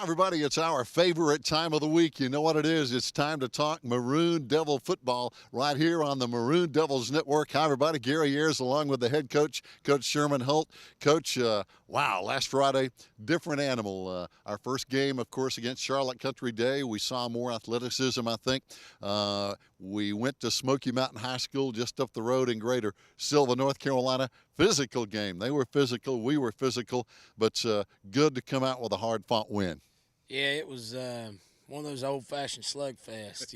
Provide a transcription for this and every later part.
Hi, everybody. It's our favorite time of the week. You know what it is? It's time to talk Maroon Devil football right here on the Maroon Devils Network. Hi, everybody. Gary Ayers along with the head coach, Coach Sherman Holt. Coach, wow, last Friday, different animal. Our first game, of course, against Charlotte Country Day. We saw more athleticism, I think. We went to Smoky Mountain High School just up the road in Greater Silva, North Carolina. Physical game. They were physical. We were physical. But good to come out with a hard-fought win. Yeah, it was one of those old-fashioned slugfests.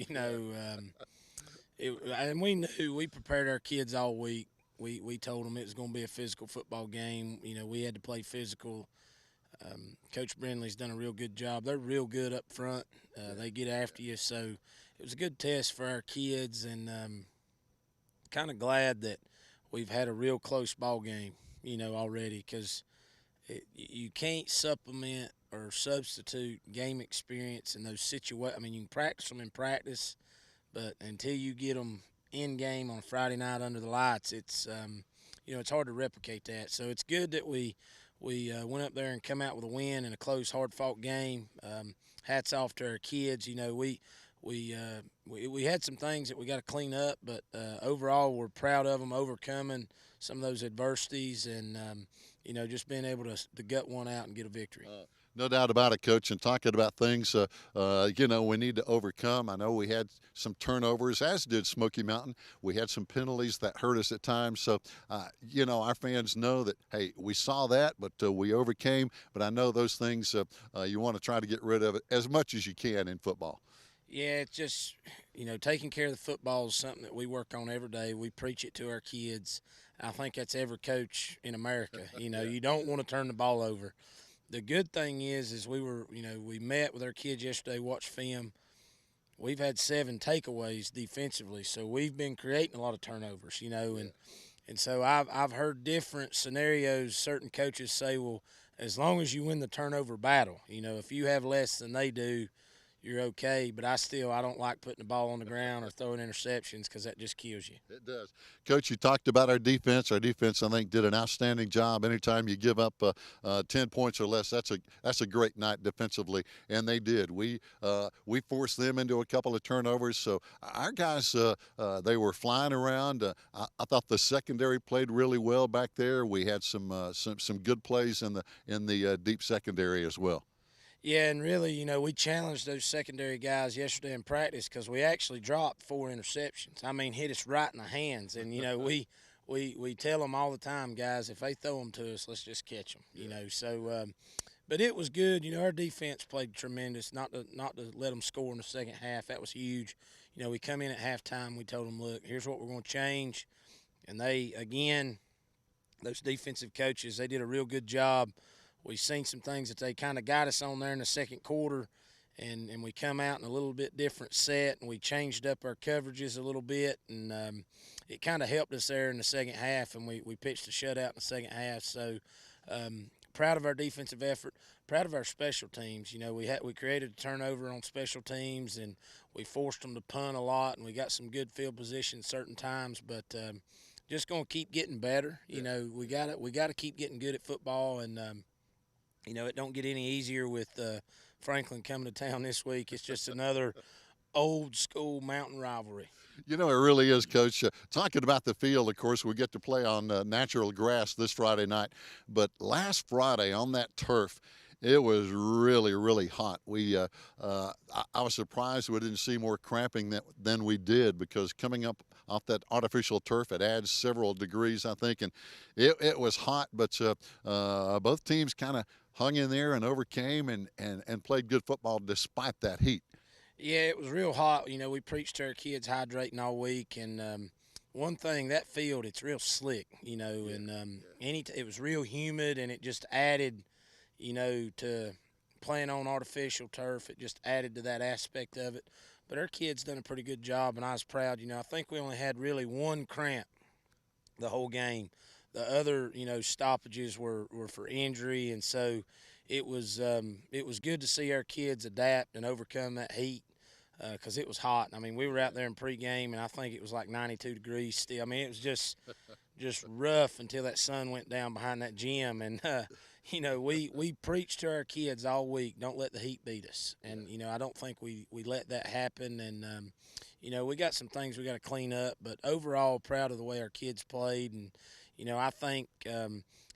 And we knew we prepared our kids all week. We told them it was going to be a physical football game. We had to play physical. Coach Brindley's done a real good job. They're real good up front. They get after you, so it was a good test for our kids, and kind of glad that we've had a real close ball game. Already because you can't supplement or substitute game experience in those situations. I mean, you can practice them in practice, but until you get them in game on a Friday night under the lights, it's hard to replicate that. So it's good that we went up there and come out with a win in a close, hard-fought game. Hats off to our kids. We had some things that we got to clean up, but overall we're proud of them overcoming some of those adversities and just being able to gut one out and get a victory. No doubt about it, Coach. And talking about things, we need to overcome. I know we had some turnovers, as did Smoky Mountain. We had some penalties that hurt us at times. So, our fans know that, hey, we saw that, but we overcame. But I know those things you want to try to get rid of it as much as you can in football. Yeah, it's just, taking care of the football is something that we work on every day. We preach it to our kids. I think that's every coach in America. You don't want to turn the ball over. The good thing is we met with our kids yesterday, watched film. We've had 7 takeaways defensively, so we've been creating a lot of turnovers, and so I've heard different scenarios. Certain coaches say, well, as long as you win the turnover battle, if you have less than they do, you're okay. But I don't like putting the ball on the ground or throwing interceptions because that just kills you. It does. Coach, you talked about our defense. Our defense, I think, did an outstanding job. Anytime you give up 10 points or less, that's a great night defensively, and they did. We forced them into a couple of turnovers. So our guys, they were flying around. I thought the secondary played really well back there. We had some good plays in the deep secondary as well. Yeah, and really, we challenged those secondary guys yesterday in practice because we actually dropped 4 interceptions. I mean, hit us right in the hands, and we tell them all the time, guys, if they throw them to us, let's just catch them. So. But it was good. Our defense played tremendous. Not to let them score in the second half. That was huge. We come in at halftime. We told them, look, here's what we're going to change, and those defensive coaches, they did a real good job. We've seen some things that they kind of got us on there in the second quarter, and we come out in a little bit different set, and we changed up our coverages a little bit, and it kind of helped us there in the second half, and we pitched a shutout in the second half. So proud of our defensive effort, proud of our special teams. We created a turnover on special teams, and we forced them to punt a lot, and we got some good field position certain times, but just going to keep getting better. We got to keep getting good at football, and it don't get any easier with Franklin coming to town this week. It's just another old school mountain rivalry. It really is, Coach. Talking about the field, of course, we get to play on natural grass this Friday night. But last Friday on that turf, it was really, really hot. I was surprised we didn't see more cramping than we did because coming up off that artificial turf, it adds several degrees, I think. And it was hot, but both teams kind of hung in there and overcame and played good football despite that heat. Yeah, it was real hot. We preached to our kids hydrating all week, and one thing, that field, it's real slick. And it was real humid, and it just added, to playing on artificial turf. It just added to that aspect of it. But our kids done a pretty good job, and I was proud. I think we only had really one cramp the whole game. The other, stoppages were for injury, and so it was good to see our kids adapt and overcome that heat because it was hot. I mean, we were out there in pregame, and I think it was like 92 degrees still. I mean, it was just rough until that sun went down behind that gym, and we preach to our kids all week, don't let the heat beat us. And, I don't think we let that happen. And, we got some things we got to clean up. But overall, proud of the way our kids played. And, I think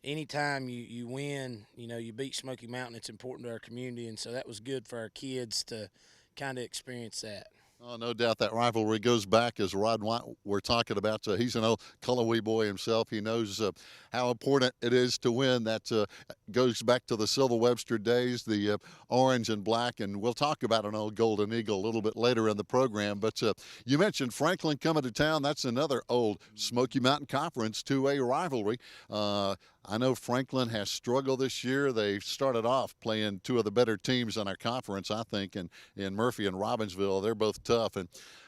anytime you win, you beat Smoky Mountain, it's important to our community. And so that was good for our kids to kind of experience that. Oh, no doubt that rivalry goes back, as Rod White we're talking about. He's an old Cullowhee boy himself. He knows how important it is to win. That goes back to the Silver Webster days, the orange and black, and we'll talk about an old Golden Eagle a little bit later in the program. But you mentioned Franklin coming to town. That's another old Smoky Mountain Conference 2A rivalry. I know Franklin has struggled this year. They started off playing two of the better teams in our conference, I think, in Murphy and Robbinsville. They're both tough.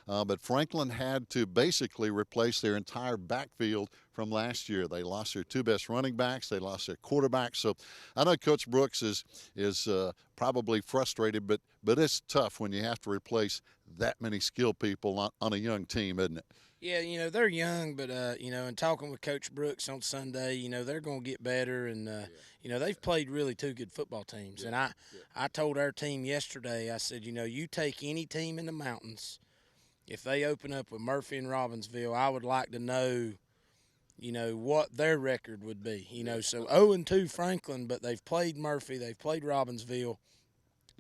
But Franklin had to basically replace their entire backfield from last year. They lost their two best running backs. They lost their quarterback. So I know Coach Brooks is probably frustrated, but it's tough when you have to replace that many skilled people on a young team, isn't it? Yeah, they're young, but, and talking with Coach Brooks on Sunday, they're going to get better. And, they've played really two good football teams. And I told our team yesterday, I said, you take any team in the mountains, if they open up with Murphy and Robbinsville, I would like to know, what their record would be. So 0-2 Franklin, but they've played Murphy, they've played Robbinsville.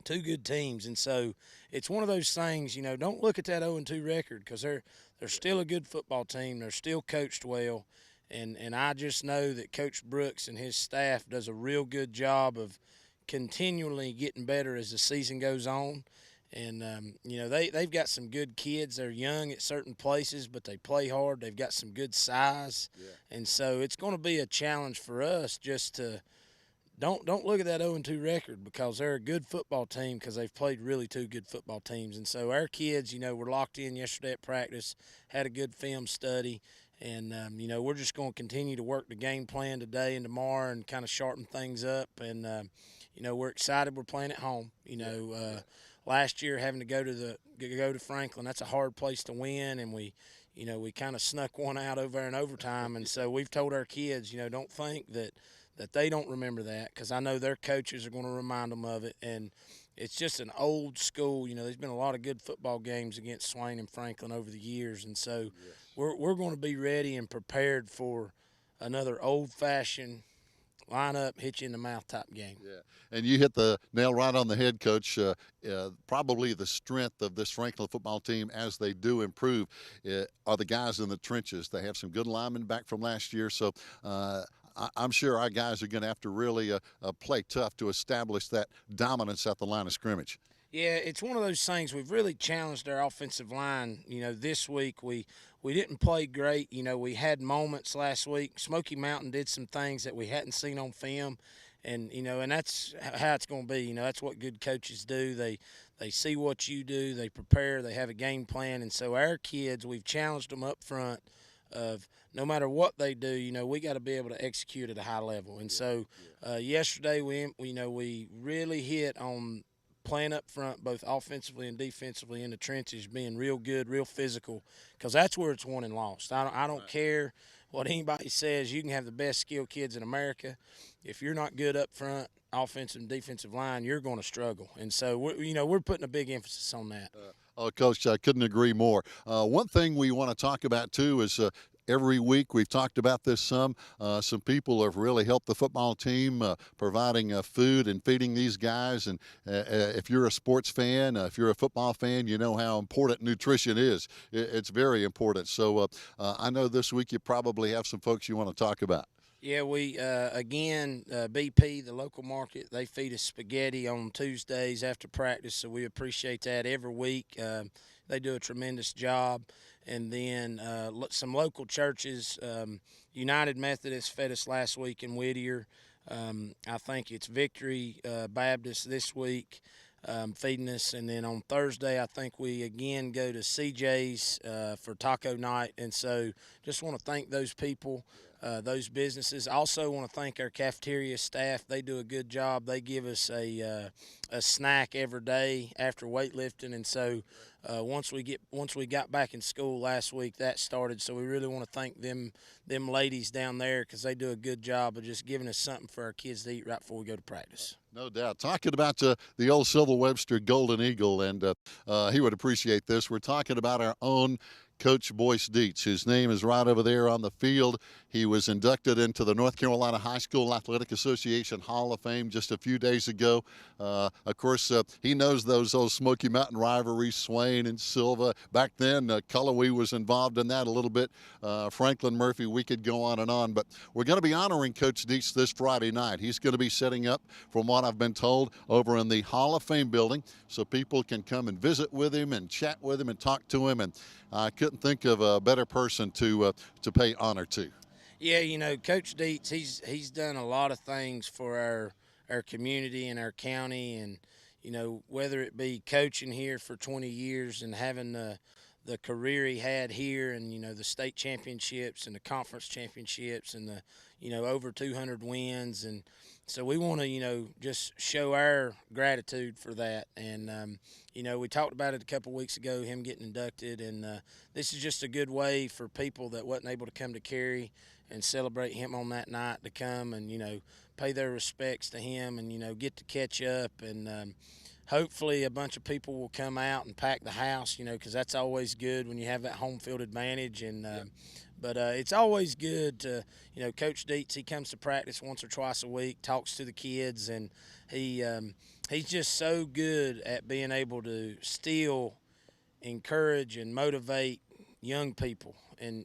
Two good teams, and so it's one of those things. Don't look at that 0-2 record, because they're still a good football team. They're still coached well, and I just know that Coach Brooks and his staff does a real good job of continually getting better as the season goes on. And they've got some good kids. They're young at certain places, but they play hard. They've got some good size, and so it's going to be a challenge for us just to. Don't look at that 0-2 record, because they're a good football team, because they've played really two good football teams. And so our kids, were locked in yesterday at practice, had a good film study, and, we're just going to continue to work the game plan today and tomorrow and kind of sharpen things up. And, we're excited. We're playing at home. Last year having to go to Franklin, that's a hard place to win, and we kind of snuck one out over in overtime. And so we've told our kids, don't think that they don't remember that, because I know their coaches are going to remind them of it. And it's just an old school. There's been a lot of good football games against Swain and Franklin over the years, and so we're going to be ready and prepared for another old-fashioned line-up, hit you in the mouth type game. Yeah, and you hit the nail right on the head, Coach. Probably the strength of this Franklin football team, as they do improve, are the guys in the trenches. They have some good linemen back from last year, so I'm sure our guys are going to have to really play tough to establish that dominance at the line of scrimmage. Yeah, it's one of those things. We've really challenged our offensive line. This week we didn't play great. We had moments last week. Smoky Mountain did some things that we hadn't seen on film, and and that's how it's going to be. That's what good coaches do. They see what you do. They prepare. They have a game plan, and so our kids, we've challenged them up front of no matter what they do, we got to be able to execute at a high level. And so yesterday we really hit on playing up front, both offensively and defensively in the trenches, being real good, real physical, because that's where it's won and lost. I don't care what anybody says. You can have the best skilled kids in America. If you're not good up front, offensive and defensive line, you're going to struggle. And so we're putting a big emphasis on that. Coach, I couldn't agree more. One thing we want to talk about too is every week we've talked about this some people have really helped the football team providing food and feeding these guys. And if you're a sports fan, if you're a football fan, you know how important nutrition is. It's very important. So I know this week you probably have some folks you want to talk about. Yeah, we, BP, the local market, they feed us spaghetti on Tuesdays after practice, so we appreciate that every week. They do a tremendous job. And then some local churches, United Methodist fed us last week in Whittier. I think it's Victory Baptist this week feeding us. And then on Thursday, I think we again go to CJ's for taco night. And so just want to thank those people. Those businesses. I also want to thank our cafeteria staff. They do a good job. They give us a snack every day after weightlifting, and so once we got back in school last week, that started. So we really want to thank them ladies down there because they do a good job of just giving us something for our kids to eat right before we go to practice. No doubt. Talking about the old Civil Webster Golden Eagle, and he would appreciate this. We're talking about our own Coach Boyce Dietz. His name is right over there on the field. He was inducted into the North Carolina High School Athletic Association Hall of Fame just a few days ago. Of course, he knows those old Smoky Mountain rivalries, Swain and Silva. Back then, Cullowhee was involved in that a little bit. Franklin Murphy, we could go on. But we're going to be honoring Coach Dietz this Friday night. He's going to be setting up, from what I've been told, over in the Hall of Fame building so people can come and visit with him and chat with him and talk to him. And I couldn't think of a better person to pay honor to. Yeah, Coach Dietz, he's done a lot of things for our community and our county, and whether it be coaching here for 20 years and having the career he had here, and the state championships and the conference championships and the over 200 wins, and so we want to just show our gratitude for that. And we talked about it a couple weeks ago, him getting inducted, and this is just a good way for people that wasn't able to come to Cary and celebrate him on that night to come and pay their respects to him and get to catch up. And hopefully a bunch of people will come out and pack the house, because that's always good when you have that home field advantage. And but it's always good to, Coach Dietz, he comes to practice once or twice a week, talks to the kids, and he's just so good at being able to still encourage and motivate young people. And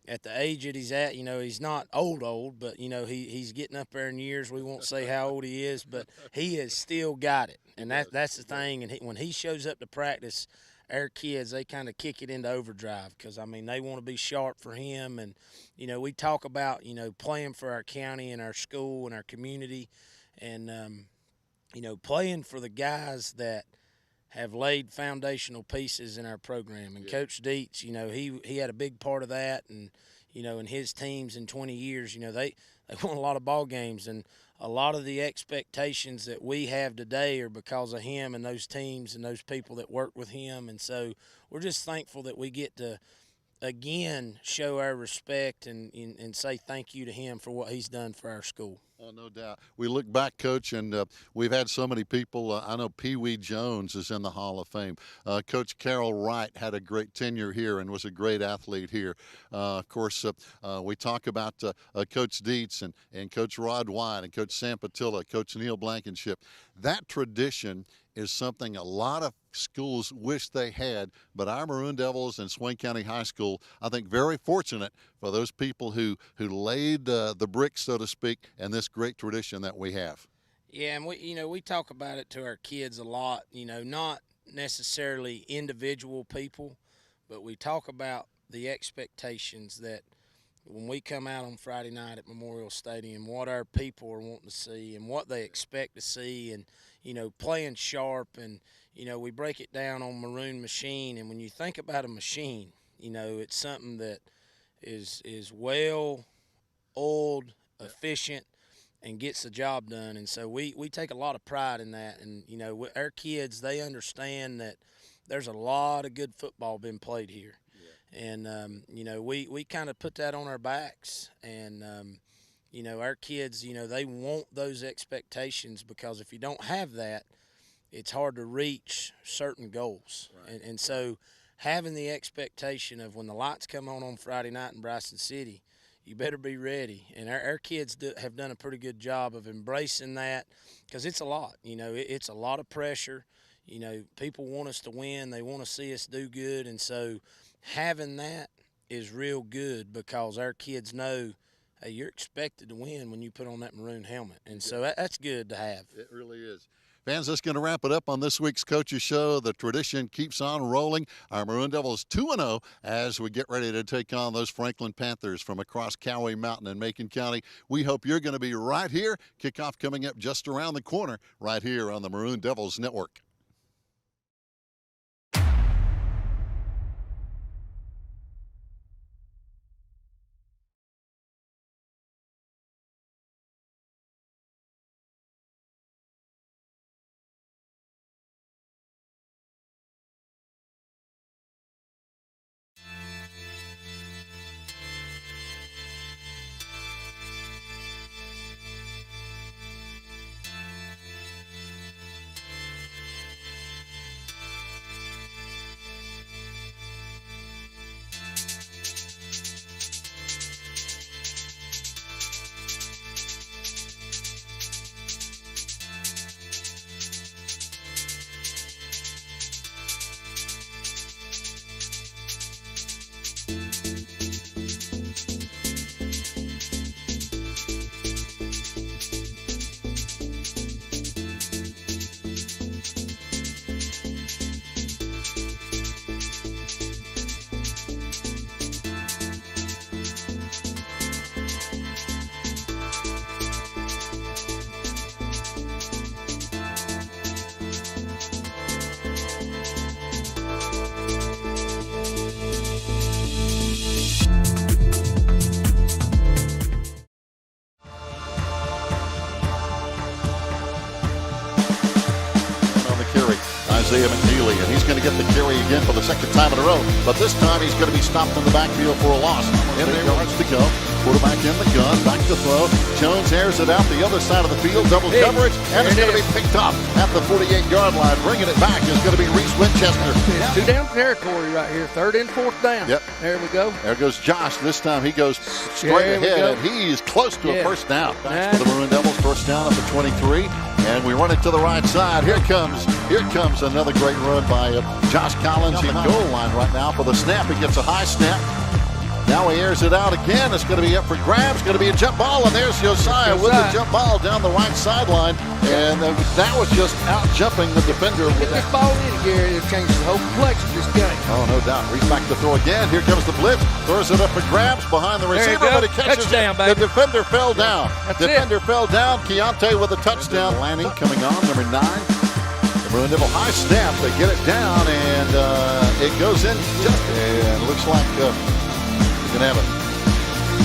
at the age that he's at, he's not old, but he's getting up there in years. We won't say how old he is, but he has still got it, and that's the thing. And when he shows up to practice, our kids, they kind of kick it into overdrive because they want to be sharp for him. And we talk about playing for our county and our school and our community, and playing for the guys that have laid foundational pieces in our program. And Coach Dietz, he had a big part of that, and in his teams in 20 years, they won a lot of ball games, and a lot of the expectations that we have today are because of him and those teams and those people that work with him. And so we're just thankful that we get to again show our respect and say thank you to him for what he's done for our school. Oh, no doubt. We look back, Coach, and we've had so many people. I know Pee Wee Jones is in the Hall of Fame. Coach Carol Wright had a great tenure here and was a great athlete here. Of course, we talk about Coach Dietz and Coach Rod White and Coach Sam Patilla, Coach Neil Blankenship. That tradition is something a lot of schools wish they had, but our Maroon Devils and Swain County High School, I think, very fortunate for those people who laid the bricks, so to speak, and this great tradition that we have. Yeah, and we talk about it to our kids a lot, not necessarily individual people, but we talk about the expectations that when we come out on Friday night at Memorial Stadium, what our people are wanting to see and what they expect to see, and playing sharp. And we break it down on Maroon Machine, and when you think about a machine, it's something that is well oiled, efficient, and gets the job done. And so we take a lot of pride in that. And our kids, they understand that there's a lot of good football been played here. And we kind of put that on our backs, and our kids, they want those expectations, because if you don't have that, it's hard to reach certain goals. Right. And so having the expectation of when the lights come on Friday night in Bryson City, you better be ready. And our kids have done a pretty good job of embracing that, because it's a lot. It's a lot of pressure. People want us to win. They want to see us do good. And so having that is real good, because our kids know, hey, you're expected to win when you put on that maroon helmet. And so that's good to have. It really is. Fans, that's going to wrap it up on this week's Coaches Show. The tradition keeps on rolling. Our Maroon Devils 2-0 as we get ready to take on those Franklin Panthers from across Cowee Mountain in Macon County. We hope you're going to be right here. Kickoff coming up just around the corner right here on the Maroon Devils Network. carry, Isaiah McNeely, and he's going to get the carry again for the second time in a row. But this time he's going to be stopped in the backfield for a loss. In there, yards to go. Quarterback in the gun, back to throw. Jones airs it out the other side of the field, double coverage, and it's going to be picked up at the 48-yard line. Bringing it back is going to be Reese Winchester. Two down territory right here, 3rd and 4th down. Yep. There we go. There goes Josh. This time he goes straight ahead, and he's close to a first down. Back for the Maroon Devils, first down at the 23, and we run it to the right side. Here comes another great run by Josh Collins on the goal line right now for the snap. He gets a high snap. Now he airs it out again. It's going to be up for grabs. Going to be a jump ball, and there's Josiah with the jump ball down the right sideline. And that was just out jumping the defender. Get this ball in, Gary. It changes the whole complexion of this game. Oh, no doubt. Reach back to throw again. Here comes the blitz. Throws it up for grabs behind the receiver, but he catches touchdown, it. Baby. The defender fell down. Defender fell down. Keontae with a touchdown. Lanning coming on, number 9. The Maroon Devil high snap. They get it down, and it goes in. And it looks like you can have it.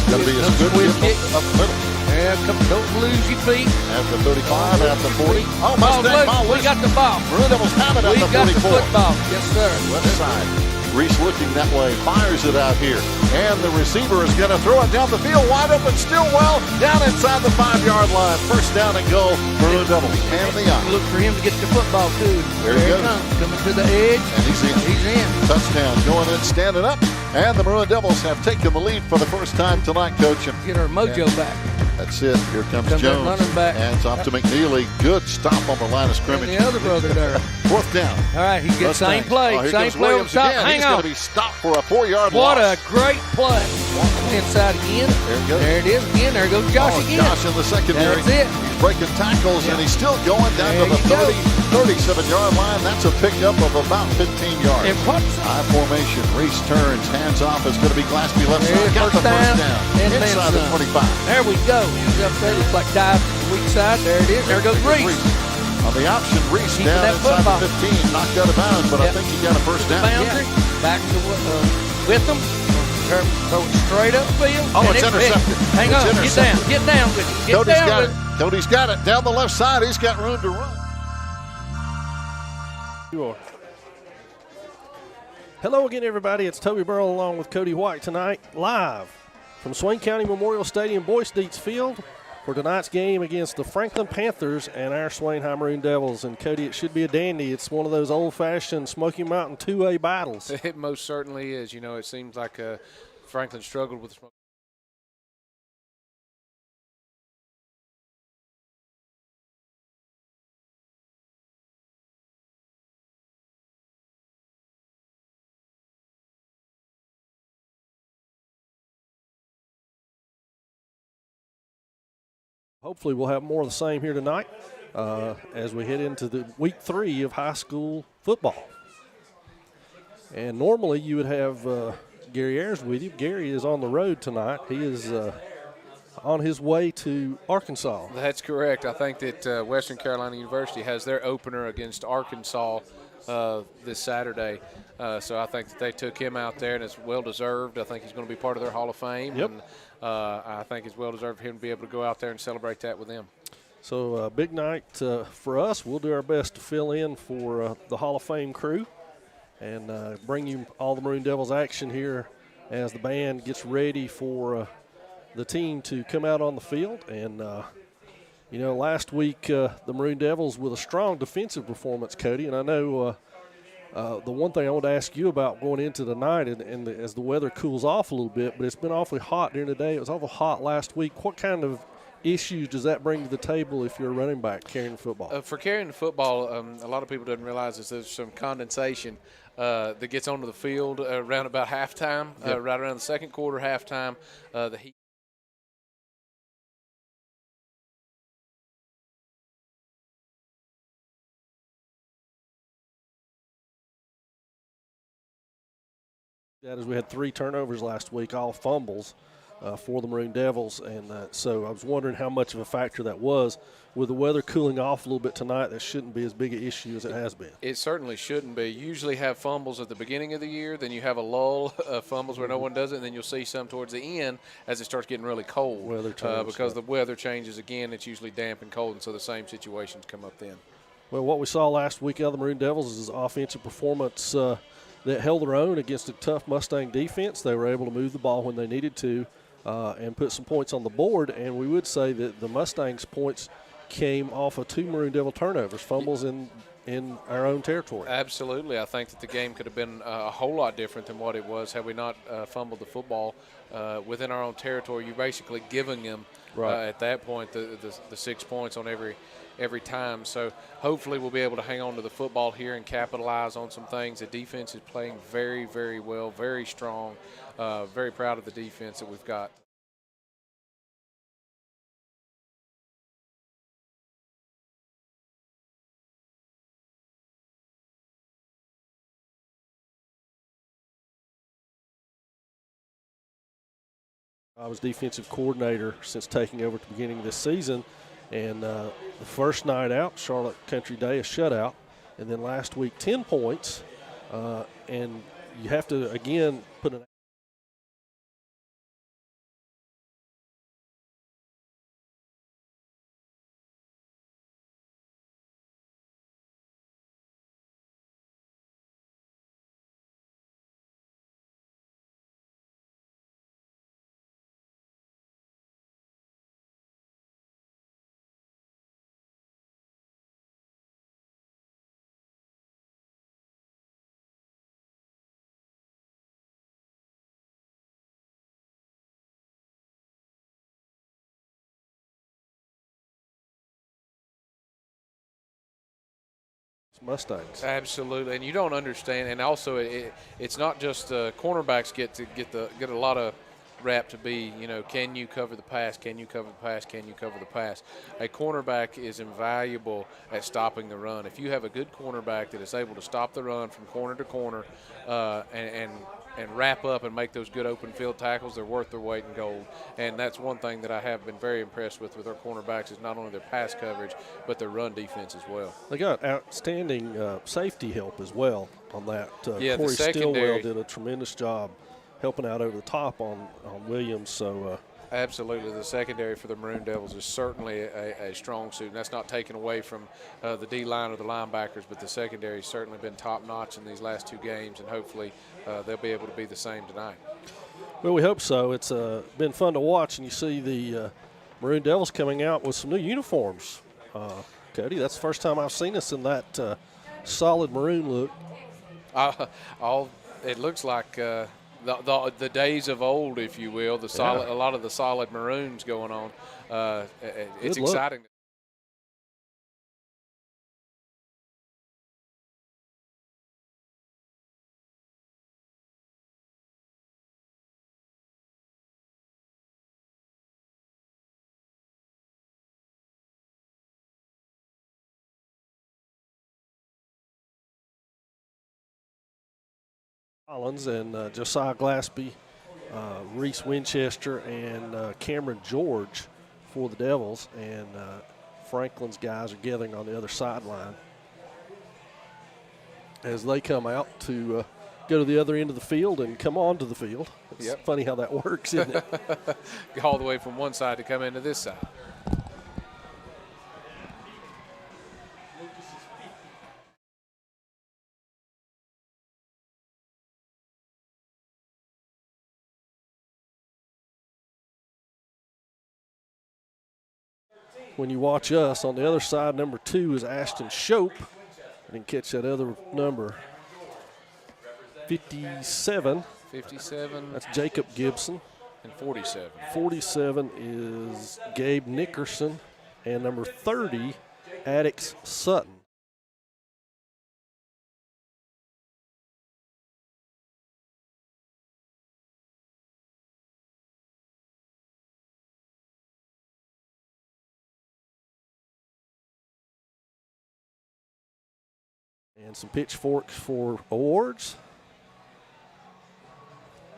Got to be a good kick up the middle. Yeah, don't lose your feet. At the 35, at the 40. Oh, Mustang ball. We got the ball. Maroon Devils have it at the 44. We got the football. Yes, sir. Left side. Reese looking that way, fires it out here. And the receiver is going to throw it down the field, wide open, still well, down inside the 5-yard line. First down and goal, Maroon Devils. Hand in the eye. Look for him to get the football, too. There he goes. Coming to the edge. And he's in. He's in. Touchdown, going in, standing up. And the Maroon Devils have taken the lead for the first time tonight, Coach. Get our mojo back. That's it. Here comes Jones. Running back. Hands off to McNeely. Good stop on the line of scrimmage. And the other brother there. 4th down. All right, he gets same play. Same play on top. He's going to be stopped for a 4-yard loss. What a great play. Inside again. There it goes. There it is again. There goes Josh again. Josh in the secondary. That's it. He's breaking tackles, and he's still going down to the 37-yard line. That's a pickup of about 15 yards. And what's high formation. Reese turns. Hands off. It's going to be Glaspie left side. Got the first down. Inside the 25. There we go. He's up there. Looks like dive to the weak side. There it is. There goes Reese. On the option, Reese down inside the 15. Knocked out of bounds, but I think he got a first down. Back to with them. Throw it straight up field. Oh, it's intercepted. Hang on. Get down with it. Cody's got it. Down the left side. He's got room to run. You are. Hello again, everybody. It's Toby Burrell along with Cody White tonight, live from Swain County Memorial Stadium, Boyce Dietz Field, for tonight's game against the Franklin Panthers and our Swain High Maroon Devils. And, Cody, it should be a dandy. It's one of those old-fashioned Smoky Mountain 2A battles. It most certainly is. You know, it seems like Franklin struggled with Hopefully we'll have more of the same here tonight as we head into the week 3 of high school football. And normally you would have Gary Ayers with you. Gary is on the road tonight. He is on his way to Arkansas. That's correct. I think that Western Carolina University has their opener against Arkansas this Saturday. So I think that they took him out there, and it's well-deserved. I think he's going to be part of their Hall of Fame. Yep. And I think it's well-deserved for him to be able to go out there and celebrate that with them. So big night for us. We'll do our best to fill in for the Hall of Fame crew and bring you all the Maroon Devils action here as the band gets ready for the team to come out on the field. And, you know, last week the Maroon Devils with a strong defensive performance, Cody, and I know the one thing I want to ask you about going into tonight, and as the weather cools off a little bit, but it's been awfully hot during the day. It was awful hot last week. What kind of issues does that bring to the table if you're a running back carrying the football? For carrying the football, a lot of people don't realize is there's some condensation that gets onto the field around about halftime, right around the second quarter, halftime. The heat. That is, we had 3 turnovers last week, all fumbles for the Maroon Devils, and so I was wondering how much of a factor that was. With the weather cooling off a little bit tonight, that shouldn't be as big an issue as it has been. It certainly shouldn't be. You usually have fumbles at the beginning of the year, then you have a lull of fumbles where no one does it, and then you'll see some towards the end as it starts getting really cold. Weather changes, because the weather changes again, it's usually damp and cold, and so the same situations come up then. Well, what we saw last week out of the Maroon Devils is offensive performance that held their own against a tough Mustang defense. They were able to move the ball when they needed to and put some points on the board. And we would say that the Mustangs' points came off of 2 Maroon Devil turnovers, fumbles in our own territory. Absolutely. I think that the game could have been a whole lot different than what it was had we not fumbled the football within our own territory. You're basically giving them at that point the 6 points on every time. So hopefully we'll be able to hang on to the football here and capitalize on some things. The defense is playing very, very well, very strong. Very proud of the defense that we've got. I was defensive coordinator since taking over at the beginning of this season, and the first night out, Charlotte Country Day, a shutout, and then last week 10 points, and you have to, again, put an Mustangs. Absolutely, and you don't understand. And also, it's not just cornerbacks get a lot of rap to be. Can you cover the pass? Can you cover the pass? Can you cover the pass? A cornerback is invaluable at stopping the run. If you have a good cornerback that is able to stop the run from corner to corner and wrap up and make those good open field tackles, they're worth their weight in gold. And that's one thing that I have been very impressed with our cornerbacks is not only their pass coverage, but their run defense as well. They got outstanding safety help as well on that. Yeah, Corey the secondary Stillwell did a tremendous job helping out over the top on Williams. So absolutely, the secondary for the Maroon Devils is certainly a strong suit, and that's not taken away from the D-line or the linebackers, but the secondary has certainly been top-notch in these last 2 games, and hopefully they'll be able to be the same tonight. Well, we hope so. It's been fun to watch, and you see the Maroon Devils coming out with some new uniforms. Cody, that's the first time I've seen us in that solid maroon look. It looks like the days of old, if you will, a lot of the solid maroons going on. It's exciting. Collins and Josiah Glaspie, Reese Winchester, and Cameron George for the Devils, and Franklin's guys are gathering on the other sideline as they come out to go to the other end of the field and come onto the field. It's funny how that works, isn't it? All the way from one side to come into this side. When you watch us, on the other side, number 2 is Ashton Shope. I didn't catch that other number. 57. 57. That's Jacob Gibson. And 47. 47 is Gabe Nickerson. And number 30, Addix Sutton. And some pitchforks for awards.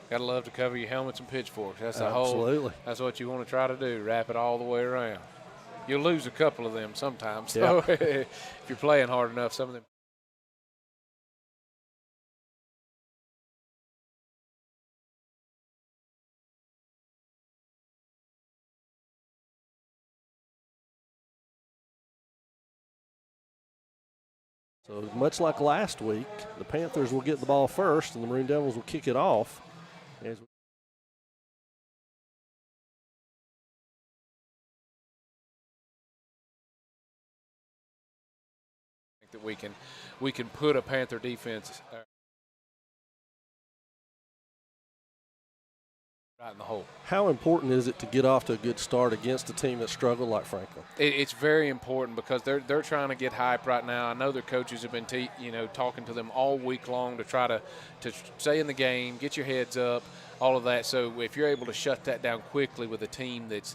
Gotta love to cover your helmets and pitchforks. That's Absolutely. That's what you want to try to do. Wrap it all the way around. You'll lose a couple of them sometimes. So if you're playing hard enough, some of them. So much like last week, the Panthers will get the ball first, and the Maroon Devils will kick it off. As that we can put a Panther defense right in the hole. How important is it to get off to a good start against a team that struggled like Franklin? It's very important because they're trying to get hype right now. I know their coaches have been talking to them all week long to try to stay in the game, get your heads up, all of that. So if you're able to shut that down quickly with a team that's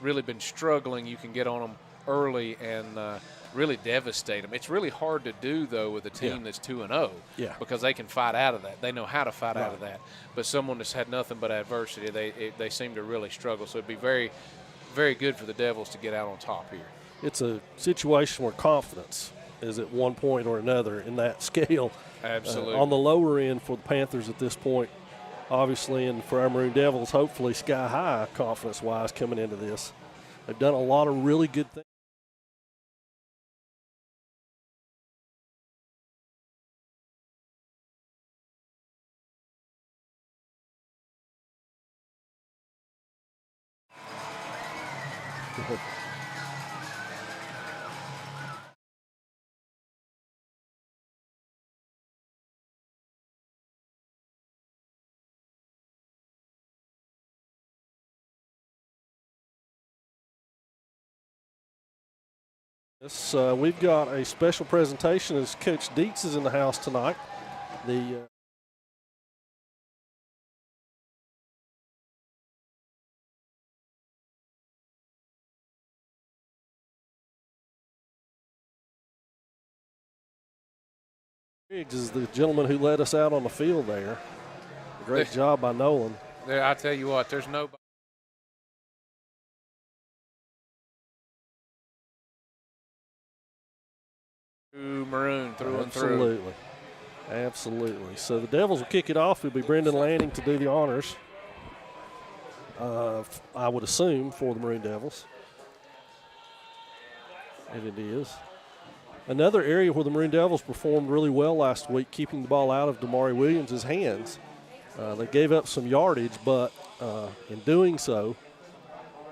really been struggling, you can get on them early and really devastate them. It's really hard to do, though, with a team that's 2-0 because they can fight out of that. They know how to fight out of that. But someone that's had nothing but adversity, they seem to really struggle. So it'd be very, very good for the Devils to get out on top here. It's a situation where confidence is at one point or another in that scale. Absolutely. On the lower end for the Panthers at this point, obviously, and for our Maroon Devils, hopefully sky high confidence-wise coming into this. They've done a lot of really good things. We've got a special presentation as Coach Dietz is in the house tonight. The Riggs is the gentleman who led us out on the field there. Great job by Nolan. I tell you what, there's nobody. Maroon through and through. Absolutely. So the Devils will kick it off. It'll be Brendan Lanning to do the honors, I would assume, for the Maroon Devils. And it is. Another area where the Maroon Devils performed really well last week, keeping the ball out of Damari Williams' hands. They gave up some yardage, but in doing so,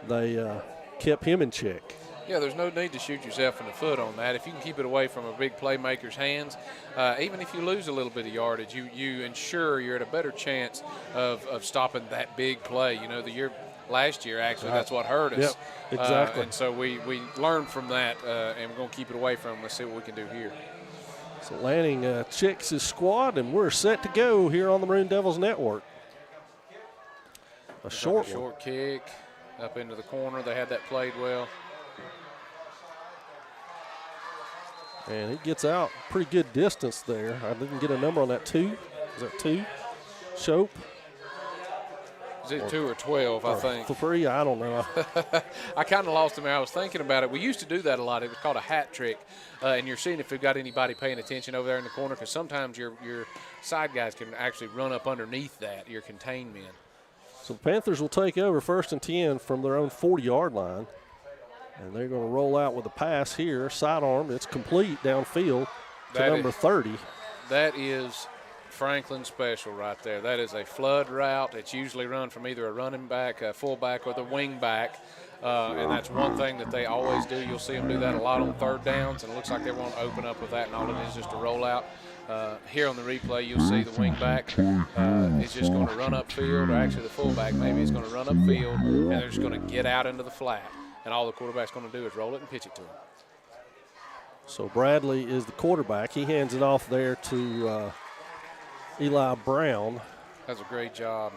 they kept him in check. Yeah, there's no need to shoot yourself in the foot on that. If you can keep it away from a big playmaker's hands, even if you lose a little bit of yardage, you ensure you're at a better chance of stopping that big play. You know, last year, actually, that's what hurt us. Yep, exactly. And so we learned from that, and we're going to keep it away from them. Let's see what we can do here. So Lanning checks his squad, and we're set to go here on the Maroon Devils Network. A short kick up into the corner. They had that played well. And he gets out pretty good distance there. I didn't get a number on that 2. Is that 2? Shope? Is it 2 or 12, I think? 3, I don't know. I kind of lost him there. I was thinking about it. We used to do that a lot. It was called a hat trick. And you're seeing if we've got anybody paying attention over there in the corner, because sometimes your side guys can actually run up underneath that, your contained men. So the Panthers will take over 1st and 10 from their own 40-yard line. And they're going to roll out with a pass here, sidearm. It's complete downfield to number 30. That is Franklin special right there. That is a flood route. It's usually run from either a running back, a fullback, or the wing back. And that's one thing that they always do. You'll see them do that a lot on 3rd downs, and it looks like they won't open up with that, and all it is just a rollout. Here on the replay, you'll see the wing back is just going to run upfield, or actually the fullback maybe is going to run upfield, and they're just going to get out into the flat. And all the quarterback's going to do is roll it and pitch it to him. So Bradley is the quarterback. He hands it off there to Eli Brown. That's a great job.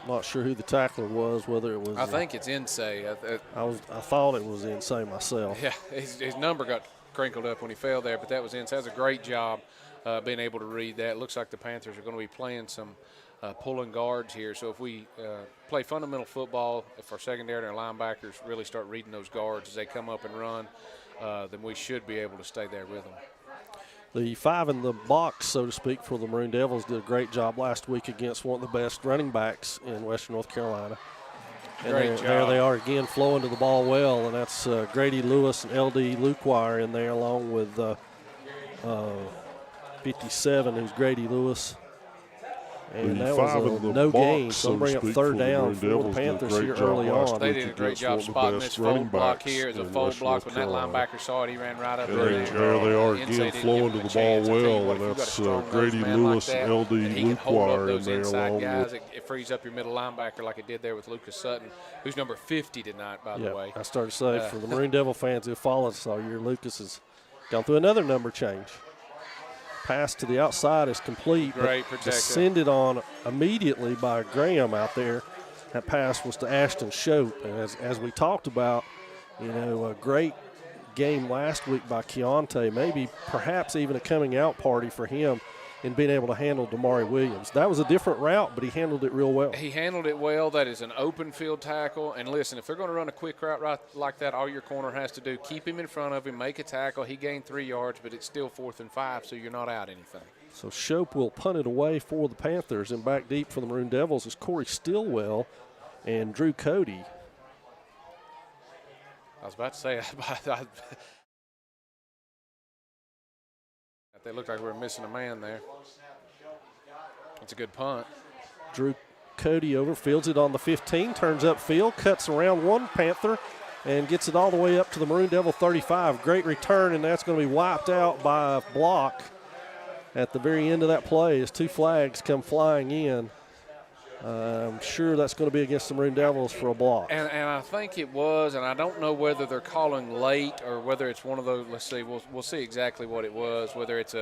Not sure who the tackler was, whether it was. I think it's Insay. I thought it was Insay myself. Yeah, his number got crinkled up when he fell there, but that was Insay. That's a great job being able to read that. It looks like the Panthers are going to be playing some pulling guards here. So if we play fundamental football, if our secondary and our linebackers really start reading those guards as they come up and run, then we should be able to stay there with them. The 5 in the box, so to speak, for the Maroon Devils did a great job last week against one of the best running backs in Western North Carolina. And Great there job. they are again, flowing to the ball well, and that's Grady Lewis and L.D. Luquire in there, along with 57, who's Grady Lewis. And that was no gain, so bring up third down for the Panthers here early on. They did a great job spotting this fold block here. It's a fold block. When that linebacker saw it, he ran right up there. There they are again, flowing to the ball well, and that's Grady Lewis and L.D. Luquire in there along guys, with. it frees up your middle linebacker like it did there with Lucas Sutton, who's number 50 tonight, by the way. I started to say, for the Maroon Devil fans who followed us all year, Lucas has gone through another number change. Pass to the outside is complete. Great protector. Descended on immediately by Graham out there. That pass was to Ashton Shope. And as we talked about, a great game last week by Keontae. Maybe perhaps even a coming out party for him in being able to handle Damari Williams. That was a different route, but he handled it real well. He handled it well. That is an open field tackle. And listen, if they're going to run a quick route right like that, all your corner has to do, keep him in front of him, make a tackle. He gained 3 yards, but it's still 4th and 5, so you're not out anything. So Shope will punt it away for the Panthers, and back deep for the Maroon Devils is Corey Stillwell and Drew Cody. I was about to say, they looked like we were missing a man there. It's a good punt. Drew Cody overfields it on the 15, turns upfield, cuts around one Panther, and gets it all the way up to the Maroon Devil 35. Great return, and that's going to be wiped out by a block at the very end of that play as 2 flags come flying in. I'm sure that's going to be against the Maroon Devils for a block. And I think it was, and I don't know whether they're calling late or whether it's one of those. Let's see. We'll see exactly what it was. Whether it's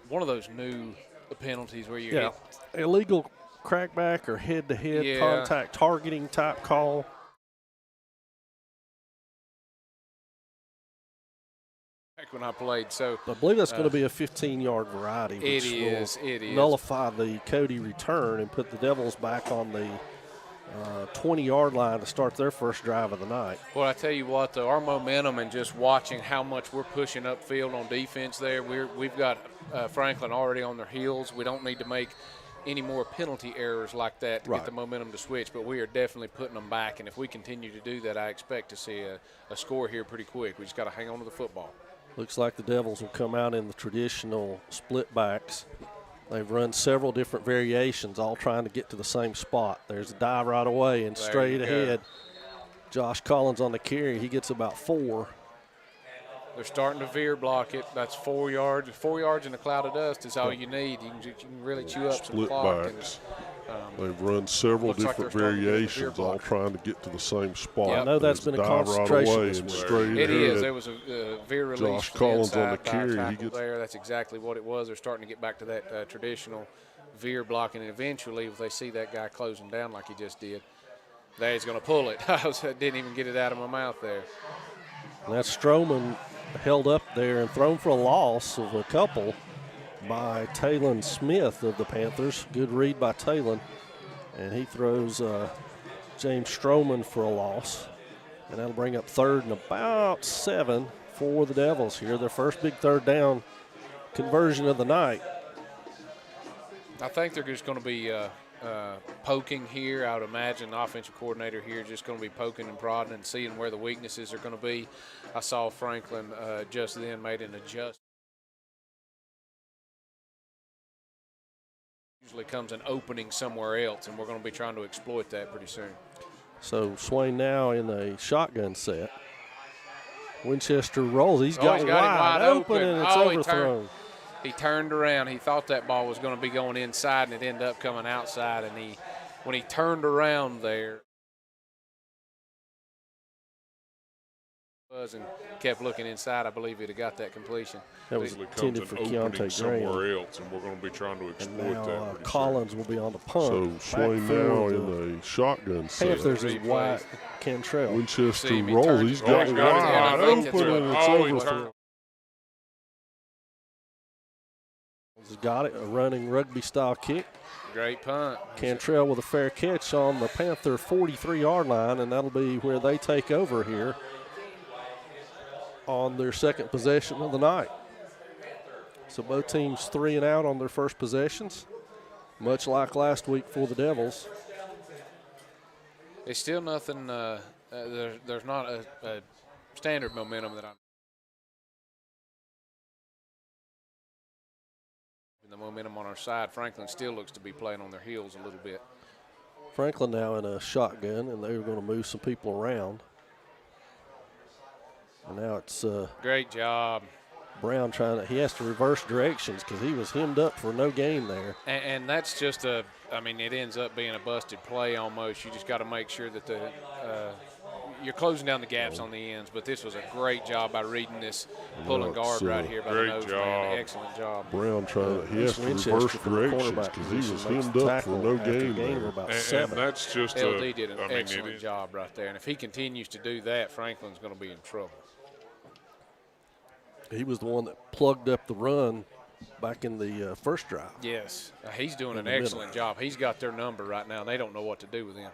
one of those new penalties where you hit illegal crackback or head-to-head contact targeting type call. When I played, so I believe that's going to be a 15-yard variety. Which it is. Nullify the Cody return and put the Devils back on the 20-yard line to start their first drive of the night. Well, I tell you what, though, our momentum and just watching how much we're pushing upfield on defense there, we've got Franklin already on their heels. We don't need to make any more penalty errors like that to get the momentum to switch, but we are definitely putting them back, and if we continue to do that, I expect to see a score here pretty quick. We just got to hang on to the football. Looks like the Devils will come out in the traditional split backs. They've run several different variations, all trying to get to the same spot. There's a dive right away and straight ahead. Josh Collins on the carry. He gets about 4. They're starting to veer block it. That's 4 yards. 4 yards in a cloud of dust is all you need. You can really chew up some clock. Backs. They've run several different variations, all trying to get to the same spot. I know that's been a concentration right this week. It is. There was a veer release. Josh Collins on the carry. He gets there. That's exactly what it was. They're starting to get back to that traditional veer blocking, and eventually, if they see that guy closing down like he just did, he's going to pull it. I didn't even get it out of my mouth there. And that's Stroman held up there and thrown for a loss of a couple by Talon Smith of the Panthers. Good read by Talon. And he throws James Stroman for a loss. And that'll bring up 3rd and about 7 for the Devils here. Their first big third down conversion of the night. I think they're just going to be poking here. I would imagine the offensive coordinator here is just going to be poking and prodding and seeing where the weaknesses are going to be. I saw Franklin just then made an adjustment. Usually comes an opening somewhere else, and we're going to be trying to exploit that pretty soon. So Swain now in a shotgun set. Winchester rolls. He's got it wide open, and it's overthrown. He turned around. He thought that ball was going to be going inside, and it ended up coming outside. And when he turned around there, and kept looking inside, I believe he'd have got that completion. That was intended for Keontae somewhere else, and we're going to be trying to exploit that. Collins will be on the punt. So Swain now in a shotgun set. Panthers is wide. Cantrell. Winchester rolls. He's got it wide open, and it's overthrown. He's got it, a running rugby-style kick. Great punt. Cantrell with a fair catch on the Panther 43-yard line, and that'll be where they take over here on their second possession of the night. So both teams 3 and out on their first possessions, much like last week for the Devils. It's still nothing. There's not a standard momentum that I'm. The momentum on our side. Franklin still looks to be playing on their heels a little bit. Franklin now in a shotgun, and they're going to move some people around. And now it's great job. Brown he has to reverse directions because he was hemmed up for no gain there. And that's just it ends up being a busted play almost. You just got to make sure that you're closing down the gaps on the ends. But this was a great job by reading this pulling guard right here by the nose man. Excellent job. Brown he has to reverse directions because he was hemmed up for no gain there. And that's just LD did an excellent job right there. And if he continues to do that, Franklin's going to be in trouble. He was the one that plugged up the run back in the first drive. Yes, he's doing an excellent job. He's got their number right now. They don't know what to do with him.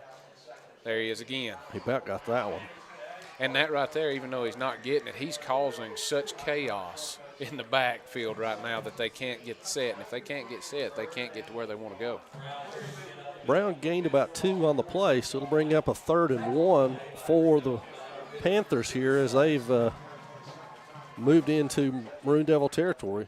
There he is again. He about got that one. And that right there, even though he's not getting it, he's causing such chaos in the backfield right now that they can't get set. And if they can't get set, they can't get to where they want to go. Brown gained about 2 on the play, so it'll bring up a 3rd and 1 for the Panthers here as they've moved into Maroon Devil territory.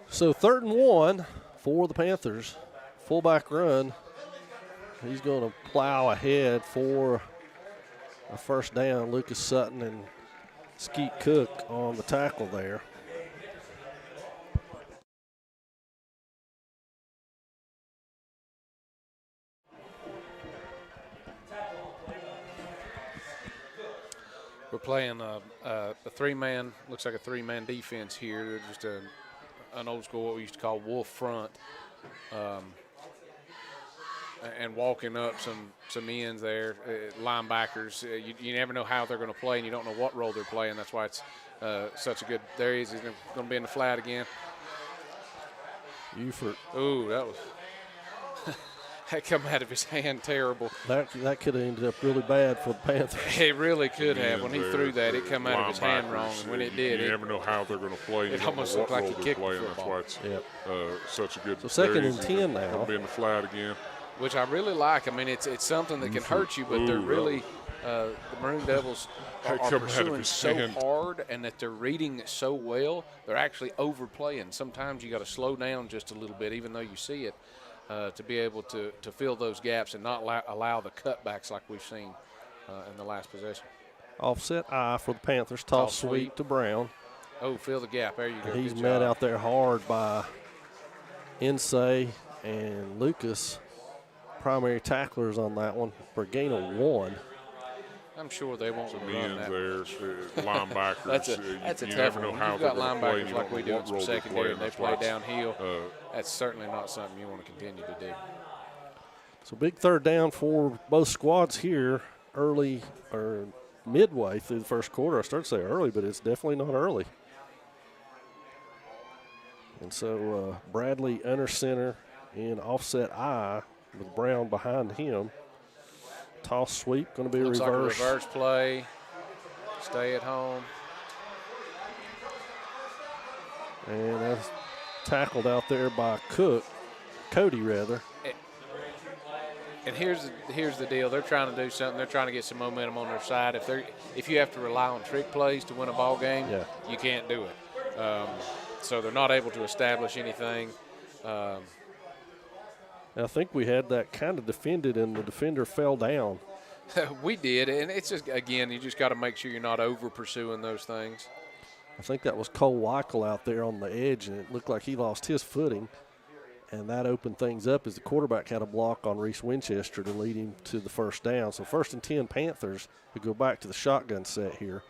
So 3rd and 1 for the Panthers. Fullback run. He's going to plow ahead for a first down. Lucas Sutton and Skeet Cook on the tackle there. We're playing a 3-man, looks like a 3-man defense here. Just an old school, what we used to call wolf front. And walking up some ends there, linebackers. You never know how they're going to play, and you don't know what role they're playing. That's why it's such a good. There he is. He's going to be in the flat again. Ufert. Ooh, that was that come out of his hand terrible. That could have ended up really bad for the Panthers. It really could have. When he threw that, it come out of his hand wrong. And when it did, you never know how they're going to play. It almost looked like he kicked the football. That's why it's such a good. So 2nd and 10 now. Going to be in the flat again. Which I really like. I mean, it's something that can hurt you, but they're really the Maroon Devils are pursuing so hard, and that they're reading it so well. They're actually overplaying. Sometimes you got to slow down just a little bit, even though you see it, to be able to fill those gaps and not allow the cutbacks like we've seen in the last possession. Offset I for the Panthers. Toss sweep to Brown. Oh, fill the gap. There you go. He's met out there hard by Insay and Lucas. Primary tacklers on that one for a gain of 1. I'm sure they won't run that. Linebackers. that's a tough one. You've got linebackers like we do in some secondary, and they play downhill. That's certainly not something you want to continue to do. So big 3rd down for both squads here early or midway through the first quarter. I start to say early, but it's definitely not early. And so Bradley under center in offset I with Brown behind him. Toss sweep, going to be Looks a reverse. Like a reverse play. Stay at home. And that's tackled out there by Cody rather. And here's the deal. They're trying to do something. They're trying to get some momentum on their side. If you have to rely on trick plays to win a ball game, you can't do it. So they're not able to establish anything. I think we had that kind of defended, and the defender fell down. We did, and it's just, again, you just got to make sure you're not over-pursuing those things. I think that was Cole Weichel out there on the edge, and it looked like he lost his footing, and that opened things up as the quarterback had a block on Reese Winchester to lead him to the first down. So 1st and 10 Panthers, who go back to the shotgun set here.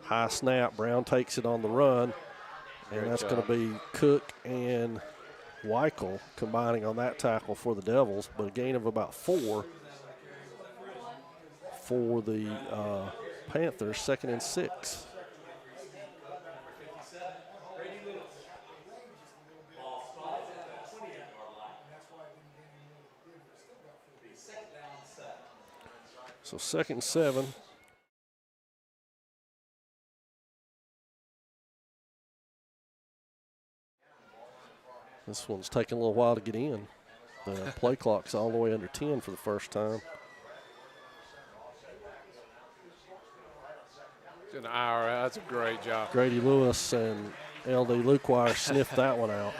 High snap, Brown takes it on the run, and that's going to be Cook and Weichel combining on that tackle for the Devils, but a gain of about 4 for the Panthers, 2nd and 6. So 2nd and 7. This one's taking a little while to get in. The play clock's all the way under 10 for the first time. It's an hour. That's a great job. Grady Lewis and L.D. Luquire sniffed that one out.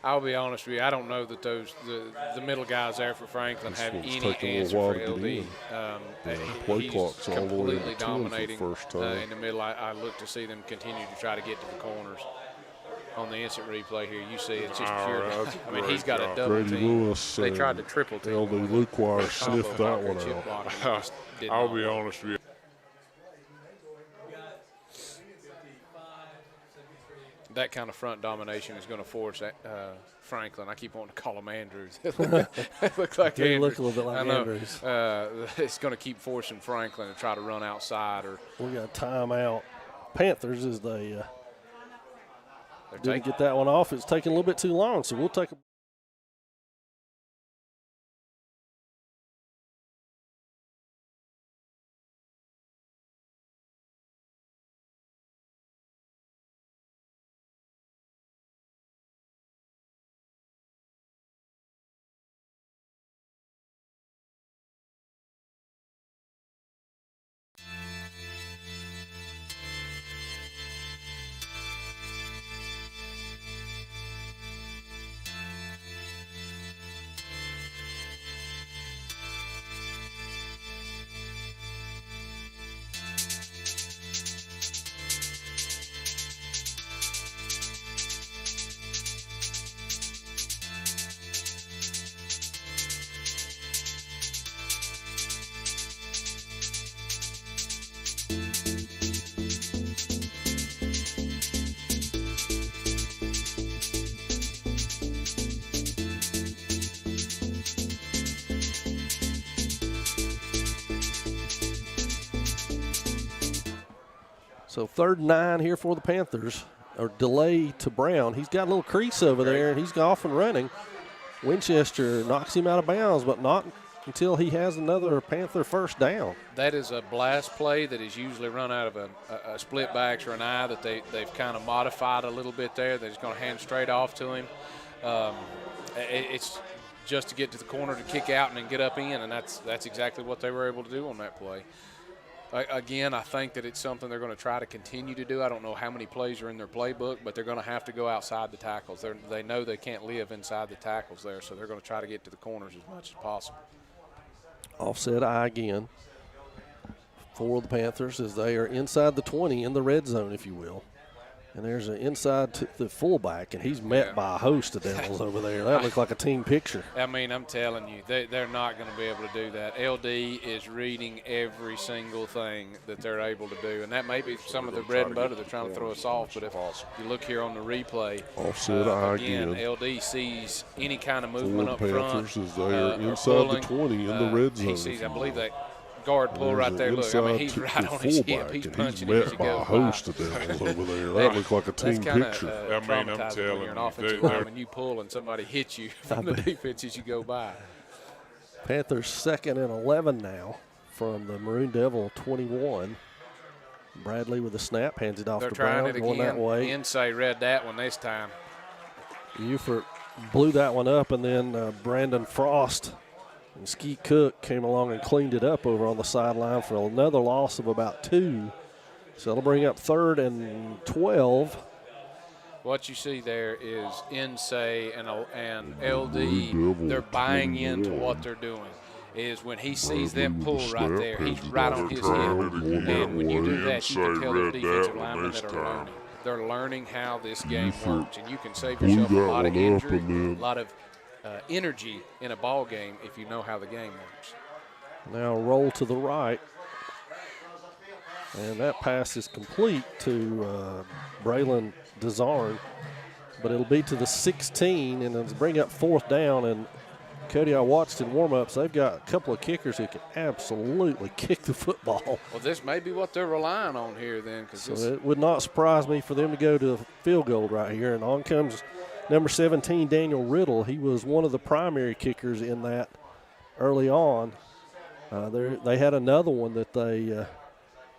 I'll be honest with you. I don't know that the middle guys there for Franklin This have one's any taking a answer little for while to get LD. play He's clock's all the way completely under 10 for the dominating first time. in the middle. I look to see them continue to try to get to the corners. On the instant replay here, you see it's just pure. I mean, he's got a double Grady team. Lewis They tried to triple team. L.D. Luquire sniffed that one out. I'll be honest with you. That kind of front domination is going to force Franklin. I keep wanting to call him Andrews. They look like They Andrews. look a little bit like Andrews. It's going to keep forcing Franklin to try to run outside. Or We got a timeout. Panthers as they didn't get that one off. It's taking a little bit too long, so we'll take a So 3rd and 9 here for the Panthers, or delay to Brown. He's got a little crease over there, and he's off and running. Winchester knocks him out of bounds, but not until he has another Panther first down. that is a blast play that is usually run out of a split backs or an eye that they've kind of modified a little bit there. They're just going to hand straight off to him. It's just to get to the corner to kick out and then get up in, and that's exactly what they were able to do on that play. Again, I think that it's something they're going to try to continue to do. I don't know how many plays are in their playbook, but they're going to have to go outside the tackles. They know they can't live inside the tackles there, so they're going to try to get to the corners as much as possible. Offset eye again for the Panthers as they are inside the 20 in the red zone, if you will. And there's an inside to the fullback, and he's met by a host of Devils over there. That looks like a team picture. I mean, I'm telling you, they're not going to be able to do that. LD is reading every single thing that they're able to do, and that may be some of the bread and butter they're trying to throw us off. But if you look here on the replay, Offset eye again, again. LD sees any kind of movement up Panthers front. as they are inside pulling, the 20 in the red zone. He sees, I believe, that guard pull right there. Look, I mean, he's right on his hip. He's punching him as he met by a goes host by. of Devils over there. That looked like a team That's kinda, picture. I mean, I'm traumatizing telling when you're an you, offensive they're- lineman, you pull and somebody hits you from the defense as you go by. Panthers 2nd and 11 now from the Maroon Devil 21. Bradley with a snap, hands it off They're to trying Brown, it going that again. way. Insay read that one this time. Ufert blew that one up, and then Brandon Frost and Skeet Cook came along and cleaned it up over on the sideline for another loss of about 2. So that'll bring up 3rd and 12. What you see there is Insay and LD, they're buying into what they're doing. Is when he sees them pull right there, he's right on his hip. And when you do that, you can tell the defensive linemen that are learning. They're learning how this game works, and you can save yourself a lot of injury, a lot of energy in a ball game if you know how the game works. Now roll to the right. And that pass is complete to Braylon Desarn, but it'll be to the 16, and it'll bring up 4th down. And Cody, I watched in warm-ups, they've got a couple of kickers who can absolutely kick the football. Well, this may be what they're relying on here then. So it would not surprise me for them to go to field goal right here. And on comes number 17, Daniel Riddle. He was one of the primary kickers in that early on. They had another one that they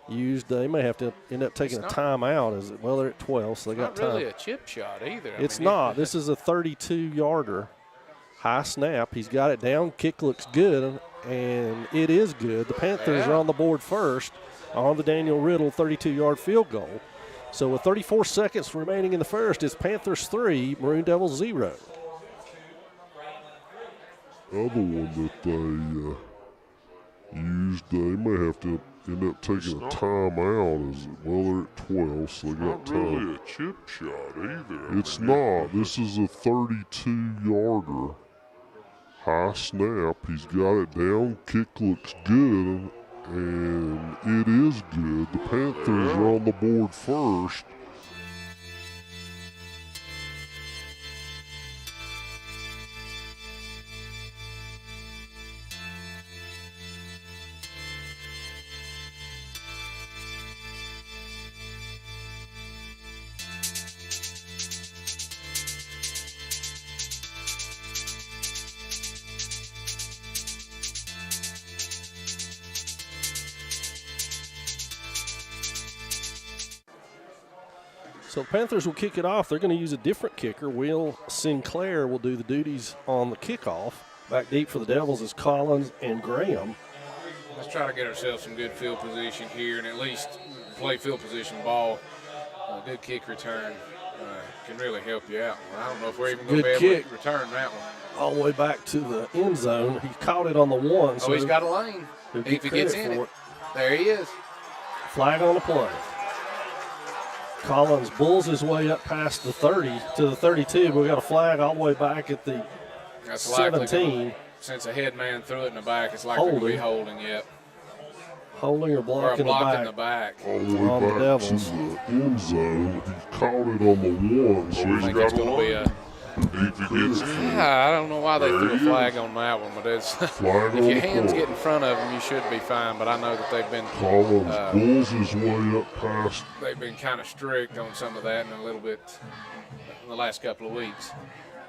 used. They may have to end up taking a timeout. Well, they're at 12, so they got time. It's not really a chip shot either. It's not. This is a 32-yarder. High snap. He's got it down. Kick looks good, and it is good. The Panthers are on the board first on the Daniel Riddle 32-yard field goal. So with 34 seconds remaining in the first, it's Panthers 3, Maroon Devils 0. Other one that they used, they may have to end up taking a timeout. Well, they're at 12, so they got time. Not really a chip shot either. It's not. This is a 32-yarder. High snap. He's got it down. Kick looks good, and it is good. The Panthers are on the board first. So the Panthers will kick it off. They're going to use a different kicker. Will Sinclair will do the duties on the kickoff. Back deep for the Devils is Collins and Graham. Let's try to get ourselves some good field position here and at least play field position ball. A good kick return can really help you out. I don't know if we're even going to be able to return that one. All the way back to the end zone. He caught it on the one. So he's got a lane. If he gets in it, there he is. Flag on the play. Collins bulls his way up past the 30 to the 32. But we got a flag all the way back at the 17. Since a head man threw it in the back, it's likely to be holding, yep. Holding or blocking the back. All the way back Devils. to the end zone. He caught it on the one, so he's got a line. I don't know why they threw a flag on that one, but it's if your hands get in front of them, you should be fine. But I know that they've been Collins bulls his way up past. They've been kind of strict on some of that and a little bit in the last couple of weeks.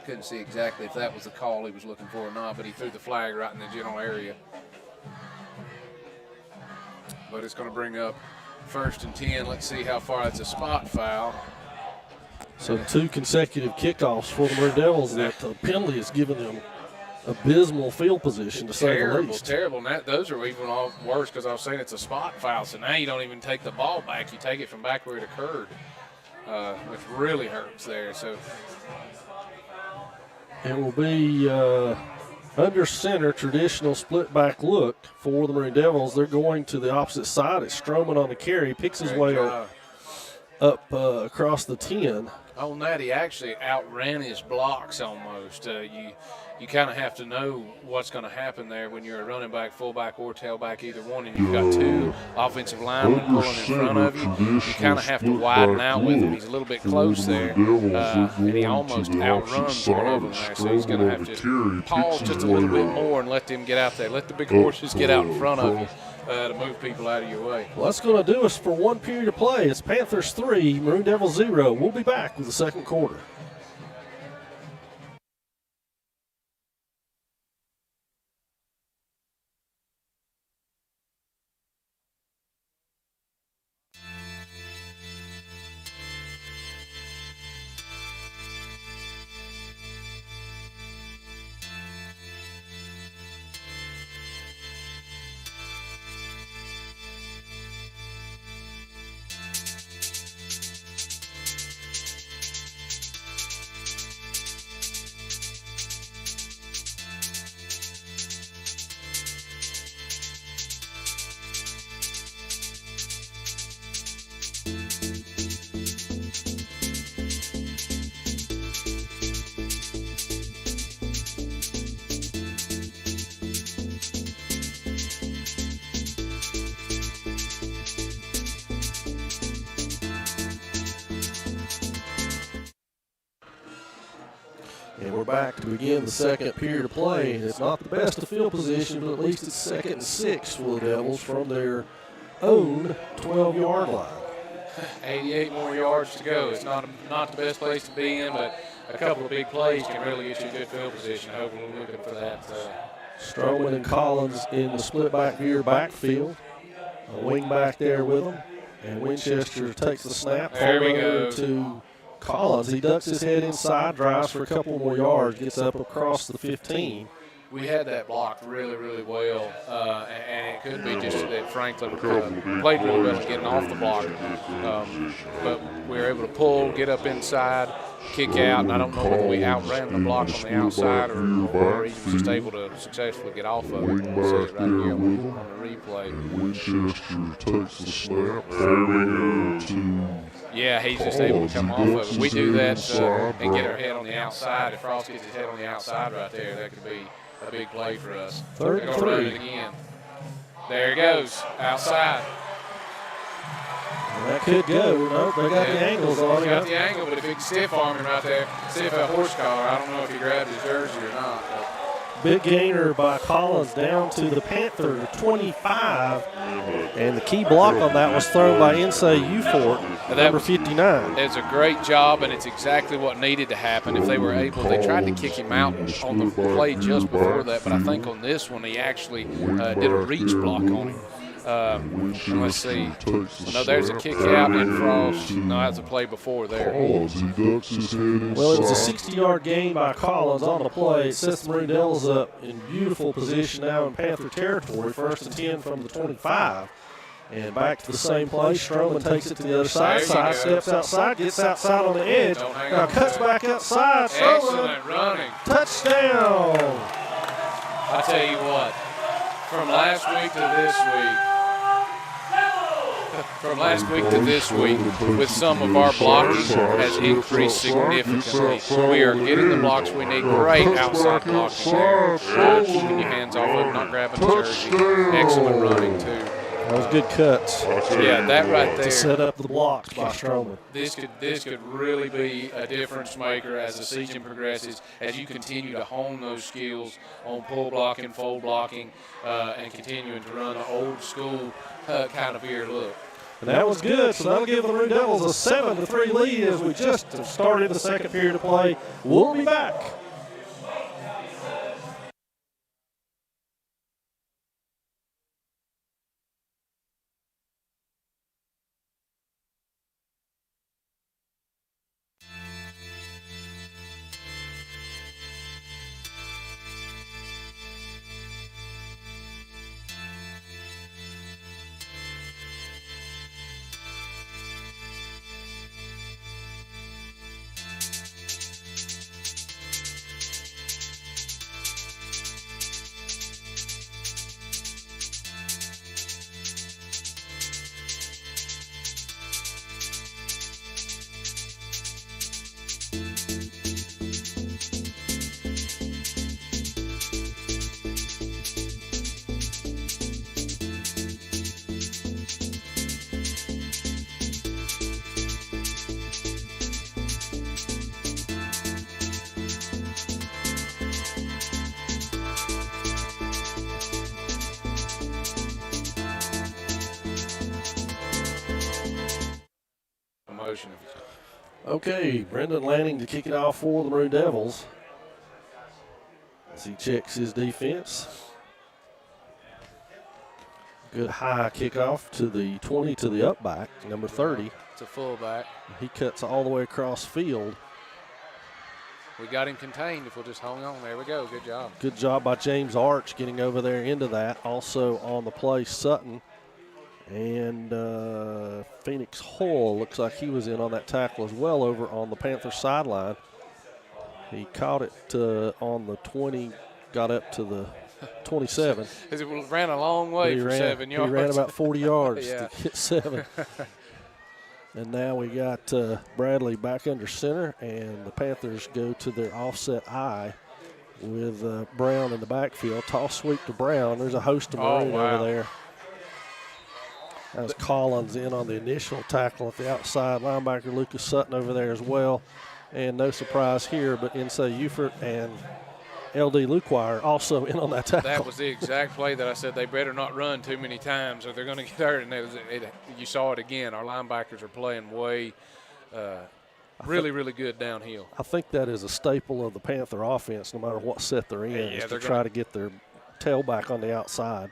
Couldn't see exactly if that was the call he was looking for or not, but he threw the flag right in the general area. But it's going to bring up 1st and 10. Let's see how far that's a spot foul. So 2 consecutive kickoffs for the Maroon Devils. That penalty has given them abysmal field position, to say the least. Terrible. And those are even all worse because I was saying it's a spot foul. So now you don't even take the ball back. You take it from back where it occurred, which really hurts there. So it will be under center, traditional split back look for the Maroon Devils. They're going to the opposite side. It's Stroman on the carry. Picks his way up across the 10. On that, he actually outran his blocks almost. You kind of have to know what's going to happen there when you're a running back, fullback, or tailback, either one, and you've got 2 offensive linemen pulling in front of you. You kind of have to widen out with him. He's a little bit close there, and he almost outruns one of them there. So he's going to have to pause just a little bit more and let them get out there. Let the big horses get out in front of you. To move people out of your way. Well, that's going to do us for one period of play. It's Panthers 3, Maroon Devils 0. We'll be back with the second quarter. And we're back to begin the second period of play. It's not the best of field position, but at least it's 2nd and 6 for the Devils from their own 12-yard line. 88 more yards to go. It's not the best place to be in, but a couple of big plays can really get you good field position. Hopefully we're looking for that Stroman and Collins in the split back veer backfield. A wing back there with them. And Winchester takes the snap. There we go. To Collins. He ducks his head inside, drives for a couple more yards, gets up across the 15. We had that blocked really, really well, and it could be just that Franklin played really well in getting off the block. But we were able to pull, get up inside, kick out, and I don't know whether we outran the block on the outside or he was just able to successfully get off of it. See it right here on the replay. Winchester takes the snap. There we go to Yeah, he's just able to come off of it. We do that and get our head on the outside. If Frost gets his head on the outside right there, that could be a big play for us. Third They're going to run it again. There he goes, outside. And that could go. Nope, they got the angles on He it. got the angle, but if he can stiff arm him right there, stiff a horse collar, I don't know if he grabbed his jersey or not. Big gainer by Collins down to the Panther 25. And the key block on that was thrown by Insay Ufort, number 59. It's a great job, and it's exactly what needed to happen. If they were able, they tried to kick him out on the play just before that, but I think on this one he actually did a reach block on him. Let's see. No, there's a kick out in Frost. No, that's a play before there. Collins. He ducks his head inside. Well, it was a 60-yard gain by Collins on the play. It sets the Maroon Devils up in beautiful position now in Panther territory, 1st and 10 from the 25. And back to the same play. Stroman takes it to the other side. Side steps outside, gets outside on the edge. Now cuts back outside. Excellent running. Touchdown. I tell you what, from last week to this week, with some of our blocking has increased significantly. We are getting the blocks we need. Great outside blocking there. Keeping your hands off of it, not grabbing the jersey. Excellent running, too. That was good cuts. Yeah, that right there. To set up the blocks by Stroman. This could really be a difference maker as the season progresses, as you continue to hone those skills on pull blocking, fold blocking, and continuing to run an old school kind of veer look. And that was good, so that'll give the Maroon Devils a 7-3 lead as we just started the second period of play. We'll be back. Okay, Brendan Lanning to kick it off for the Maroon Devils as he checks his defense. Good high kickoff to the 20 to the up back, number 30. It's a fullback. He cuts all the way across field. We got him contained if we'll just hang on. There we go. Good job. Good job by James Arch getting over there into that. Also on the play, Sutton. And Phoenix Hull looks like he was in on that tackle as well over on the Panther sideline. He caught it on the 20, got up to the 27. It ran a long way for 7 yards. He ran about 40 yards Yeah. to get 7. And now we got Bradley back under center, and the Panthers go to their offset I with Brown in the backfield. Toss sweep to Brown. There's a host of Maroon over there. That was Collins in on the initial tackle at the outside. Linebacker Lucas Sutton over there as well. And no surprise here, but Insay Ufort and L.D. Luquire also in on that tackle. That was the exact play that I said they better not run too many times or they're going to get hurt. And you saw it again. Our linebackers are playing way really good downhill. I think that is a staple of the Panther offense, no matter what set they're in, is to try to get their tailback on the outside.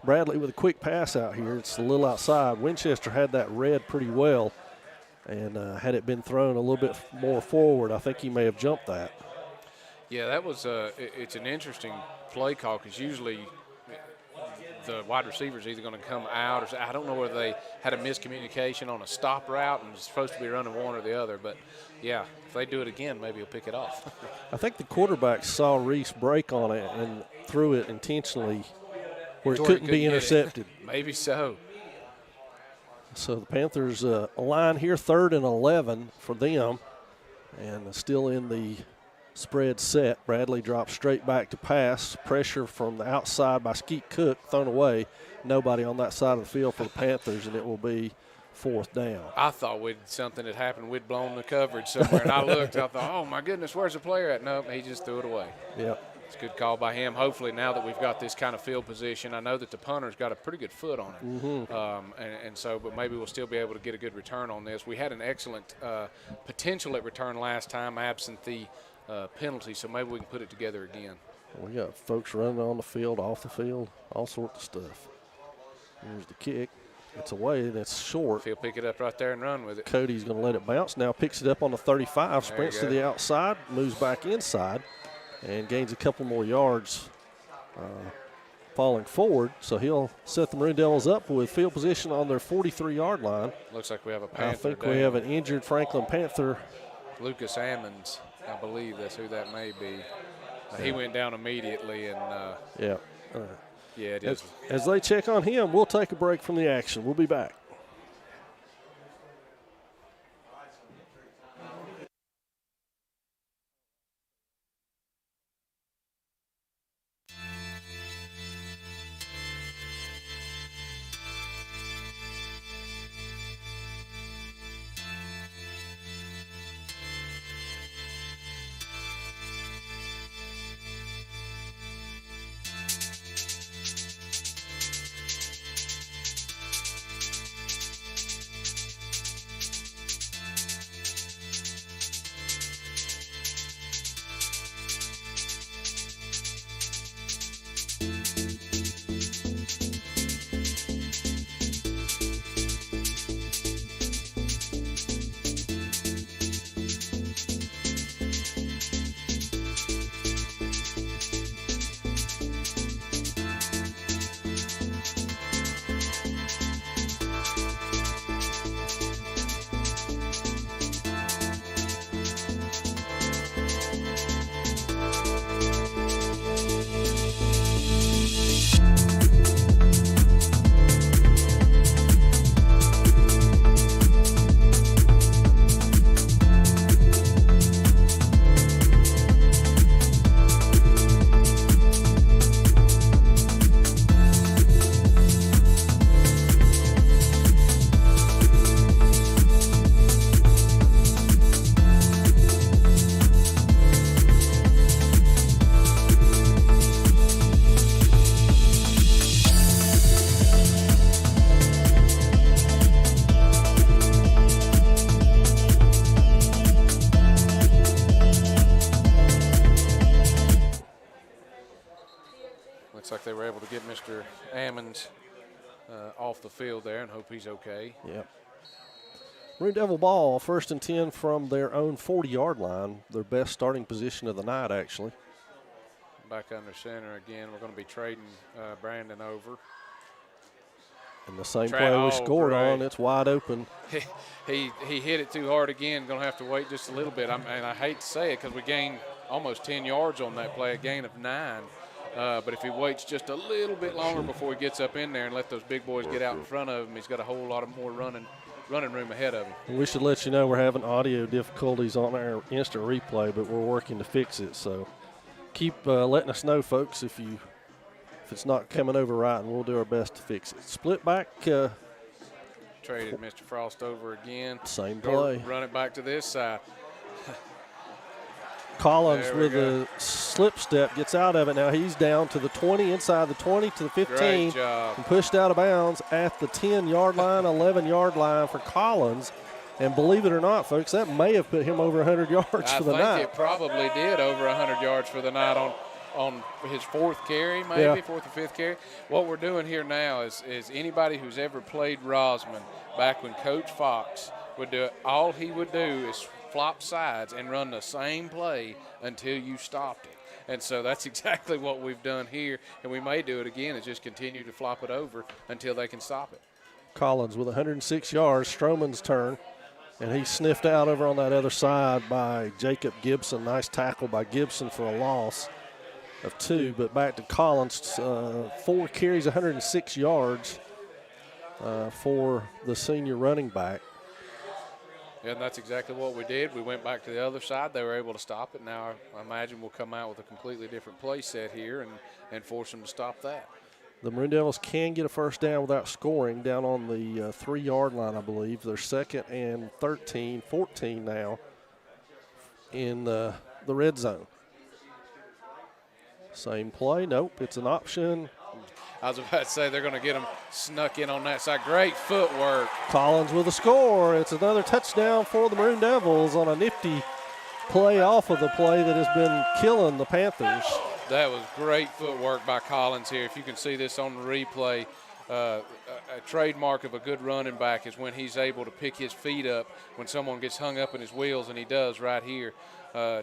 Bradley with a quick pass out here. It's a little outside. Winchester had that read pretty well, and had it been thrown a little bit more forward, I think he may have jumped that. Yeah, that was it's an interesting play call because usually the wide receiver is either going to come out or I don't know whether they had a miscommunication on a stop route and was supposed to be running one or the other. But, yeah, if they do it again, maybe he'll pick it off. I think the quarterback saw Reese break on it and threw it intentionally where it couldn't be intercepted. Maybe so. So the Panthers line here 3rd and 11 for them, and still in the spread set. Bradley drops straight back to pass. Pressure from the outside by Skeet Cook, thrown away. Nobody on that side of the field for the Panthers, and it will be 4th down. I thought something had happened. We'd blown the coverage somewhere, and I looked. I thought, oh, my goodness, where's the player at? Nope, he just threw it away. Yep. It's a good call by him. Hopefully now that we've got this kind of field position, I know that the punter's got a pretty good foot on it. But maybe we'll still be able to get a good return on this. We had an excellent potential at return last time, absent the penalty, so maybe we can put it together again. We got folks running on the field, off the field, all sorts of stuff. Here's the kick. It's away, and it's short. He'll pick it up right there and run with it. Cody's going to let it bounce. Now picks it up on the 35, sprints to the outside, moves back inside, and gains a couple more yards falling forward. So he'll set the Maroon Devils up with field position on their 43-yard line. Looks like we have a Panther. I think we have an injured Franklin Panther. Lucas Ammons, I believe that's who that may be. He went down immediately, and yeah, it is. As they check on him, we'll take a break from the action. We'll be back. They were able to get Mr. Ammons off the field there and hope he's okay. Yep. Maroon Devil ball, 1st and 10 from their own 40-yard line, their best starting position of the night, actually. Back under center again. We're going to be trading Brandon over. And the same play we scored on, it's wide open. He hit it too hard again. Going to have to wait just a little bit. And I hate to say it because we gained almost 10 yards on that play, a gain of 9. But if he waits just a little bit longer before he gets up in there and let those big boys get out in front of him, he's got a whole lot of more running room ahead of him. We should let you know we're having audio difficulties on our instant replay, but we're working to fix it. So keep letting us know, folks, if it's not coming over right, and we'll do our best to fix it. Split back. Traded Mr. Frost over again. Same play. Run it back to this side. Collins with a slip step gets out of it. Now he's down to the 20, inside the 20 to the 15. Great job. And pushed out of bounds at the 10-yard line, 11-yard line for Collins. And believe it or not, folks, that may have put him over 100 yards for the night. I think it probably did over 100 yards for the night on his fourth carry, maybe fourth or fifth carry. What we're doing here now is anybody who's ever played Rosman, back when Coach Fox would do it, all he would do is flop sides and run the same play until you stopped it. And so that's exactly what we've done here, and we may do it again, is just continue to flop it over until they can stop it. Collins with 106 yards, Stroman's turn, and he's sniffed out over on that other side by Jacob Gibson. Nice tackle by Gibson for a loss of 2, but back to Collins, 4 carries, 106 yards for the senior running back. And that's exactly what we did. We went back to the other side. They were able to stop it. Now I imagine we'll come out with a completely different play set here and force them to stop that. The Maroon Devils can get a first down without scoring down on the 3-yard line, I believe. They're 2nd and 13, 14 now in the red zone. Same play. Nope, it's an option. I was about to say they're going to get them snuck in on that side. Great footwork. Collins with a score. It's another touchdown for the Maroon Devils on a nifty play off of the play that has been killing the Panthers. That was great footwork by Collins here. If you can see this on the replay, a trademark of a good running back is when he's able to pick his feet up when someone gets hung up in his wheels, and he does right here.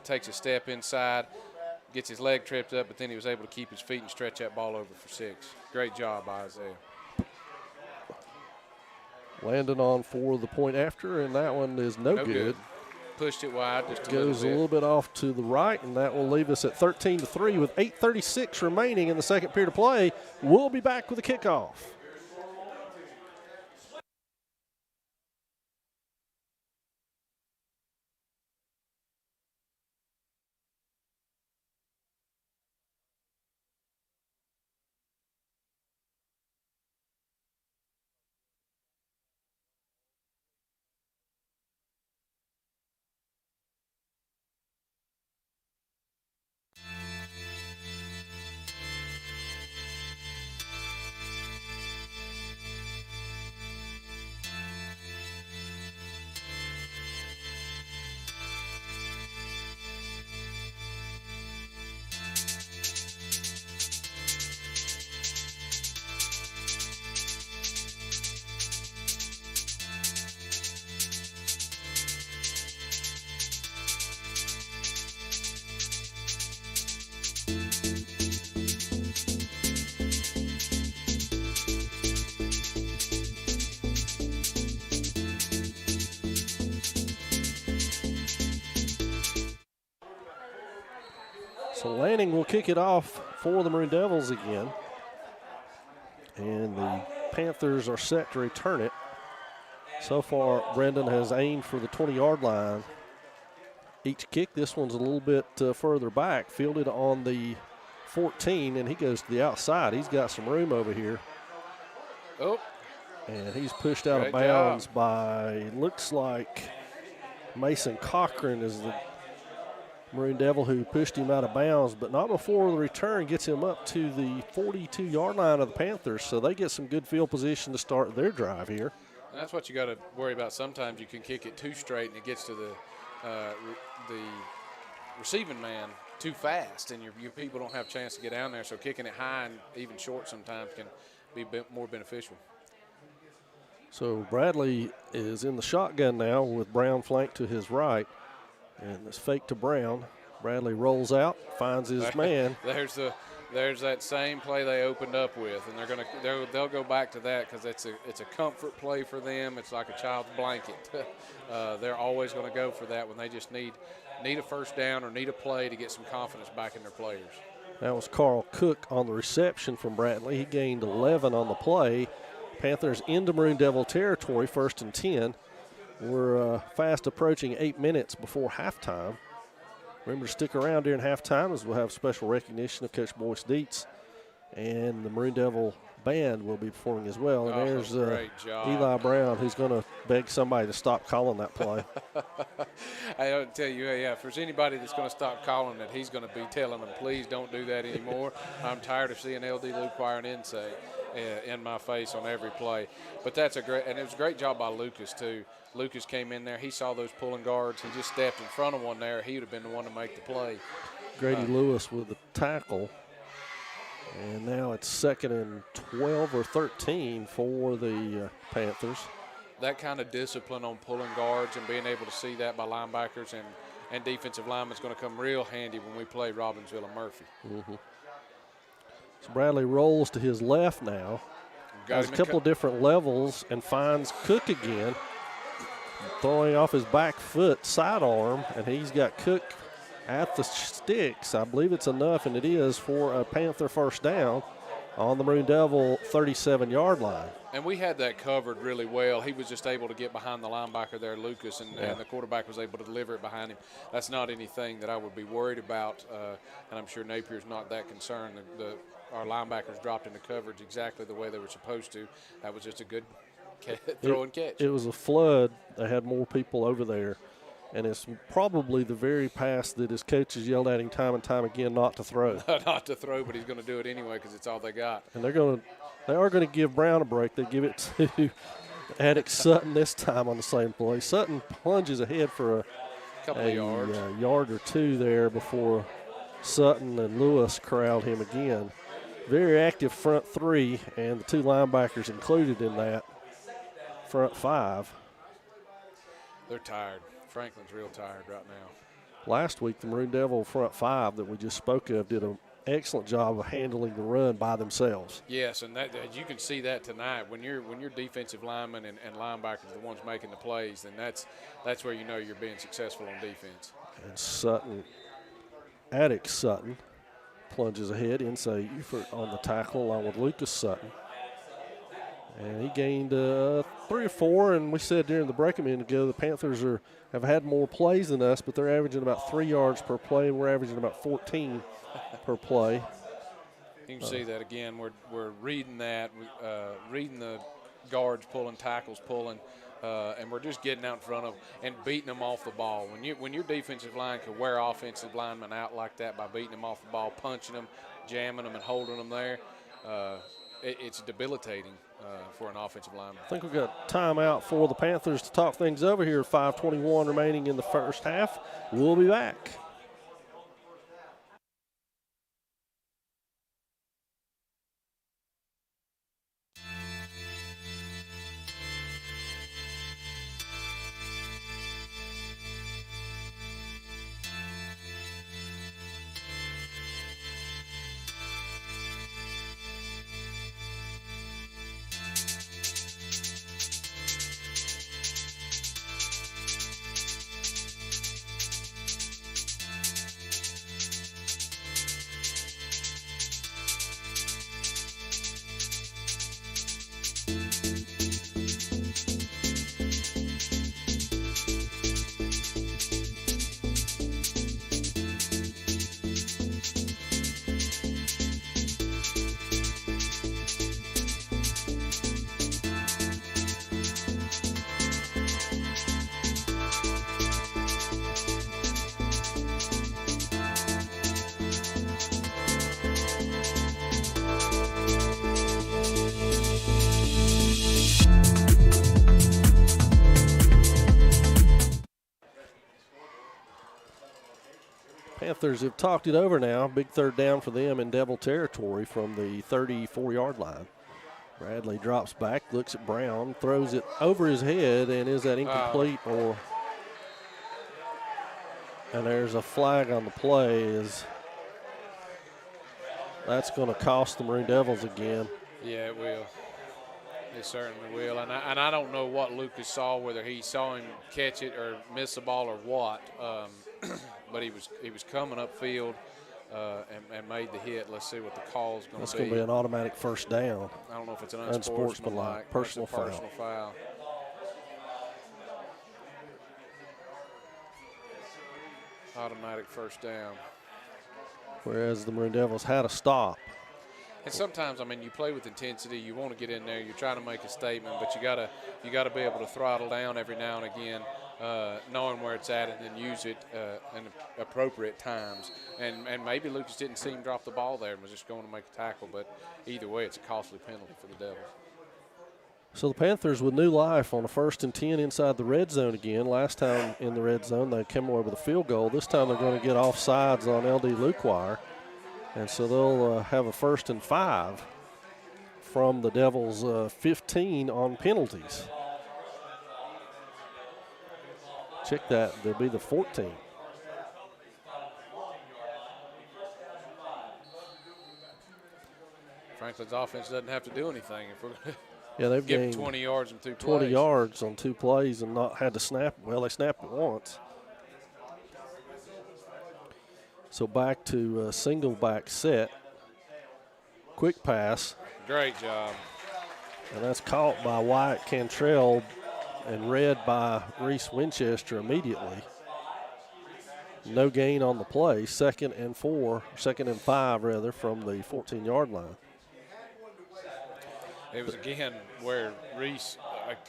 Takes a step inside, gets his leg tripped up, but then he was able to keep his feet and stretch that ball over for 6. Great job by Isaiah. Landing on for the point after, and that one is no good. Pushed it wide just goes a little bit off to the right, and that will leave us at 13-3 with 8:36 remaining in the second period of play. We'll be back with a kickoff. So Lanning will kick it off for the Maroon Devils again. And the Panthers are set to return it. So far, Brendan has aimed for the 20-yard line. Each kick, this one's a little bit further back, fielded on the 14, and he goes to the outside. He's got some room over here. Oh. And he's pushed out of bounds by, looks like Mason Cochran is the Maroon Devil who pushed him out of bounds, but not before the return gets him up to the 42-yard line of the Panthers, so they get some good field position to start their drive here. And that's what you got to worry about. Sometimes you can kick it too straight and it gets to the receiving man too fast, and your people don't have a chance to get down there, so kicking it high and even short sometimes can be more beneficial. So Bradley is in the shotgun now with Brown flanked to his right. And this fake to Brown. Bradley rolls out, finds his man. There's that same play they opened up with, and they'll go back to that because it's a comfort play for them. It's like a child's blanket. They're always going to go for that when they just need a first down or need a play to get some confidence back in their players. That was Carl Cook on the reception from Bradley. He gained 11 on the play. Panthers into Maroon Devil territory, 1st and 10. We're fast approaching 8 minutes before halftime. Remember to stick around during halftime as we'll have special recognition of Coach Boyce Dietz. And the Maroon Devil band will be performing as well. And there's Eli Brown, who's going to beg somebody to stop calling that play. I don't tell you, if there's anybody that's going to stop calling it, he's going to be telling them, please don't do that anymore. I'm tired of seeing LD Luke Wire and Insay in my face on every play. But that's and it was a great job by Lucas, too. Lucas came in there. He saw those pulling guards. He just stepped in front of one there. He would have been the one to make the play. Grady Lewis with the tackle. And now it's 2nd and 12 or 13 for the Panthers. That kind of discipline on pulling guards and being able to see that by linebackers and defensive linemen is going to come real handy when we play Robbinsville and Murphy. So Bradley rolls to his left now. Has a couple of different levels and finds Cook again. Throwing off his back foot, sidearm, and he's got Cook at the sticks. I believe it's enough, and it is, for a Panther first down on the Maroon Devil 37-yard line. And we had that covered really well. He was just able to get behind the linebacker there, Lucas, and the quarterback was able to deliver it behind him. That's not anything that I would be worried about, and I'm sure Napier's not that concerned. Our linebackers dropped into coverage exactly the way they were supposed to. That was just a good throw and catch. It was a flood. They had more people over there. And it's probably the very pass that his coaches yelled at him time and time again not to throw. Not to throw, but he's going to do it anyway because it's all they got. And they are going to give Brown a break. They give it to Attic Sutton this time on the same play. Sutton plunges ahead for a couple of yards, yard or two there before Sutton and Lewis corralled him again. Very active front three, and the two linebackers included in that front five. They're tired. Franklin's real tired right now. Last week, the Maroon Devil front five that we just spoke of did an excellent job of handling the run by themselves. Yes, and that you can see that tonight. When your defensive linemen and linebackers are the ones making the plays, then that's where you know you're being successful on defense. And Sutton, Attic Sutton, plunges ahead. Inside Ufert on the tackle along with Lucas Sutton. And he gained 3 or 4, and we said during the break a minute ago the Panthers have had more plays than us, but they're averaging about 3 yards per play, and we're averaging about 14 per play. You can see that again. We're reading that, reading the guards pulling, tackles pulling, and we're just getting out in front of them and beating them off the ball. When your defensive line can wear offensive linemen out like that by beating them off the ball, punching them, jamming them, and holding them there, it's debilitating for an offensive lineman. I think we've got timeout for the Panthers to talk things over here. 5:21 remaining in the first half. We'll be back. Panthers have talked it over now. Big third down for them in Devil territory from the 34-yard line. Bradley drops back, looks at Brown, throws it over his head, and is that incomplete and there's a flag on the play. That's going to cost the Maroon Devils again. Yeah, it will. It certainly will. And I don't know what Lucas saw, whether he saw him catch it or miss the ball or what. But he was coming upfield and made the hit. Let's see what the call is going to be. That's going to be an automatic first down. I don't know if it's an unsportsmanlike. Personal foul. Automatic first down. Whereas the Maroon Devils had a stop. And sometimes, I mean, you play with intensity. You want to get in there. You're trying to make a statement, but you gotta be able to throttle down every now and again, knowing where it's at, and then use it in appropriate times. And maybe Lucas didn't see him drop the ball there and was just going to make a tackle. But either way, it's a costly penalty for the Devils. So the Panthers with new life on a 1st and 10 inside the red zone again. Last time in the red zone they came away with a field goal. This time they're going to get offsides on LD Luquire. And so they'll have a 1st and 5 from the Devils' 15 on penalties. Check that, they'll be the 14. Franklin's offense doesn't have to do anything if we're going Yeah, they've to give gained 20 yards in 2 20 plays. yards on 2 plays and not had to snap. Well, they snapped it once. So back to single back set. Quick pass. Great job. And that's caught by Wyatt Cantrell and read by Reese Winchester immediately. No gain on the play. 2nd and 5 rather, from the 14-yard line. It was again where Reese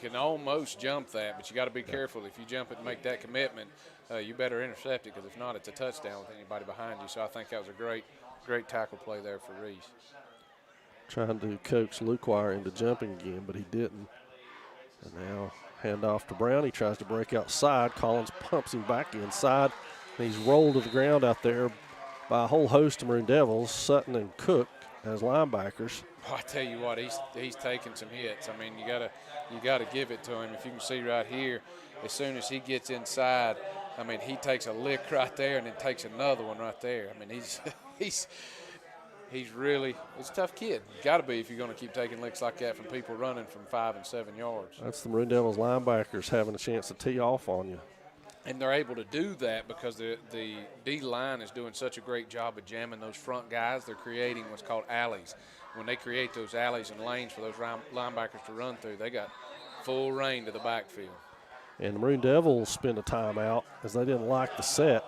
can almost jump that, but you got to be careful. If you jump it and make that commitment, you better intercept it, because if not, it's a touchdown with anybody behind you. So I think that was a great tackle play there for Reese. Trying to coax Luquire into jumping again, but he didn't. And now hand off to Brown. He tries to break outside. Collins pumps him back inside. And he's rolled to the ground out there by a whole host of Maroon Devils, Sutton and Cook as linebackers. I tell you what, he's taking some hits. I mean, you gotta give it to him. If you can see right here, as soon as he gets inside, I mean, he takes a lick right there and then takes another one right there. I mean, he's really – he's a tough kid. Got to be if you're going to keep taking licks like that from people running from 5 and 7 yards. That's the Maroon Devils linebackers having a chance to tee off on you. And they're able to do that because the D-line is doing such a great job of jamming those front guys. They're creating what's called alleys. When they create those alleys and lanes for those linebackers to run through, they got full reign to the backfield. And the Maroon Devils spend a timeout as they didn't like the set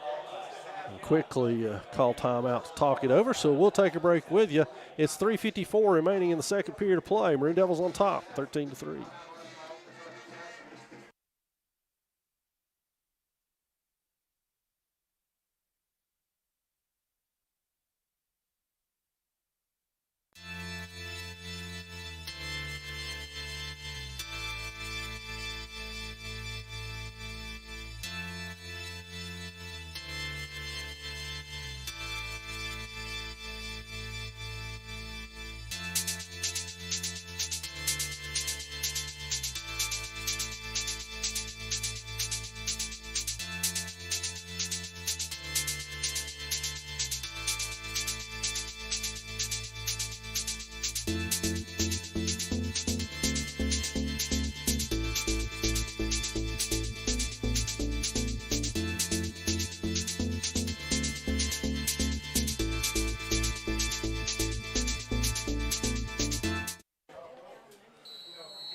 and quickly call timeout to talk it over. So we'll take a break with you. It's 3:54 remaining in the second period of play. Maroon Devils on top, 13-3.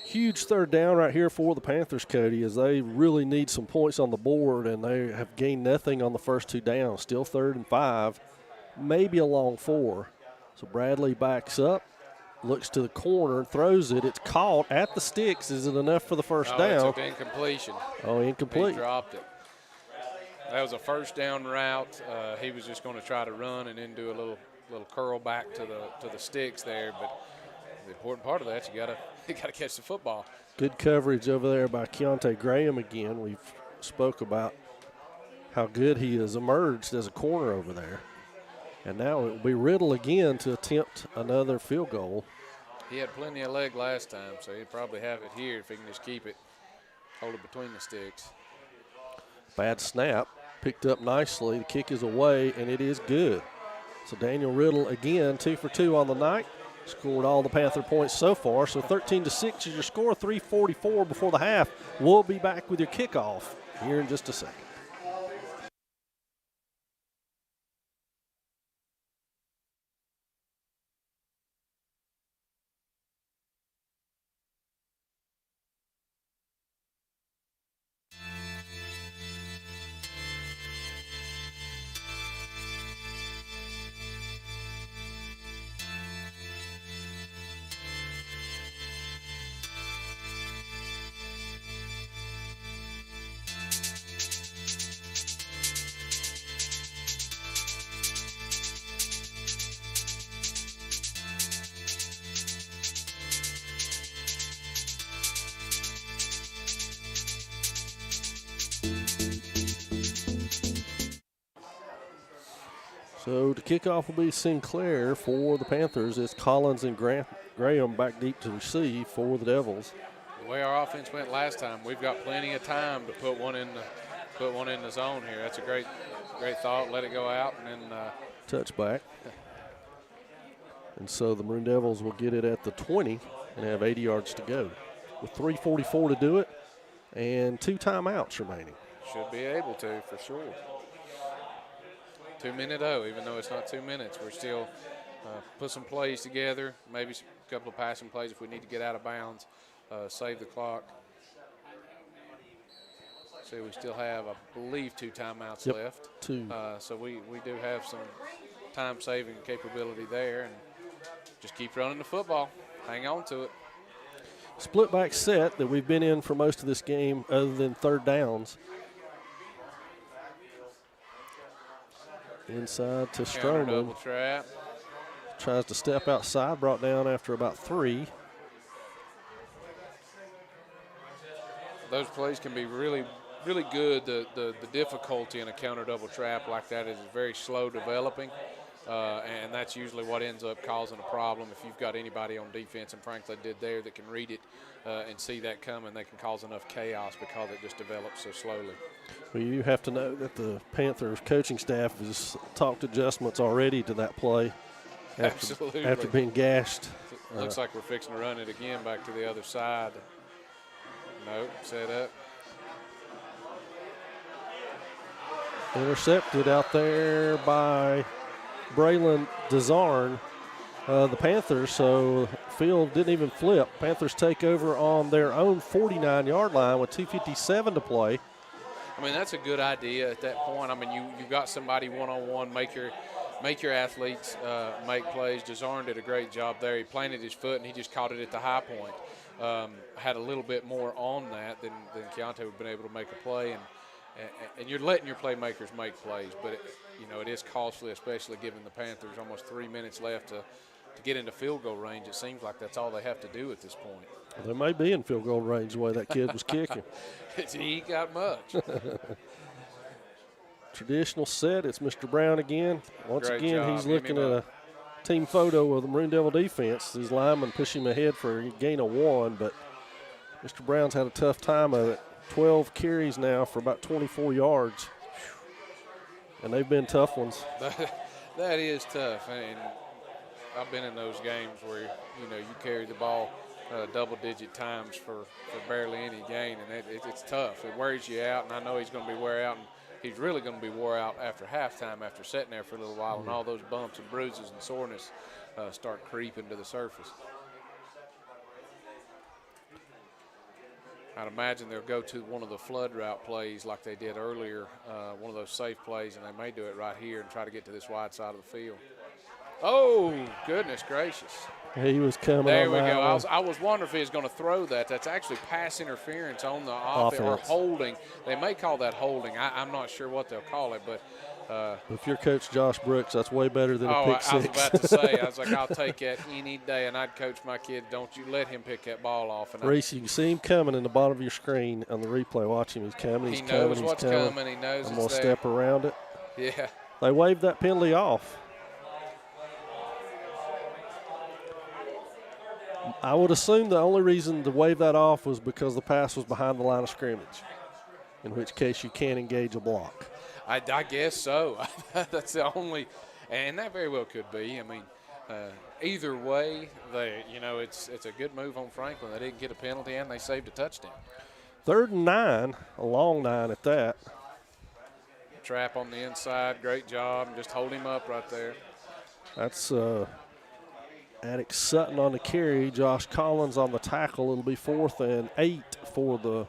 Huge third down right here for the Panthers, Cody, as they really need some points on the board, and they have gained nothing on the first 2 downs. Still 3rd and 5, maybe a long 4. So Bradley backs up, looks to the corner, throws it. It's caught at the sticks. Is it enough for the first down? It's an incompletion. Oh, incomplete. He dropped it. That was a first down route. He was just going to try to run and then do a little curl back to the sticks there, but the important part of that, you gotta catch the football. Good coverage over there by Keontae Graham again. We've spoke about how good he has emerged as a corner over there. And now it will be Riddle again to attempt another field goal. He had plenty of leg last time, so he'd probably have it here if he can just keep it, hold it between the sticks. Bad snap, picked up nicely. The kick is away, and it is good. So Daniel Riddle again, 2 for 2 on the night. Scored all the Panther points so far. So 13-6 is your score, 3:44 before the half. We'll be back with your kickoff here in just a second. So the kickoff will be Sinclair for the Panthers. It's Collins and Graham back deep to receive for the Devils. The way our offense went last time, we've got plenty of time to put one in the zone here. That's a great thought. Let it go out and then touchback. And so the Maroon Devils will get it at the 20 and have 80 yards to go. With 3:44 to do it and 2 timeouts remaining. Should be able to, for sure. 2 minute even though it's not 2 minutes. We're still put some plays together, maybe a couple of passing plays if we need to get out of bounds, save the clock. So we still have, I believe, 2 timeouts left. 2. So we do have some time-saving capability there, and just keep running the football. Hang on to it. Split back set that we've been in for most of this game other than third downs. Inside to Stroman. Double trap. Tries to step outside, brought down after about 3. Those plays can be really good. The difficulty in a counter double trap like that is very slow developing. And that's usually what ends up causing a problem. If you've got anybody on defense, and Franklin did there, that can read it and see that coming, they can cause enough chaos because it just develops so slowly. Well, you have to know that the Panthers coaching staff has talked adjustments already to that play after being gashed. It looks like we're fixing to run it again back to the other side. Nope, set up. Intercepted out there by Braylon Desarn, the Panthers, so field didn't even flip. Panthers take over on their own 49-yard line with 2:57 to play. I mean, that's a good idea at that point. I mean, you got somebody one-on-one, make your athletes make plays. Desarn did a great job there. He planted his foot, and he just caught it at the high point. Had a little bit more on that than Keontae would have been able to make a play. And you're letting your playmakers make plays, but it is costly, especially given the Panthers almost 3 minutes left to get into field goal range. It seems like that's all they have to do at this point. Well, they may be in field goal range the way that kid was kicking. He ain't got much. Traditional set, it's Mr. Brown again. Once Great again, job. he's looking at a team photo of the Maroon Devil defense. These linemen push him ahead for a gain of 1, but Mr. Brown's had a tough time of it. 12 carries now for about 24 yards. And they've been tough ones. That is tough. And I've been in those games where, you carry the ball double-digit times for barely any gain, and it's tough. It wears you out, and I know he's going to be wore out, and he's really going to be wore out after halftime after sitting there for a little while, and all those bumps and bruises and soreness start creeping to the surface. I'd imagine they'll go to one of the flood route plays like they did earlier, one of those safe plays, and they may do it right here and try to get to this wide side of the field. Oh, goodness gracious. He was coming. There we go. I was wondering if he was going to throw that. That's actually pass interference on the offense or holding. They may call that holding. I'm not sure what they'll call it, but if you're Coach Josh Brooks, that's way better than a pick six. I was about to say, I was like, I'll take that any day, and I'd coach my kid, don't you let him pick that ball off. And Reese, you can see him coming in the bottom of your screen on the replay. Watch him. He's coming. He knows what's coming. He knows I'm going to step around it. Yeah. They waved that penalty off. I would assume the only reason to waive that off was because the pass was behind the line of scrimmage, in which case you can't engage a block. I guess so. That's the only, and that very well could be. I mean, either way, it's a good move on Franklin. They didn't get a penalty and they saved a touchdown. 3rd and 9, a long 9 at that. Trap on the inside, great job. Just hold him up right there. That's Attic Sutton on the carry. Josh Collins on the tackle. It'll be 4th and 8 for the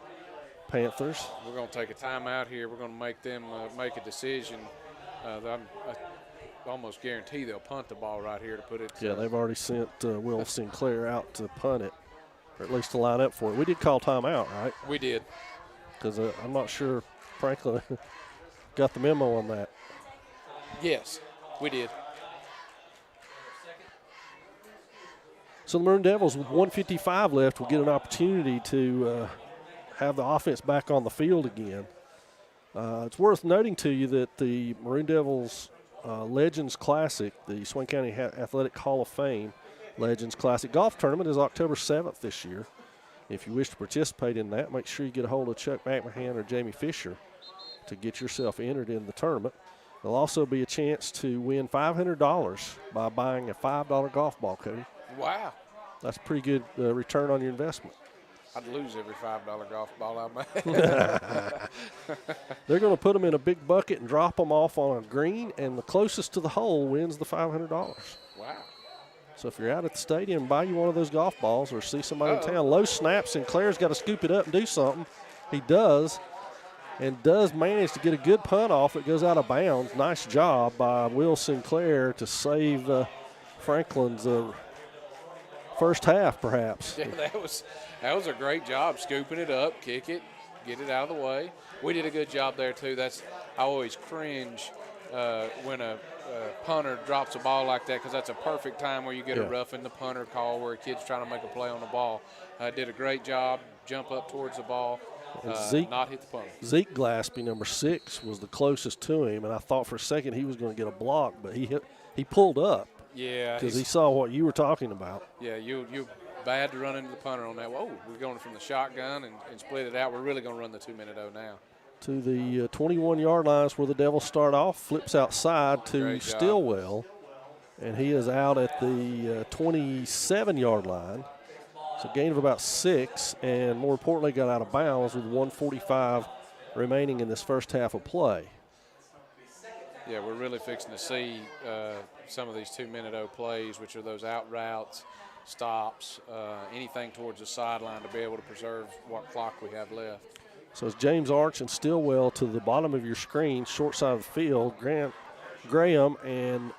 Panthers. We're going to take a timeout here. We're going to make them make a decision. I almost guarantee they'll punt the ball right here to put it. Yeah, they've already sent Will Sinclair out to punt it, or at least to line up for it. We did call timeout, right? We did. Because I'm not sure Franklin got the memo on that. Yes, we did. So the Maroon Devils, with 1:55 left, will get an opportunity to have the offense back on the field again. It's worth noting to you that the Maroon Devils Legends Classic, the Swain County Athletic Hall of Fame Legends Classic Golf Tournament is October 7th this year. If you wish to participate in that, make sure you get a hold of Chuck McMahon or Jamie Fisher to get yourself entered in the tournament. There'll also be a chance to win $500 by buying a $5 golf ball, Cody. Wow. That's a pretty good return on your investment. I'd lose every $5 golf ball I made. They're going to put them in a big bucket and drop them off on a green, and the closest to the hole wins the $500. Wow. So if you're out at the stadium, buy you one of those golf balls or see somebody in town. Low snap, Sinclair's got to scoop it up and do something. He does, and does manage to get a good punt off. It goes out of bounds. Nice job by Will Sinclair to save Franklin's first half, perhaps. Yeah, that was a great job, scooping it up, kick it, get it out of the way. We did a good job there too. I always cringe when a punter drops a ball like that, because that's a perfect time where you get a roughing the punter call where a kid's trying to make a play on the ball. Did a great job, jump up towards the ball, not hit the punter. Zeke Glaspie, number 6, was the closest to him, and I thought for a second he was going to get a block, but he pulled up. Yeah, because he saw what you were talking about. Yeah, you bad to run into the punter on that. Whoa, we're going from the shotgun and split it out. We're really going to run the 2-minute O now. To the 21-yard line is where the Devils start off. Flips outside to Stillwell, and he is out at the 27-yard line. So gain of about 6, and more importantly, got out of bounds with 1:45 remaining in this first half of play. Yeah, we're really fixing to see some of these 2-minute O plays, which are those out routes, stops, anything towards the sideline to be able to preserve what clock we have left. So it's James Arch and Stillwell to the bottom of your screen, short side of the field. Graham and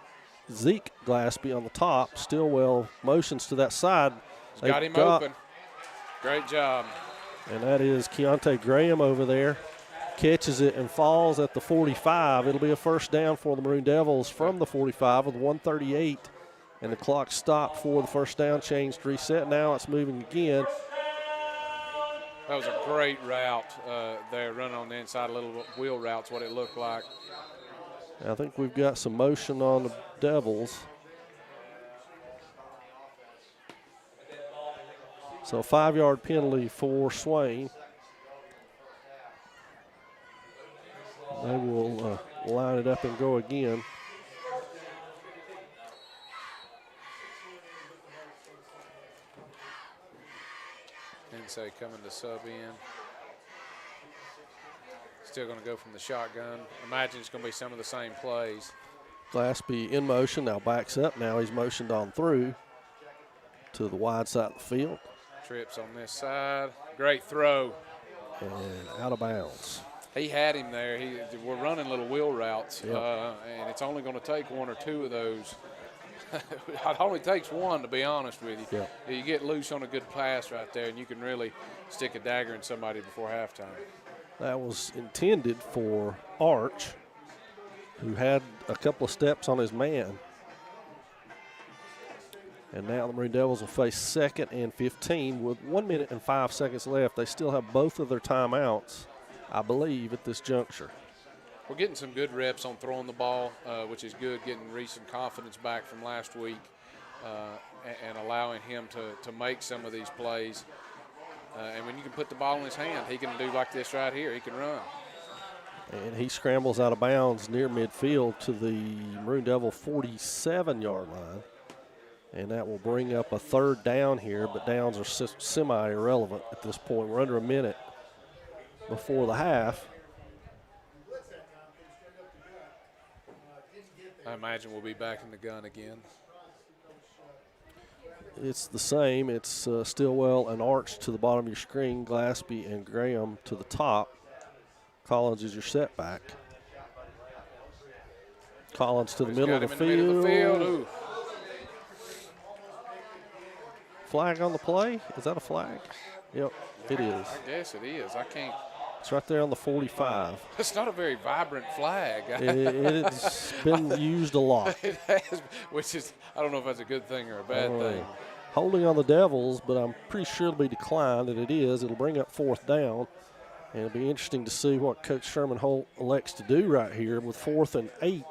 Zeke Glaspie on the top. Stillwell motions to that side. Got him open. Great job. And that is Keontae Graham over there. Catches it and falls at the 45. It'll be a first down for the Maroon Devils from the 45 with 1:38. And the clock stopped for the first down, changed, reset. Now it's moving again. That was a great route there, running on the inside, a little wheel route's what it looked like. I think we've got some motion on the Devils. So 5-yard penalty for Swain. They will line it up and go again. Didn't say coming to sub in. Still going to go from the shotgun. Imagine it's going to be some of the same plays. Glaspie in motion, now backs up. Now he's motioned on through to the wide side of the field. Trips on this side. Great throw. And out of bounds. He had him there. We're running little wheel routes, and it's only going to take 1 or 2 of those. It only takes 1, to be honest with you. Yeah. You get loose on a good pass right there, and you can really stick a dagger in somebody before halftime. That was intended for Arch, who had a couple of steps on his man. And now the Maroon Devils will face 2nd and 15 with 1 minute and 5 seconds left. They still have both of their timeouts, I believe, at this juncture. We're getting some good reps on throwing the ball, which is good, getting recent confidence back from last week and allowing him to make some of these plays. And when you can put the ball in his hand, he can do like this right here. He can run. And he scrambles out of bounds near midfield to the Maroon Devil 47-yard line. And that will bring up a 3rd down here, but downs are semi-irrelevant at this point. We're under a minute before the half. I imagine we'll be back in the gun again. It's the same. It's Stillwell and Arch to the bottom of your screen, Glaspie and Graham to the top. Collins is your setback. Collins to the middle of the field. Ooh. Flag on the play? Is that a flag? Yep, it is. I guess it is. I can't. It's right there on the 45. It's not a very vibrant flag. It's been used a lot. It has, which is, I don't know if that's a good thing or a bad thing. Holding on the Devils, but I'm pretty sure it'll be declined, and it is. It'll bring up 4th down, and it'll be interesting to see what Coach Sherman Holt elects to do right here with 4th and 8.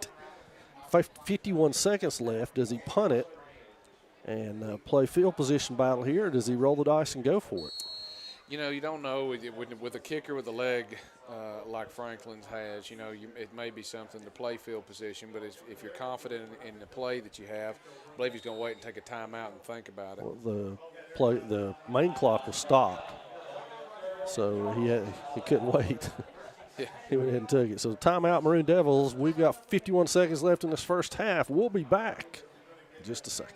51 seconds left. Does he punt it and play field position battle here, or does he roll the dice and go for it? You know, you don't know with a kicker with a leg like Franklin's has. You know, it may be something to play field position, but if you're confident in the play that you have, I believe he's going to wait and take a timeout and think about it. Well, the main clock was stopped, so he couldn't wait. Yeah. He went ahead and took it. So timeout, Maroon Devils. We've got 51 seconds left in this first half. We'll be back in just a second.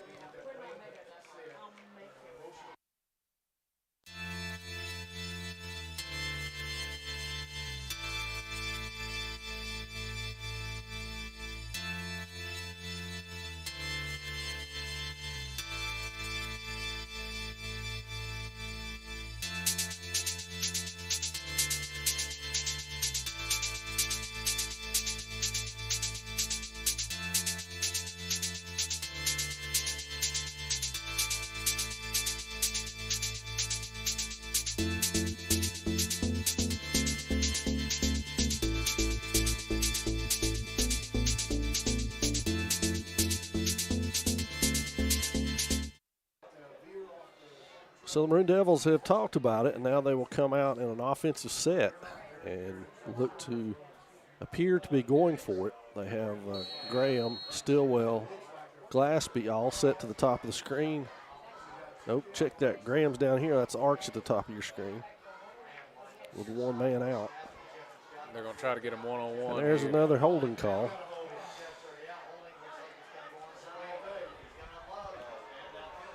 So the Maroon Devils have talked about it, and now they will come out in an offensive set and look to appear to be going for it. They have Graham, Stillwell, Glaspie all set to the top of the screen. Nope, check that. Graham's down here. That's Arch at the top of your screen with one man out. They're going to try to get him one-on-one. And there's another holding call.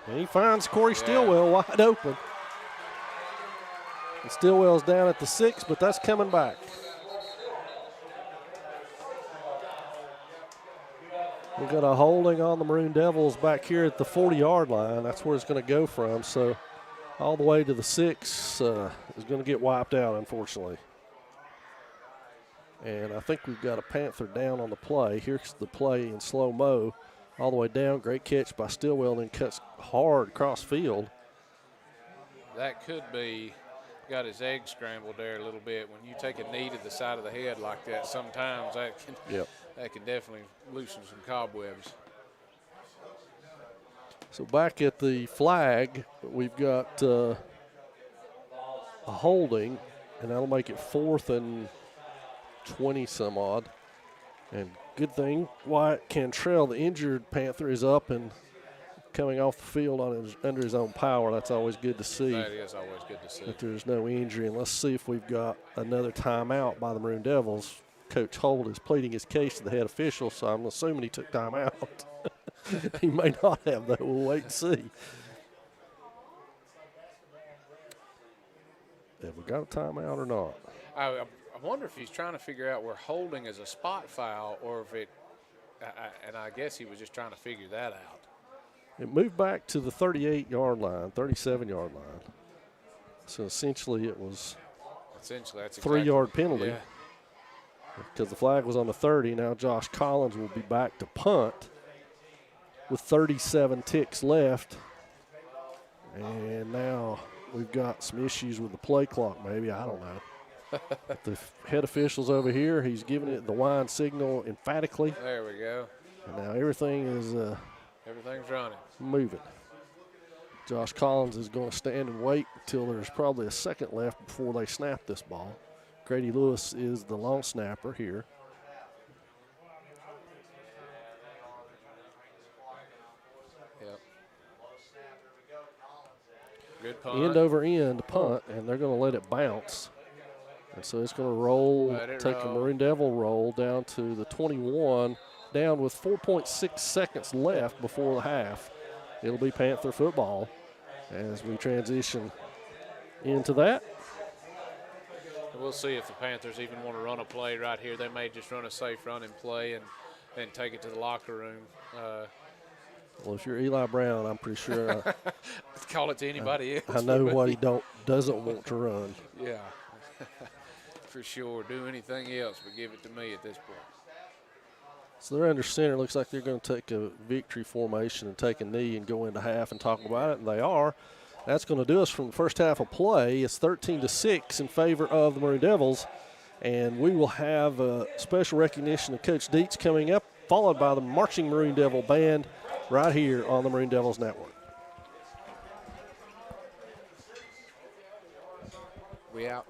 And he finds Corey Stillwell wide open. And Stillwell's down at the 6, but that's coming back. We've got a holding on the Maroon Devils back here at the 40-yard line. That's where it's going to go from. So all the way to the 6 is going to get wiped out, unfortunately. And I think we've got a Panther down on the play. Here's the play in slow-mo. All the way down, great catch by Stillwell, and then cuts hard across field. That could be, got his egg scrambled there a little bit. When you take a knee to the side of the head like that, sometimes that can definitely loosen some cobwebs. So back at the flag, we've got a holding, and that'll make it 4th and 20 some odd. And good thing, Wyatt Cantrell, the injured Panther, is up and coming off the field under his own power. That's always good to see. That is always good to see. That there's no injury. And let's see if we've got another timeout by the Maroon Devils. Coach Holt is pleading his case to the head official, so I'm assuming he took timeout. He may not have, though. We'll wait and see. Have we got a timeout or not? I wonder if he's trying to figure out where holding is a spot foul or if it and I guess he was just trying to figure that out. It moved back to the 38-yard line, 37-yard line. So essentially it was that's a 3-yard penalty. Yeah. Because the flag was on the 30. Now Josh Collins will be back to punt with 37 ticks left. And now we've got some issues with the play clock maybe. I don't know. The head official's over here. He's giving it the wine signal emphatically. There we go. And now everything is everything's running. Moving. Josh Collins is going to stand and wait until there's probably a second left before they snap this ball. Grady Lewis is the long snapper here. Yep. Good punt. End over end punt, and they're going to let it bounce. And so it's going to roll, take a Maroon Devil roll down to the 21, down with 4.6 seconds left before the half. It'll be Panther football as we transition into that. We'll see if the Panthers even want to run a play right here. They may just run a safe running play and take it to the locker room. Well, if you're Eli Brown, I'm pretty sure. Call it to anybody else. I know what he doesn't want to run. Yeah. For sure. Do anything else but give it to me at this point. So they're under center. Looks like they're going to take a victory formation and take a knee and go into half and talk about it, and they are. That's going to do us from the first half of play. It's 13-6 in favor of the Maroon Devils, and we will have a special recognition of Coach Dietz coming up followed by the Marching Maroon Devil Band right here on the Maroon Devils Network. We out.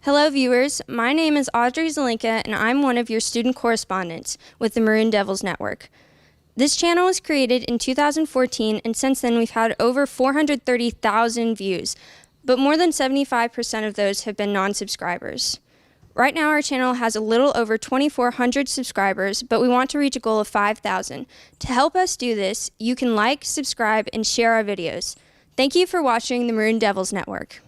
Hello viewers, my name is Audrey Zelinka and I'm one of your student correspondents with the Maroon Devils Network. This channel was created in 2014 and since then we've had over 430,000 views, but more than 75% of those have been non-subscribers. Right now our channel has a little over 2,400 subscribers, but we want to reach a goal of 5,000. To help us do this, you can like, subscribe, and share our videos. Thank you for watching the Maroon Devils Network.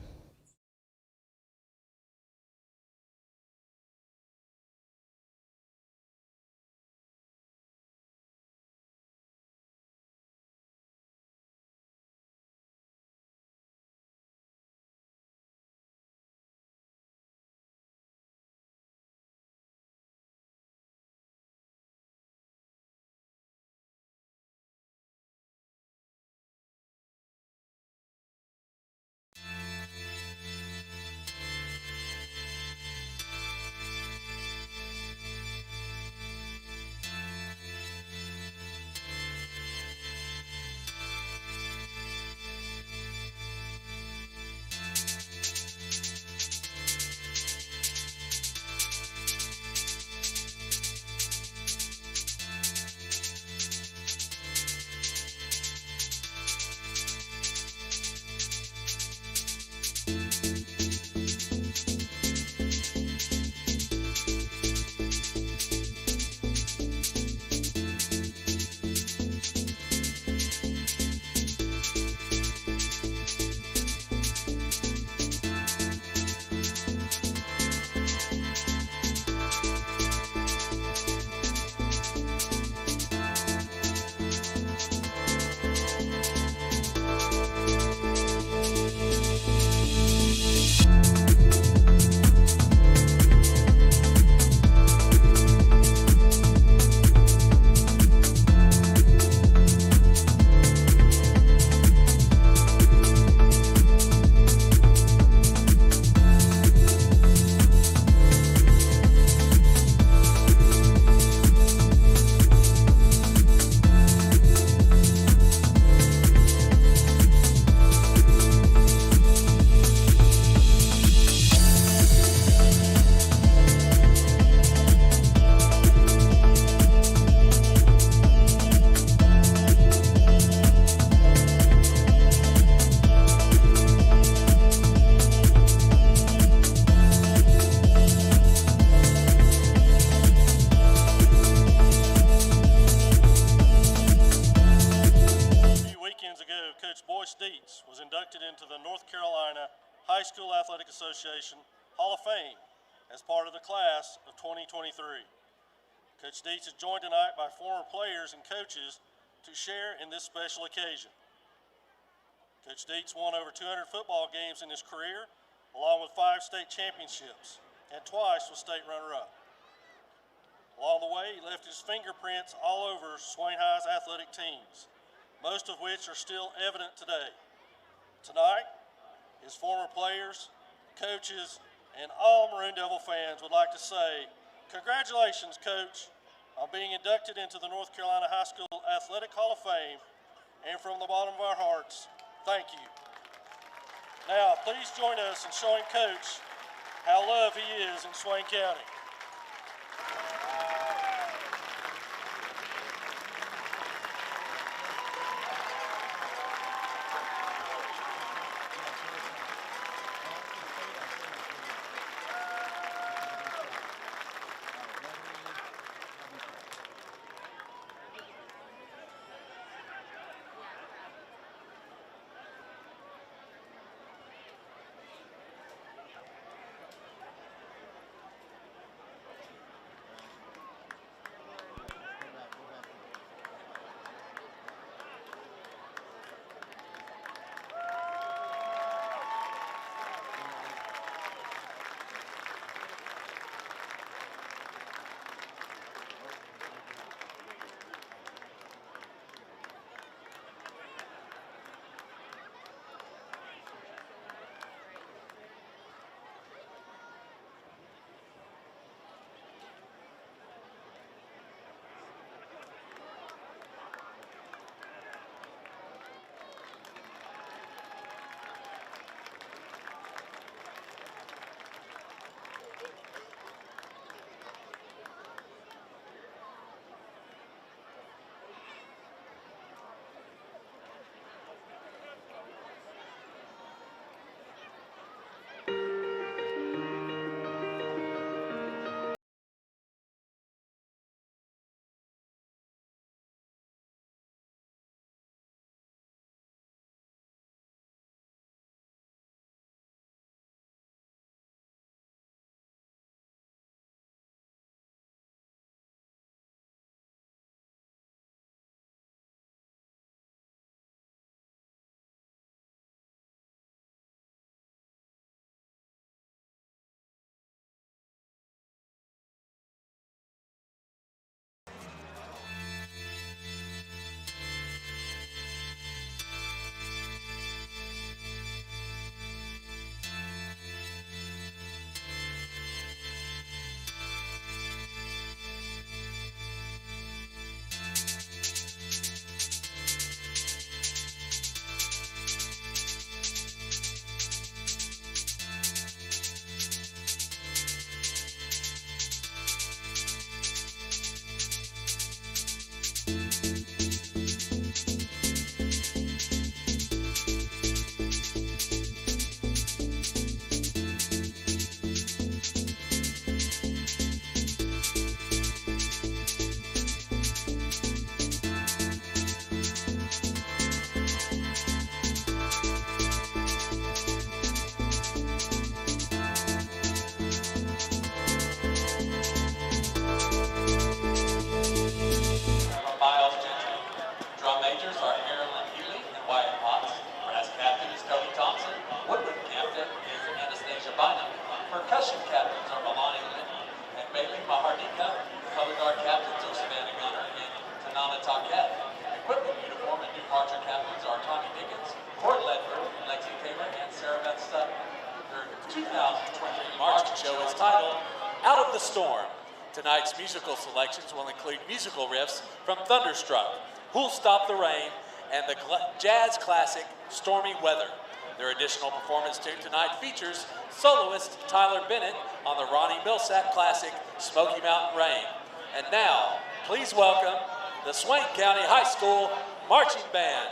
Dietz was inducted into the North Carolina High School Athletic Association Hall of Fame as part of the class of 2023. Coach Dietz is joined tonight by former players and coaches to share in this special occasion. Coach Dietz won over 200 football games in his career, along with 5 state championships, and twice was state runner-up. Along the way, he left his fingerprints all over Swain High's athletic teams, most of which are still evident today. Tonight, his former players, coaches, and all Maroon Devil fans would like to say, congratulations, Coach, on being inducted into the North Carolina High School Athletic Hall of Fame, and from the bottom of our hearts, thank you. Now, please join us in showing Coach how loved he is in Swain County. Tuckett. Equipment, uniform, and departure captains are Tommy Dickens, Corey Ledford, Lexi Taylor, and Sarah Beth Sutton. Their 2023 marching show is titled Out of the Storm. Tonight's musical selections will include musical riffs from Thunderstruck, Who'll Stop the Rain, and the jazz classic Stormy Weather. Their additional performance tune tonight features soloist Tyler Bennett on the Ronnie Millsap classic Smoky Mountain Rain. And now, please welcome the Swain County High School Marching Band.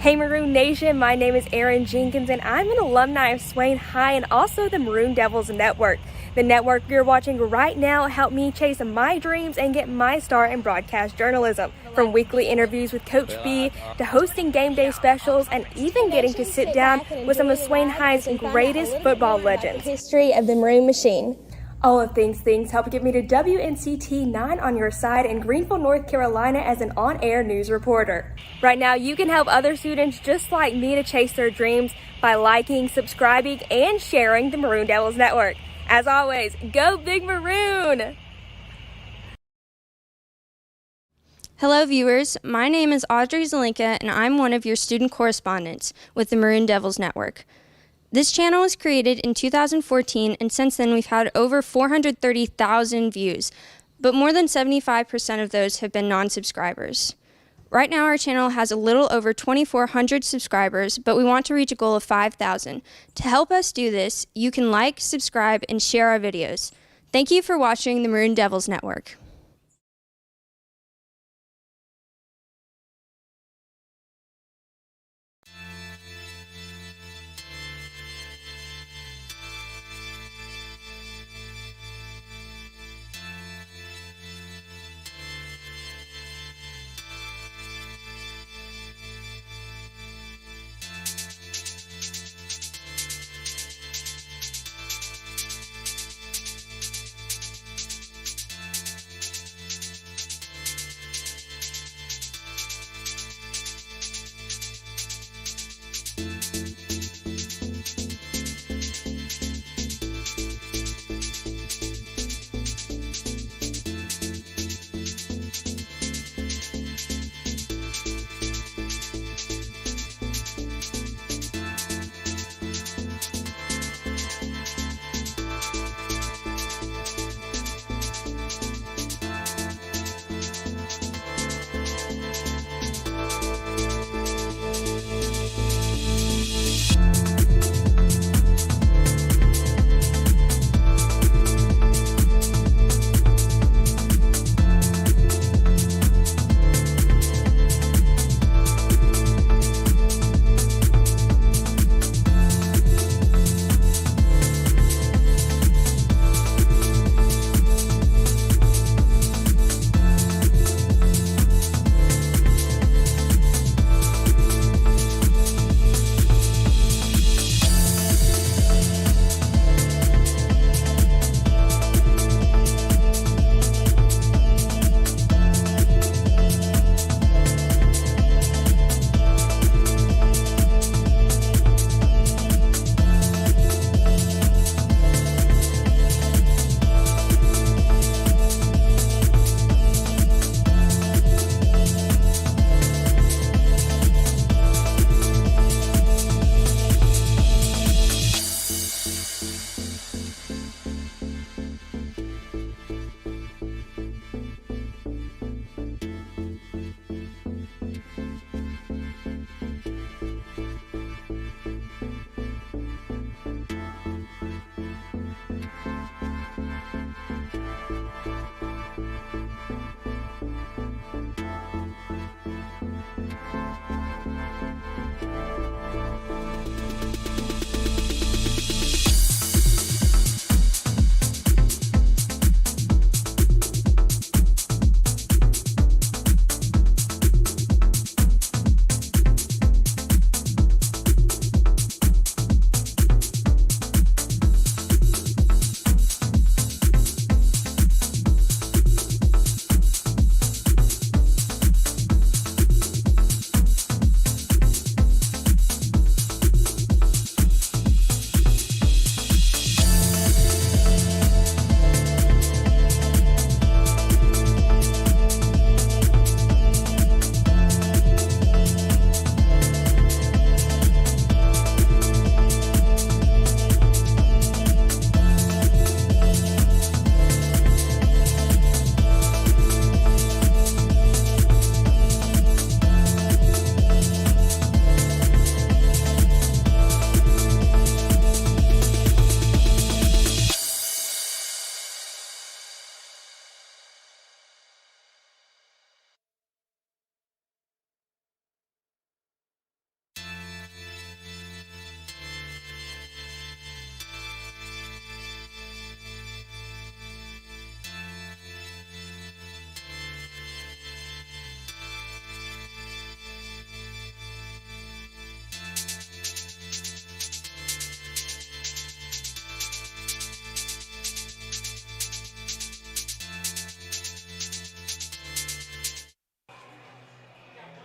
Hey Maroon Nation, my name is Erin Jenkins and I'm an alumni of Swain High and also the Maroon Devils Network. The network you're watching right now helped me chase my dreams and get my start in broadcast journalism. From weekly interviews with Coach B to hosting game day specials and even getting to sit down with some of Swain High's greatest football legends. History of the Maroon Machine. All of these things help get me to WNCT 9 on your side in Greenville, North Carolina as an on-air news reporter. Right now, you can help other students just like me to chase their dreams by liking, subscribing, and sharing the Maroon Devils Network. As always, go Big Maroon! Hello viewers, my name is Audrey Zelinka and I'm one of your student correspondents with the Maroon Devils Network. This channel was created in 2014 and since then we've had over 430,000 views, but more than 75% of those have been non-subscribers. Right now our channel has a little over 2,400 subscribers, but we want to reach a goal of 5,000. To help us do this, you can like, subscribe, and share our videos. Thank you for watching the Maroon Devils Network.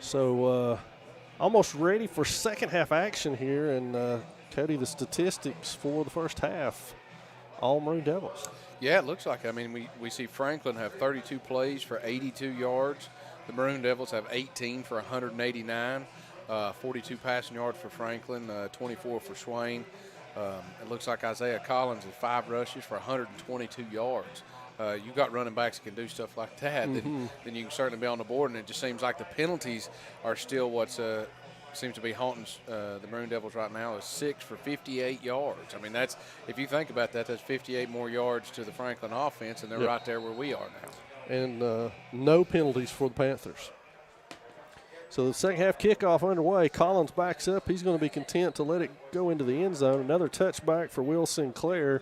So almost ready for second half action here. And Cody, the statistics for the first half, all Maroon Devils. Yeah, it looks like. I mean, we see Franklin have 32 plays for 82 yards. The Maroon Devils have 18 for 189, 42 passing yards for Franklin, 24 for Swain. It looks like Isaiah Collins has 5 rushes for 122 yards. You got running backs that can do stuff like that, then you can certainly be on the board. And it just seems like the penalties are still what seems to be haunting the Maroon Devils right now is 6 for 58 yards. I mean, that's, if you think about that, that's 58 more yards to the Franklin offense, and they're right there where we are now. And no penalties for the Panthers. So the second half kickoff underway. Collins backs up. He's going to be content to let it go into the end zone. Another touchback for Will Sinclair.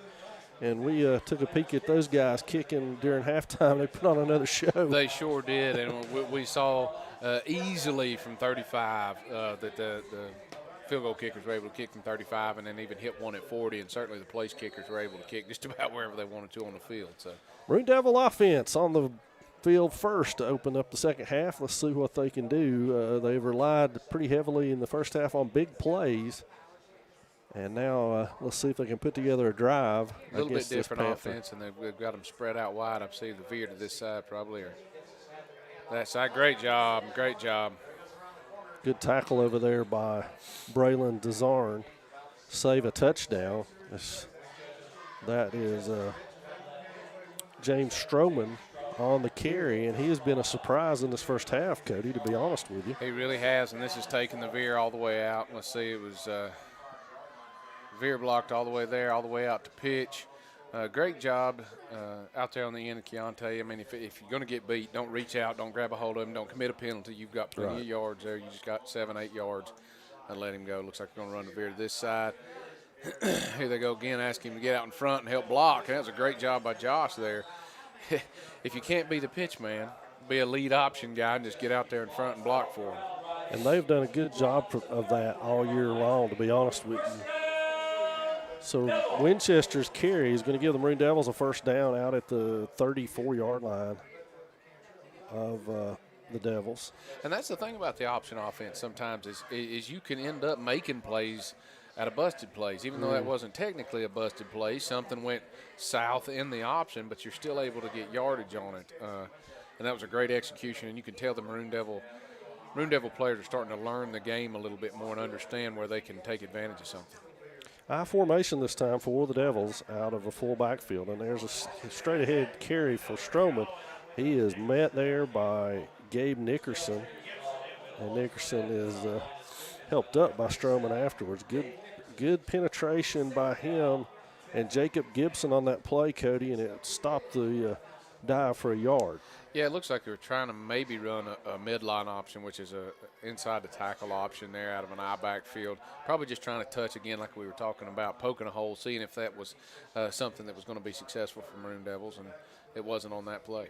And we took a peek at those guys kicking during halftime. They put on another show. They sure did. And we saw easily from 35 that the field goal kickers were able to kick from 35 and then even hit one at 40. And certainly the place kickers were able to kick just about wherever they wanted to on the field. So Maroon Devil offense on the field first to open up the second half. Let's see what they can do. They've relied pretty heavily in the first half on big plays. And now let's see if they can put together a drive. A little bit different offense, and they've got them spread out wide. I see the veer to this side probably. Or that side. Great job. Great job. Good tackle over there by Braylon Desarn. Save a touchdown. That is James Stroman on the carry, and he has been a surprise in this first half, Cody, to be honest with you. He really has, and this is taking the veer all the way out. Let's see, it was veer blocked all the way there, all the way out to pitch. Great job out there on the end of Keontae. I mean, if you're going to get beat, don't reach out, don't grab a hold of him, don't commit a penalty. You've got plenty of yards there. You just got 7-8 yards and let him go. Looks like they're going to run the veer to this side. Here they go again, ask him to get out in front and help block. That was a great job by Josh there. If you can't be the pitch man, be a lead option guy and just get out there in front and block for him. And they've done a good job of that all year long, to be honest with you. So Winchester's carry is going to give the Maroon Devils a first down out at the 34-yard line of the Devils. And that's the thing about the option offense sometimes is you can end up making plays out of busted plays. Even though that wasn't technically a busted play, something went south in the option, but you're still able to get yardage on it. And that was a great execution, and you can tell the Maroon Devil players are starting to learn the game a little bit more and understand where they can take advantage of something. I formation this time for the Devils out of a full backfield, and there's a straight-ahead carry for Stroman. He is met there by Gabe Nickerson, and Nickerson is helped up by Stroman afterwards. Good penetration by him and Jacob Gibson on that play, Cody, and it stopped the dive for a yard. Yeah, it looks like they were trying to maybe run a midline option, which is a inside the tackle option there out of an eye backfield. Probably just trying to touch again like we were talking about, poking a hole, seeing if that was something that was going to be successful for Maroon Devils, and it wasn't on that play.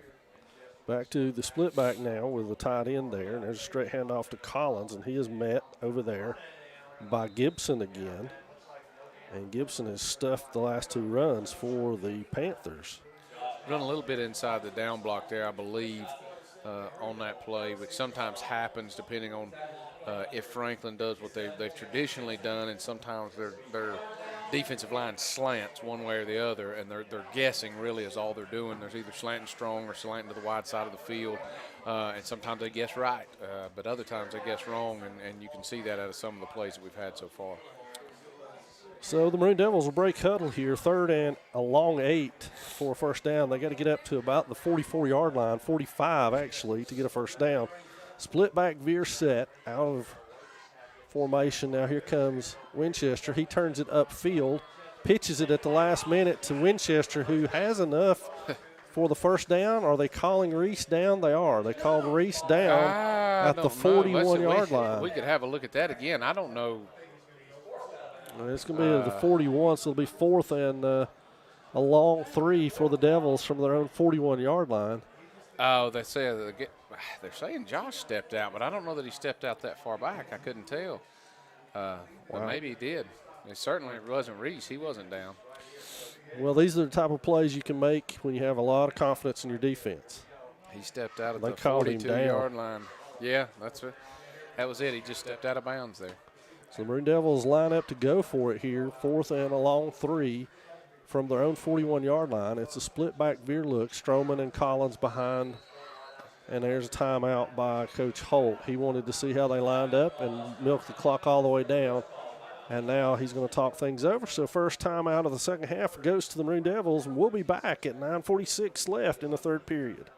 Back to the split back now with the tight end there, and there's a straight handoff to Collins, and he is met over there by Gibson again. And Gibson has stuffed the last 2 runs for the Panthers. Run a little bit inside the down block there, I believe, on that play, which sometimes happens depending on if Franklin does what they've traditionally done, and sometimes their defensive line slants one way or the other, and they're guessing really is all they're doing. There's either slanting strong or slanting to the wide side of the field, and sometimes they guess right, but other times they guess wrong, and you can see that out of some of the plays that we've had so far. So the Maroon Devils will break huddle here, 3rd and a long 8 for a first down. They got to get up to about the 44-yard line, 45 actually, to get a first down. Split back veer set out of formation. Now here comes Winchester. He turns it upfield, pitches it at the last minute to Winchester, who has enough for the first down. Are they calling Reese down? They are. They called Reese down at the 41-yard line. We could have a look at that again. I don't know. It's going to be the 41, so it'll be 4th and a long 3 for the Devils from their own 41-yard line. Oh, they're saying Josh stepped out, but I don't know that he stepped out that far back. I couldn't tell. But maybe he did. It certainly wasn't Reese. He wasn't down. Well, these are the type of plays you can make when you have a lot of confidence in your defense. He stepped out at the 42-yard line. Yeah, that's it. That was it. He just stepped out of bounds there. So the Maroon Devils line up to go for it here, 4th and a long 3 from their own 41-yard line. It's a split back veer look. Stroman and Collins behind, and there's a timeout by Coach Holt. He wanted to see how they lined up and milk the clock all the way down, and now he's going to talk things over. So first timeout of the second half goes to the Maroon Devils, and we'll be back at 9:46 left in the third period.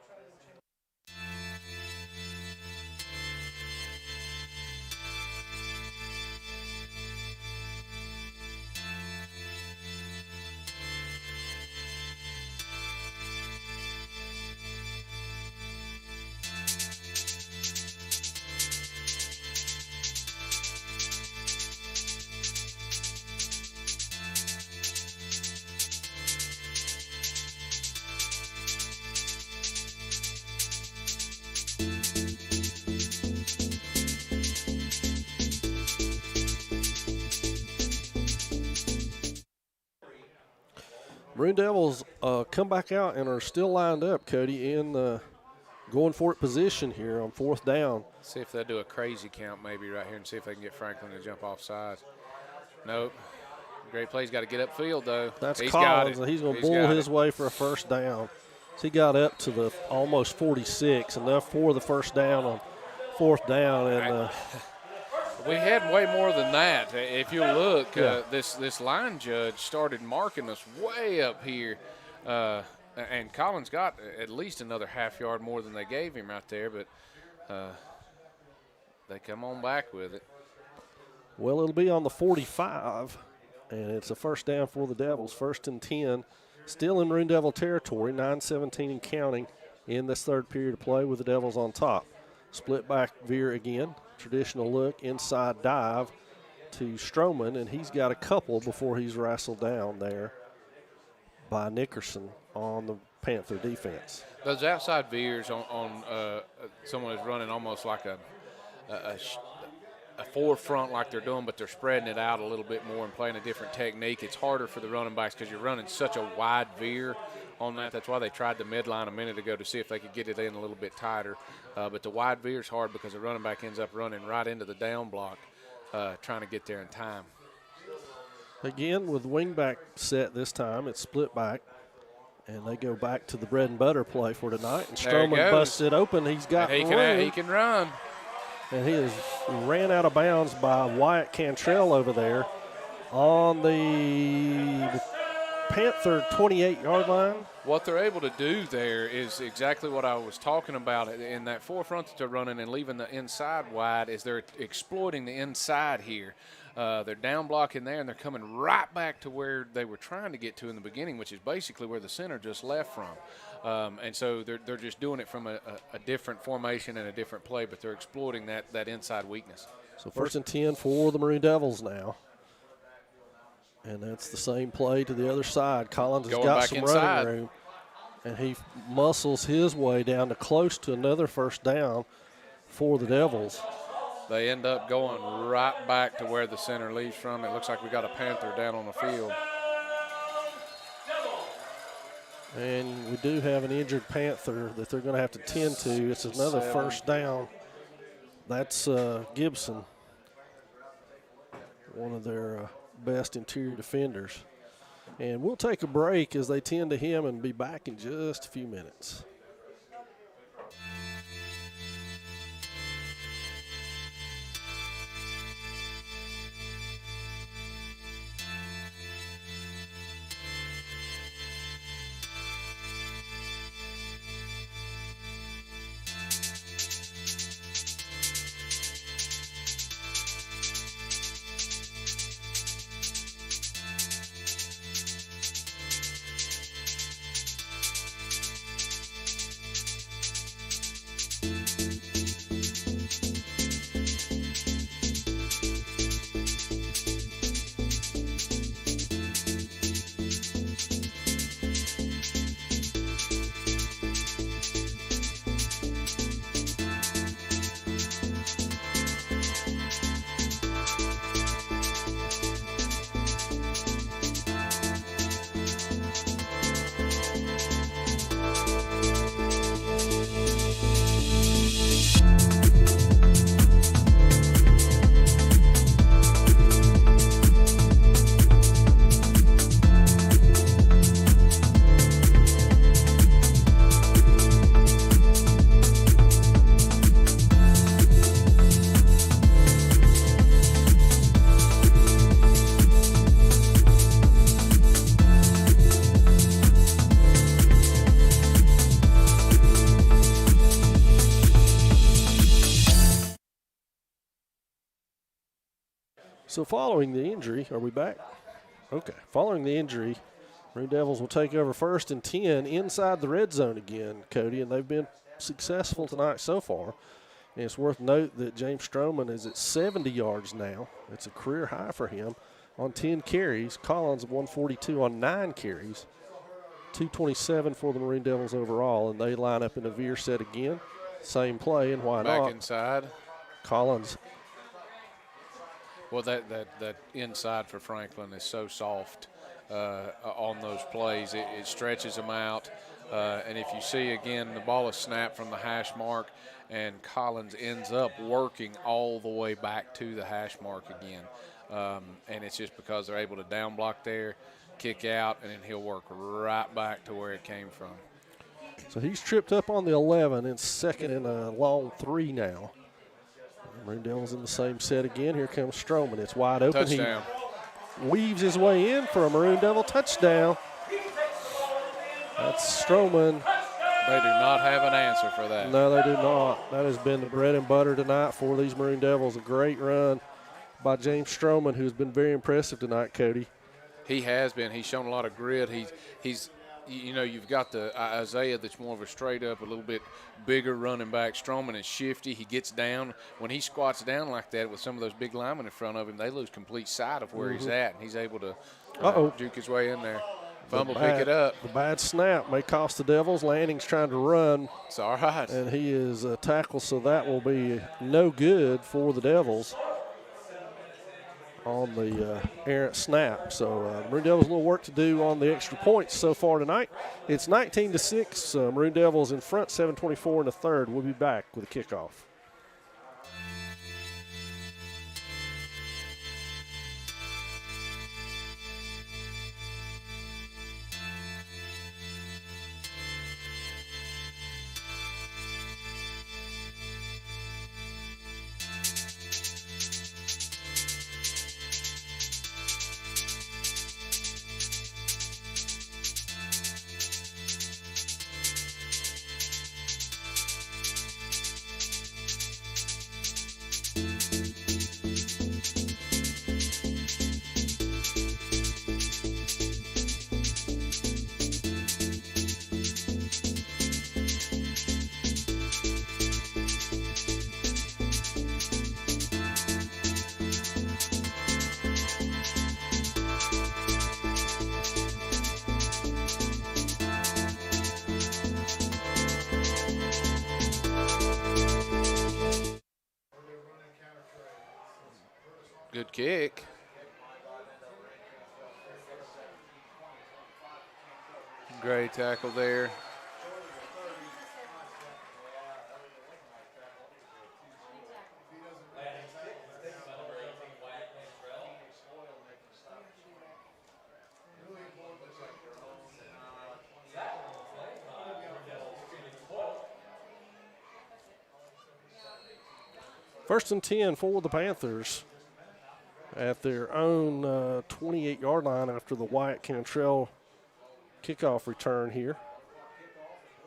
Maroon Devils come back out and are still lined up, Cody, in the going for it position here on 4th down. See if they'll do a crazy count maybe right here and see if they can get Franklin to jump off sides. Nope. Great play. He's got to get upfield, though. That's He's Collins, got it. and he's going to bull his way for a first down. So he got up to the almost 46, enough for the first down on 4th down. And we had way more than that. If you look, Yeah. this line judge started marking us way up here, and Collins got at least another half yard more than they gave him right there, but they come on back with it. well, it'll be on the 45, and it's a first down for the Devils, 1st and 10. Still in Maroon Devil territory, 9:17 and counting in this third period of play with the Devils on top. Split back veer again. Traditional look, inside dive to Stroman, and he's got a couple before he's wrestled down there by Nickerson on the Panther defense. Those outside veers on someone is running almost like a forefront like they're doing, but they're spreading it out a little bit more and playing a different technique. It's harder for the running backs because you're running such a wide veer on that. That's why they tried the midline a minute ago to see if they could get it in a little bit tighter. But the wide veer is hard because the running back ends up running right into the down block trying to get there in time. Again, with wingback set this time, it's split back, and they go back to the bread and butter play for tonight. And Stroman busts it open. He's got he room. can run. And he is ran out of bounds by Wyatt Cantrell over there on the Panther 28-yard line. What they're able to do there is exactly what I was talking about in that forefront that they're running and leaving the inside wide is they're exploiting the inside here. They're down blocking there, and they're coming right back to where they were trying to get to in the beginning, which is basically where the center just left from. And so they're just doing it from a different formation and a different play, but they're exploiting that inside weakness. So 1st and 10 for the Maroon Devils now. And that's the same play to the other side. Collins has got some running room, and he muscles his way down to close to another first down for the Devils. They end up going right back to where the center leaves from. It looks like we got a Panther down on the field. And we do have an injured Panther that they're going to have to tend to. It's another first down. That's Gibson, one of their best interior defenders. And we'll take a break as they tend to him and be back in just a few minutes. So following the injury, are we back? Okay. Following the injury, Maroon Devils will take over 1st and 10 inside the red zone again, Cody, and they've been successful tonight so far. And it's worth note that James Stroman is at 70 yards now. It's a career high for him on 10 carries. Collins 142 on 9 carries. 227 for the Maroon Devils overall, and they line up in a veer set again. Same play, and why not? Back inside. Collins. Well, that inside for Franklin is so soft on those plays. It stretches them out. And if you see, again, the ball is snapped from the hash mark, and Collins ends up working all the way back to the hash mark again. And it's just because they're able to down block there, kick out, and then he'll work right back to where it came from. So he's tripped up on the 11 and 2nd and a long 3 now. Maroon Devils in the same set again. Here comes Stroman. It's wide open. Touchdown. He weaves his way in for a Maroon Devil touchdown. That's Stroman. They do not have an answer for that. No, they do not. That has been the bread and butter tonight for these Maroon Devils. A great run by James Stroman, who's been very impressive tonight, Cody. He has been. He's shown a lot of grit. He's you know, you've got the Isaiah that's more of a straight up, a little bit bigger running back. Stroman is shifty. He gets down. When he squats down like that with some of those big linemen in front of him, they lose complete sight of where he's at, and he's able to juke his way in there. Fumble, pick it up. The bad snap may cost the Devils. Lanning's trying to run. It's all right. And he is tackled, so that will be no good for the Devils on the errant snap. So Maroon Devils a little work to do on the extra points so far tonight. It's 19-6. Maroon Devils in front, 7:24 in the third. We'll be back with a kickoff. Good kick. Great tackle there. First and 10 for the Panthers at their own 28-yard line after the Wyatt-Cantrell kickoff return here.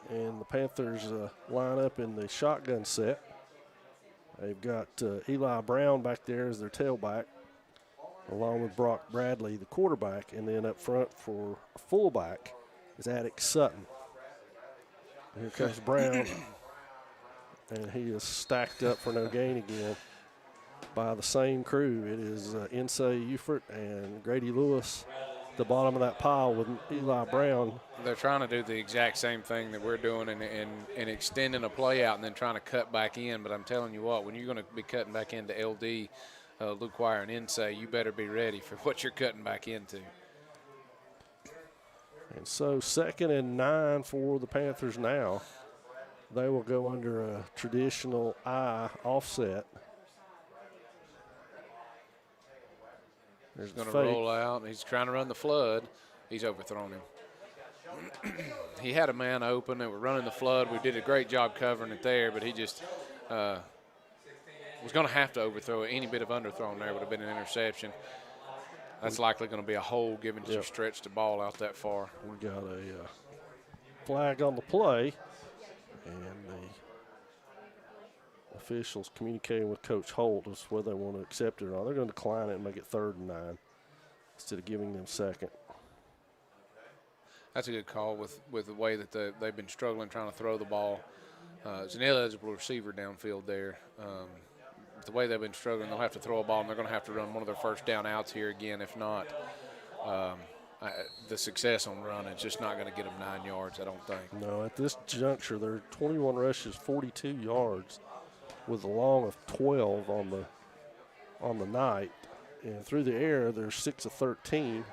And the Panthers line up in the shotgun set. They've got Eli Brown back there as their tailback, along with Brock Bradley, the quarterback. And then up front for a fullback is Attic Sutton. And here comes Brown. And he is stacked up for no gain again by the same crew. It is Insay Ufert and Grady Lewis at the bottom of that pile with Eli Brown. They're trying to do the exact same thing that we're doing and extending a play out and then trying to cut back in. But I'm telling you what, when you're going to be cutting back into LD, Luke Wire and Insay, you better be ready for what you're cutting back into. And so 2nd and 9 for the Panthers now. They will go under a traditional I offset. He's going to roll out. He's trying to run the flood. He's overthrown him. He had a man open. They were running the flood. We did a great job covering it there, but he just was going to have to overthrow it. Any bit of underthrown there would have been an interception. That's likely going to be a hole given that you stretched the ball out that far. We got a flag on the play. And the officials communicating with Coach Holt as whether they want to accept it or not. They're going to decline it and make it 3rd and 9 instead of giving them 2nd. That's a good call with the way that they've been struggling trying to throw the ball. It's an ineligible receiver downfield there. The way they've been struggling, they'll have to throw a ball, and they're going to have to run one of their first down outs here again. If not, the success on run is just not going to get them 9 yards, I don't think. No, at this juncture, they're 21 rushes, 42 yards, with a long of 12 on the night. And through the air, they're 6 of 13.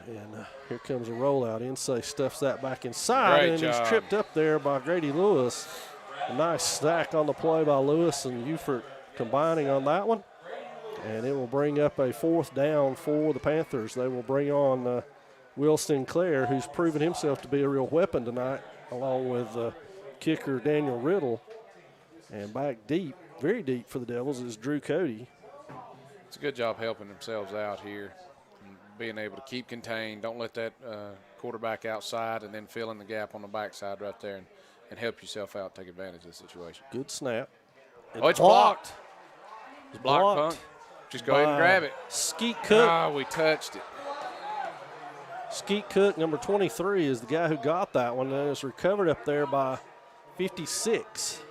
And here comes a rollout. Insay stuffs that back inside, Great and job. He's tripped up there by Grady Lewis. A nice stack on the play by Lewis and Ufert combining on that one. And it will bring up a 4th down for the Panthers. They will bring on Will Sinclair, who's proven himself to be a real weapon tonight, along with kicker Daniel Riddle. And back deep, very deep for the Devils, is Drew Cody. It's a good job helping themselves out here, and being able to keep contained. Don't let that quarterback outside, and then fill in the gap on the backside right there and help yourself out, take advantage of the situation. Good snap. It's blocked. It's blocked, Punk. Just go ahead and grab it. Skeet Cook. Ah, we touched it. Skeet Cook, number 23, is the guy who got that one, and it's recovered up there by 56.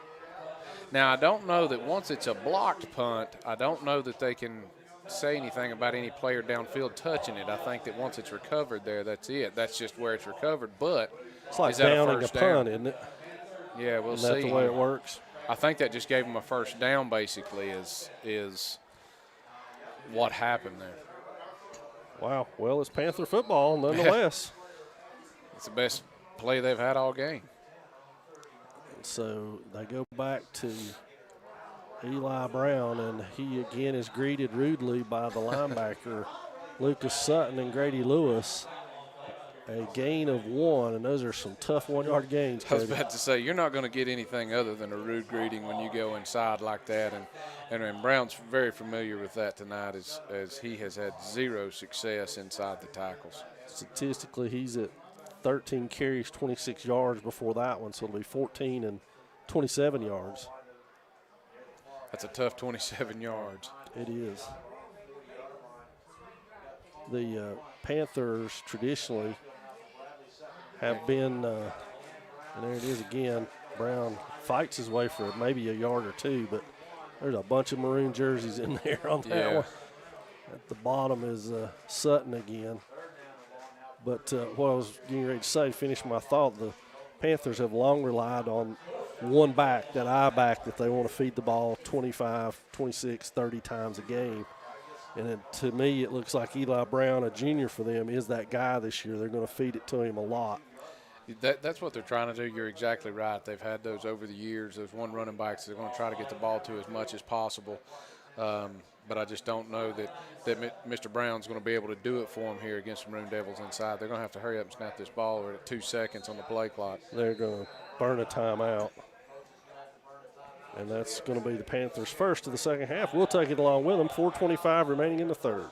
Now, I don't know that once it's a blocked punt, I don't know that they can say anything about any player downfield touching it. I think that once it's recovered there, that's it. That's just where it's recovered. But it's like is that downing a first a punt, down? isn't it? Yeah, we'll see. Is that the way it works? I think that just gave them a first down, basically, is what happened there. Wow. Well, it's Panther football nonetheless. It's the best play they've had all game. So they go back to Eli Brown, and he again is greeted rudely by the linebacker Lucas Sutton and Grady Lewis. A gain of 1, and those are some tough 1-yard gains. I was about to say, you're not going to get anything other than a rude greeting when you go inside like that, and Brown's very familiar with that tonight as he has had 0 success inside the tackles. Statistically, he's at 13 carries, 26 yards before that one, so it'll be 14 and 27 yards. That's a tough 27 yards. It is. The Panthers traditionally have been, and there it is again, Brown fights his way for maybe a yard or 2, but there's a bunch of maroon jerseys in there on that one. At the bottom is Sutton again. But what I was getting ready to say, finish my thought, the Panthers have long relied on one back, that I back, that they want to feed the ball 25, 26, 30 times a game. And to me, it looks like Eli Brown, a junior for them, is that guy this year. They're going to feed it to him a lot. That's what they're trying to do. You're exactly right. They've had those over the years. Those one running backs they're going to try to get the ball to as much as possible. But I just don't know that Mr. Brown's going to be able to do it for him here against the Maroon Devils inside. They're going to have to hurry up and snap this ball. We're at 2 seconds on the play clock. They're going to burn a timeout. And that's going to be the Panthers' first of the second half. We'll take it along with them. 4:25 remaining in the third.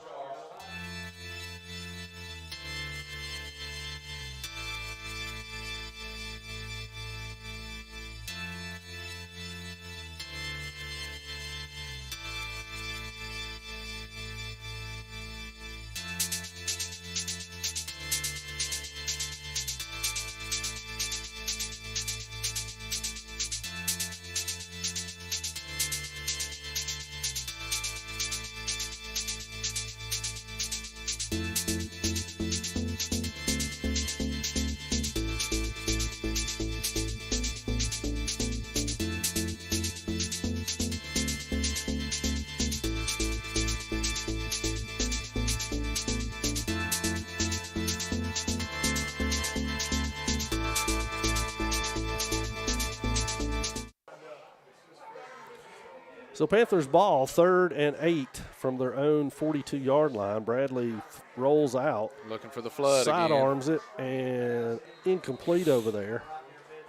So Panthers ball, 3rd and 8 from their own 42-yard line. Bradley rolls out. Looking for the flood again. Sidearms it, and incomplete over there.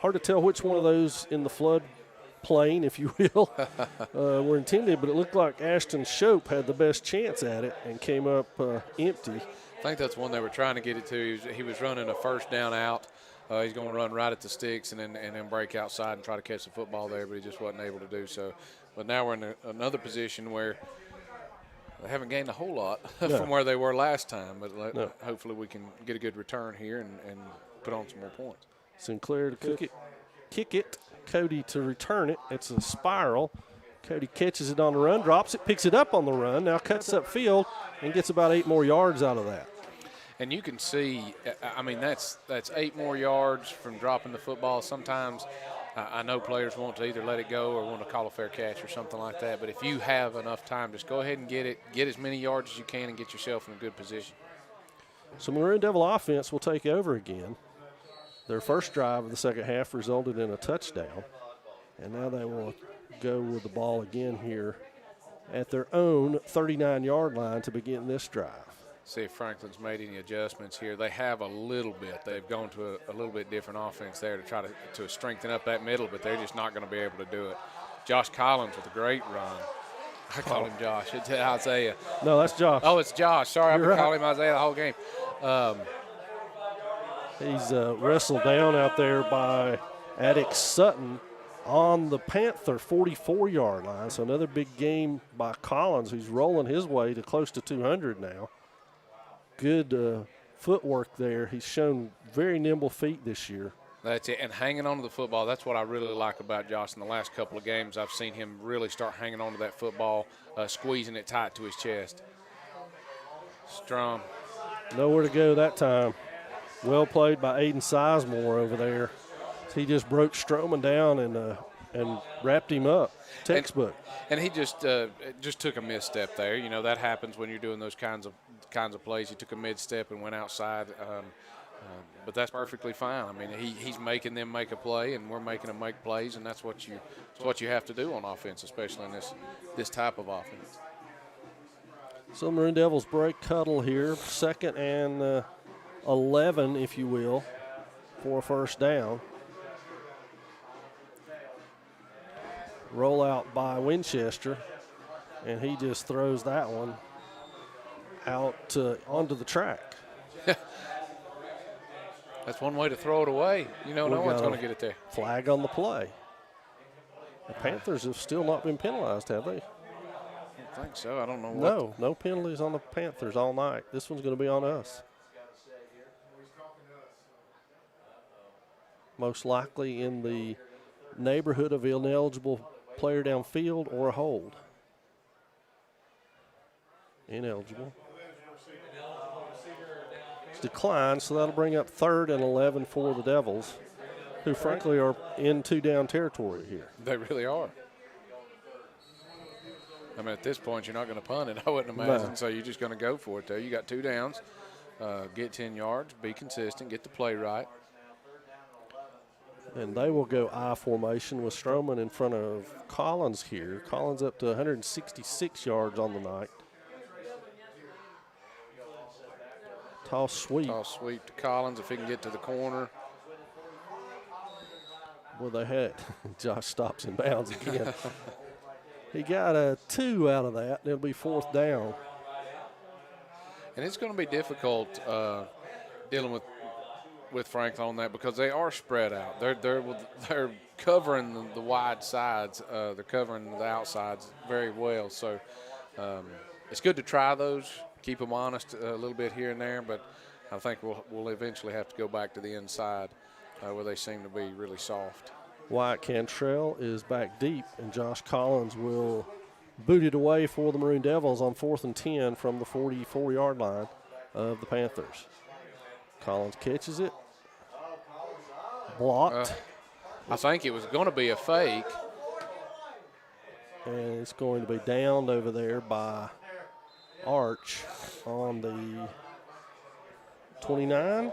Hard to tell which one of those in the flood plane, if you will, were intended, but it looked like Ashton Shope had the best chance at it and came up empty. I think that's one they were trying to get it to. He was running a first down out He's going to run right at the sticks and then break outside and try to catch the football there, but he just wasn't able to do so. But now we're in another position where they haven't gained a whole lot from where they were last time, but hopefully we can get a good return here and put on some more points. Sinclair to kick it, Cody to return it. It's a spiral. Cody catches it on the run, drops it, picks it up on the run, now cuts upfield and gets about 8 more yards out of that. And you can see, I mean, that's 8 more yards from dropping the football. Sometimes I know players want to either let it go or want to call a fair catch or something like that. But if you have enough time, just go ahead and get it, get as many yards as you can and get yourself in a good position. So Maroon Devil offense will take over again. Their first drive of the second half resulted in a touchdown. And now they will go with the ball again here at their own 39-yard line to begin this drive. See if Franklin's made any adjustments here. They have a little bit. They've gone to a little bit different offense there to try to strengthen up that middle, but they're just not going to be able to do it. Josh Collins with a great run. I call him Josh. It's Isaiah. No, that's Josh. Oh, it's Josh. Sorry, I've been right. calling him Isaiah the whole game. He's wrestled down out there by Addix Sutton on the Panther 44-yard line. So another big game by Collins, who's rolling his way to close to 200 now. Good footwork there. He's shown very nimble feet this year. That's it, and hanging on to the football, that's what I really like about Josh. In the last couple of games, I've seen him really start hanging on to that football, squeezing it tight to his chest. Strom. Nowhere to go that time. Well played by Aiden Sizemore over there. He just broke Stroman down and wrapped him up. Textbook. And he just took a misstep there. You know, that happens when you're doing those kinds of plays. He took a misstep and went outside. But that's perfectly fine. I mean, he's making them make a play, and we're making them make plays, and that's what you have to do on offense, especially in this type of offense. So Maroon Devils break cuddle here, 2nd and 11, if you will, for a first down. Roll out by Winchester, and he just throws that one out onto the track. That's one way to throw it away. You know, no one's going to get it there. Flag on the play. The Panthers have still not been penalized, have they? I don't think so. I don't know what. No penalties on the Panthers all night. This one's going to be on us. Most likely in the neighborhood of ineligible player downfield or a hold. Ineligible. It's declined, so that'll bring up 3rd and 11 for the Devils, who frankly are in 2-down territory here. They really are. I mean, at this point, you're not going to punt it, I wouldn't imagine, so you're just going to go for it there. You got 2 downs, get 10 yards, be consistent, get the play right. And they will go I formation with Stroman in front of Collins here. Collins up to 166 yards on the night. Toss sweep. Toss sweep to Collins if he can get to the corner. Well, they had Josh stops in bounds again. He got a 2 out of that. It'll be 4th down. And it's going to be difficult dealing with Franklin on that because they are spread out. They're covering the wide sides. They're covering the outsides very well. So it's good to try those, keep them honest a little bit here and there. But I think we'll eventually have to go back to the inside where they seem to be really soft. Wyatt Cantrell is back deep, and Josh Collins will boot it away for the Maroon Devils on 4th and 10 from the 44-yard line of the Panthers. Collins catches it. Blocked. I think it was going to be a fake. And it's going to be downed over there by Arch on the 29?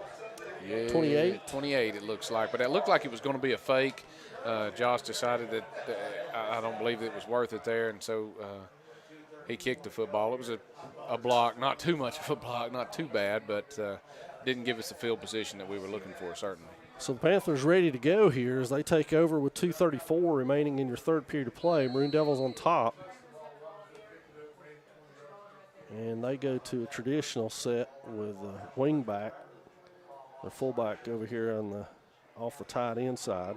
Yeah, 28? 28 it looks like. But it looked like it was going to be a fake. Josh decided that I don't believe it was worth it there, and so he kicked the football. It was a block, not too much of a block, not too bad, but didn't give us the field position that we were looking for, certainly. So the Panthers ready to go here as they take over with 2:34 remaining in your 3rd period of play. Maroon Devils on top. And they go to a traditional set with a wing back, the fullback over here on the off the tight end side.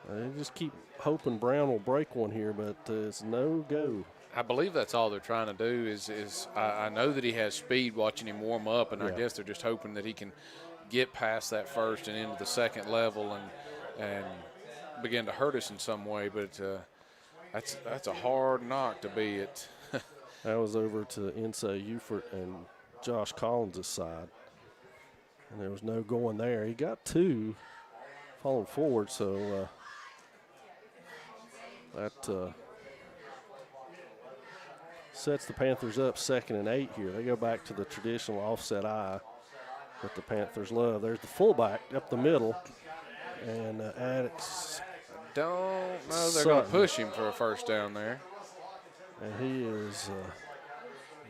They just keep hoping Brown will break one here, but it's no go. I believe that's all they're trying to do is I know that he has speed watching him warm up, and I guess they're just hoping that he can get past that first and into the second level and begin to hurt us in some way. But that's a hard knock to be at. That was over to Insay Ufert and Josh Collins' side. And there was no going there. He got two falling forward, so that sets the Panthers up 2nd and 8 here. They go back to the traditional offset eye that the Panthers love. There's the fullback up the middle, and Addicts. Don't know they're going to push him for a first down there. And he is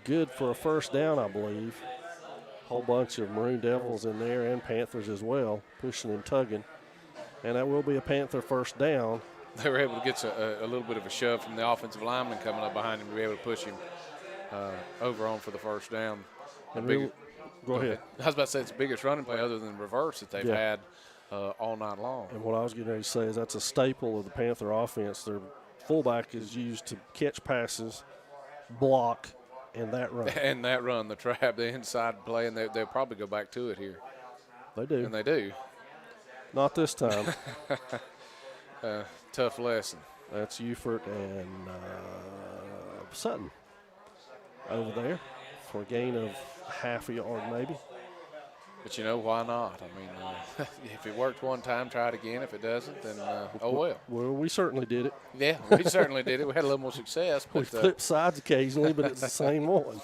good for a first down, I believe. Whole bunch of Maroon Devils in there and Panthers as well, pushing and tugging. And that will be a Panther first down. They were able to get a little bit of a shove from the offensive lineman coming up behind him to be able to push him over on for the first down. And go ahead. I was about to say it's the biggest running play other than reverse that they've had all night long. And what I was getting ready to say is that's a staple of the Panther offense. Their fullback is used to catch passes, block, and that run. And that run, the trap, the inside play, and they'll probably go back to it here. They do. And they do. Not this time. Tough lesson. That's Ufert and Sutton over there for a gain of half a yard maybe. But, why not? I mean, if it worked one time, try it again. If it doesn't, then oh well. Well, we certainly did it. Yeah, we certainly did it. We had a little more success. We flip sides occasionally, but it's the same one.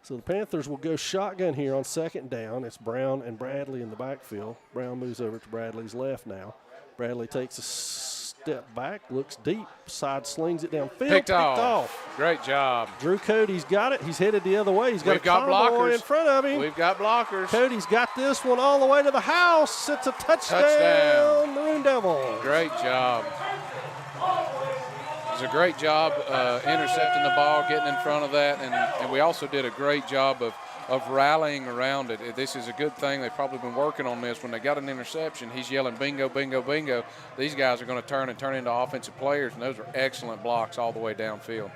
So the Panthers will go shotgun here on 2nd down. It's Brown and Bradley in the backfield. Brown moves over to Bradley's left now. Bradley takes a step back, looks deep, side slings it downfield. Picked off. Great job. Drew Cody's got it. He's headed the other way. He's got blockers in front of him. We've got blockers. Cody's got this one all the way to the house. It's a touchdown. Maroon Devils. Great job. It was a great job intercepting the ball, getting in front of that, and we also did a great job of rallying around it. This is a good thing. They've probably been working on this. When they got an interception, he's yelling bingo, bingo, bingo. These guys are going to turn into offensive players, and those are excellent blocks all the way downfield.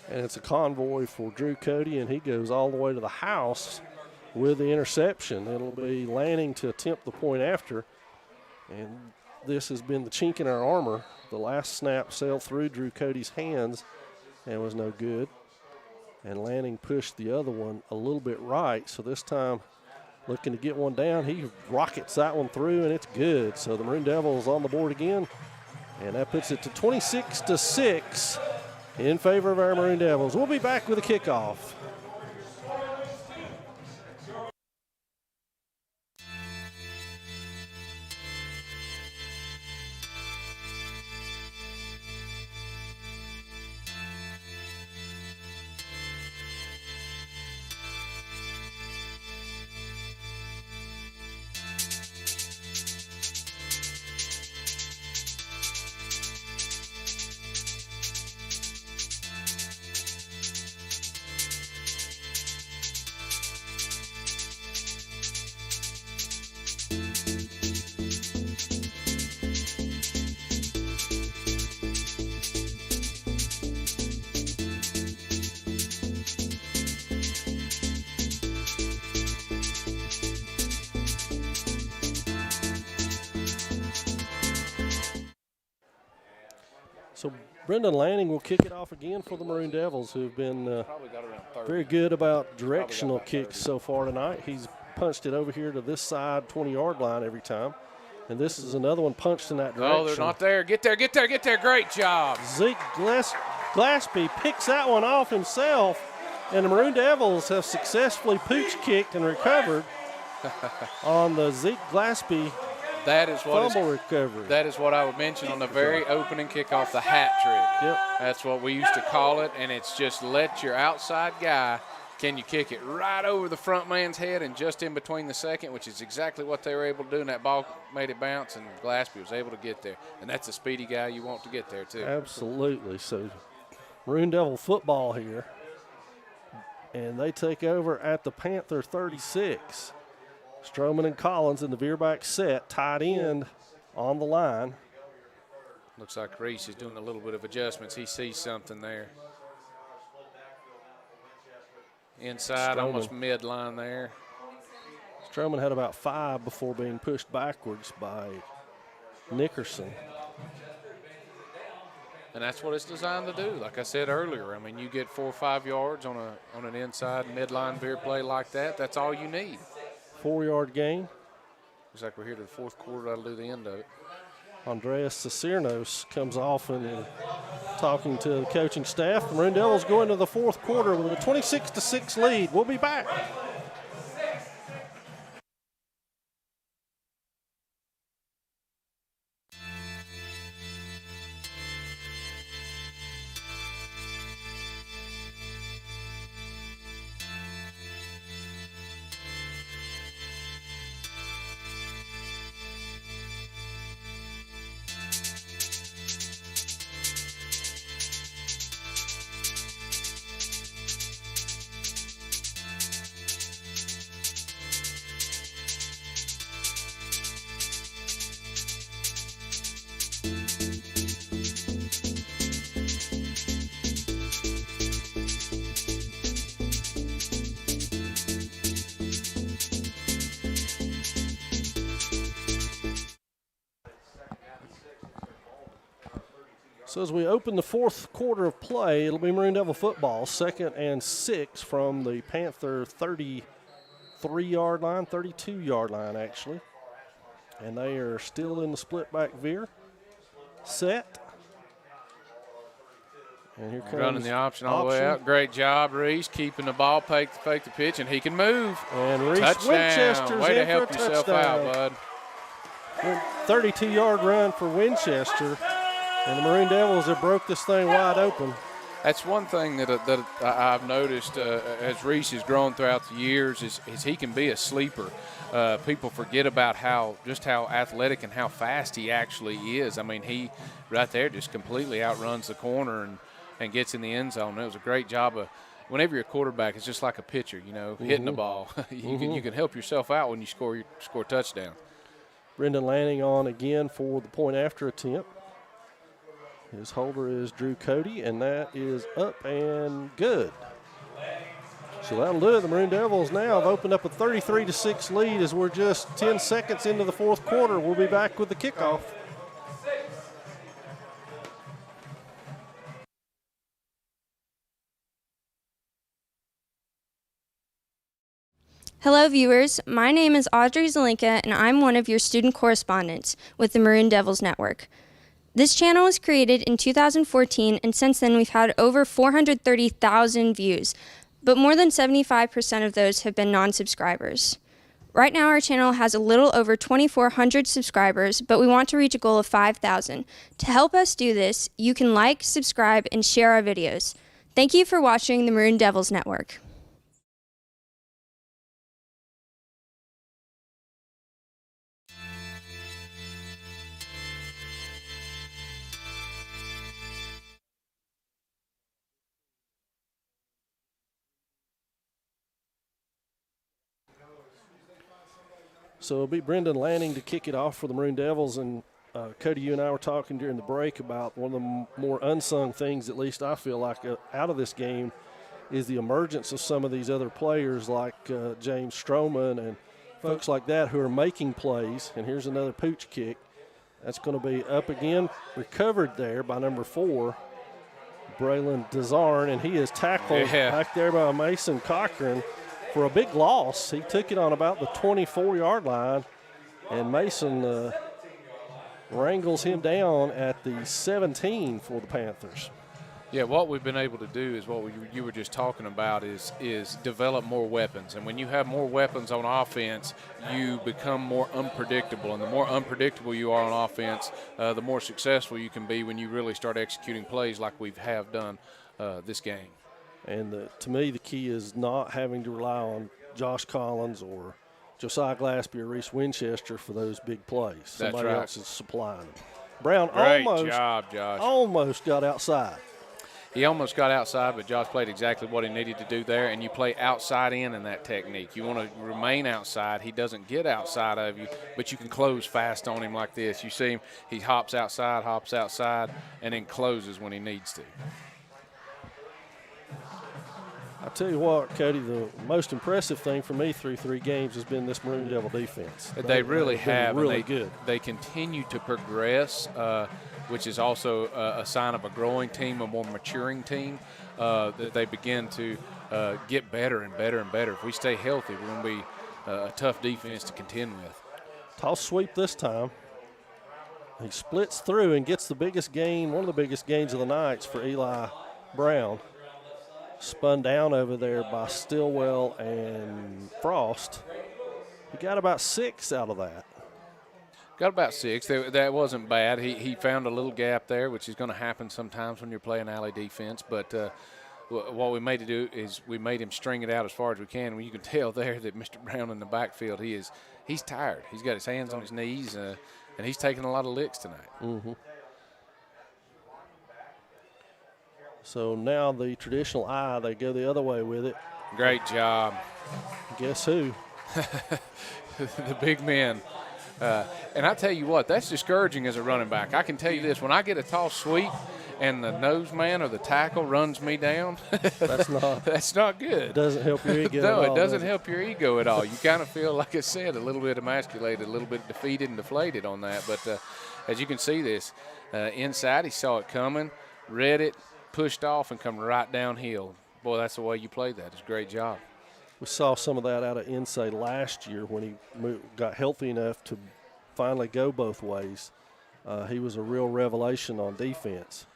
And it's a convoy for Drew Cody, and he goes all the way to the house with the interception. It'll be Lanning to attempt the point after, and this has been the chink in our armor. The last snap sailed through Drew Cody's hands and was no good. And Lanning pushed the other one a little bit right, so this time looking to get one down. He rockets that one through, and it's good. So the Maroon Devils on the board again, and that puts it to 26-6 in favor of our Maroon Devils. We'll be back with a kickoff. So Brendan Lanning will kick it off again for the Maroon Devils, who've been very good about directional kicks so far tonight. He's punched it over here to this side 20-yard line every time. And this is another one punched in that direction. Oh, they're not there. Get there, get there, get there. Great job. Zeke Glaspie picks that one off himself, and the Maroon Devils have successfully pooch kicked and recovered on the Zeke Glaspie fumble recovery. That is what I would mention on the very opening kickoff, the hat trick. Yep. That's what we used to call it, and it's just let your outside guy, can you kick it right over the front man's head and just in between the second, which is exactly what they were able to do, and that ball made it bounce, and Glaspie was able to get there. And that's a speedy guy you want to get there, too. Absolutely. So Maroon Devil football here. and they take over at the Panther 36. Stroman and Collins in the veerback set, tight end on the line. Looks like Reese is doing a little bit of adjustments. He sees something there. Inside, Stroman. almost midline there. Stroman had about 5 before being pushed backwards by Nickerson. And that's what it's designed to do. Like I said earlier, I mean, you get 4 or 5 yards on an inside midline veer play like that. That's all you need. 4-yard gain. Looks like we're here to the fourth quarter. That'll do the end of it. Andreas Cicernos comes off and talking to the coaching staff. The Maroon Devils go into the fourth quarter with a 26-6 lead. We'll be back. So as we open the fourth quarter of play, it'll be Maroon Devil football, 2nd and 6 from the Panther 33-yard line, 32-yard line actually. And they are still in the split back veer. Set. And here comes running the option all the way out. Great job, Reese, keeping the ball, fake the pitch, and he can move. And Reese touchdown. Winchester's Way to in help for a yourself touchdown. out, bud. 32-yard run for Winchester. And the Maroon Devils have broke this thing wide open. That's one thing that I've noticed as Reese has grown throughout the years is he can be a sleeper. People forget about how athletic and how fast he actually is. I mean, he right there just completely outruns the corner and gets in the end zone. It was a great job of whenever you're a quarterback, it's just like a pitcher, hitting the ball. You can help yourself out when you score a touchdown. Brendan Lanning on again for the point after attempt. His holder is Drew Cody, and that is up and good. So that'll do it. The Maroon Devils now have opened up a 33-6 lead as we're just 10 seconds into the fourth quarter. We'll be back with the kickoff. Hello, viewers. My name is Audrey Zelinka, and I'm one of your student correspondents with the Maroon Devils Network. This channel was created in 2014, and since then we've had over 430,000 views, but more than 75% of those have been non-subscribers. Right now our channel has a little over 2,400 subscribers, but we want to reach a goal of 5,000. To help us do this, you can like, subscribe, and share our videos. Thank you for watching the Maroon Devils Network. So it'll be Brendan Lanning to kick it off for the Maroon Devils. And Cody, you and I were talking during the break about one of the more unsung things, at least I feel like, out of this game is the emergence of some of these other players like James Stroman and folks like that who are making plays. And here's another pooch kick. That's going to be up again, recovered there by number 4, Braylon Desarn, and he is tackled back there by Mason Cochran for a big loss. He took it on about the 24-yard line, and Mason wrangles him down at the 17 for the Panthers. Yeah, what we've been able to do is what you were just talking about is develop more weapons. And when you have more weapons on offense, you become more unpredictable. And the more unpredictable you are on offense, the more successful you can be when you really start executing plays like we have done this game. And to me, the key is not having to rely on Josh Collins or Josiah Glaspie or Reese Winchester for those big plays. Somebody else is supplying them. Brown Great job, Josh. almost got outside. He almost got outside, but Josh played exactly what he needed to do there, and you play outside in that technique. You want to remain outside. He doesn't get outside of you, but you can close fast on him like this. You see him, he hops outside, and then closes when he needs to. I tell you what, Cody, the most impressive thing for me through 3 games has been this Maroon Devil defense. They really have. Really good. They continue to progress, which is also a sign of a growing team, a more maturing team, that they begin to get better and better and better. If we stay healthy, we're going to be a tough defense to contend with. Toss sweep this time. He splits through and gets the biggest gain, one of the biggest gains of the nights for Eli Brown. Spun down over there by Stillwell and Frost. He got about 6 out of that. Got about 6. That wasn't bad. He found a little gap there, which is going to happen sometimes when you're playing alley defense. But what we made to do is we made him string it out as far as we can. You can tell there that Mr. Brown in the backfield, he's tired. He's got his hands on his knees, and he's taking a lot of licks tonight. Mm-hmm. So now the traditional I, they go the other way with it. Great job. Guess who? The big men. And I tell you what, that's discouraging as a running back. I can tell you this, when I get a toss sweep and the nose man or the tackle runs me down, that's not good. It doesn't help your ego No, at all, it doesn't help your ego at all. You kind of feel, like I said, a little bit emasculated, a little bit defeated and deflated on that. But as you can see this, inside he saw it coming, read it, pushed off, and come right downhill. Boy, that's the way you played that. It's a great job. We saw some of that out of Insay last year when he got healthy enough to finally go both ways. He was a real revelation on defense.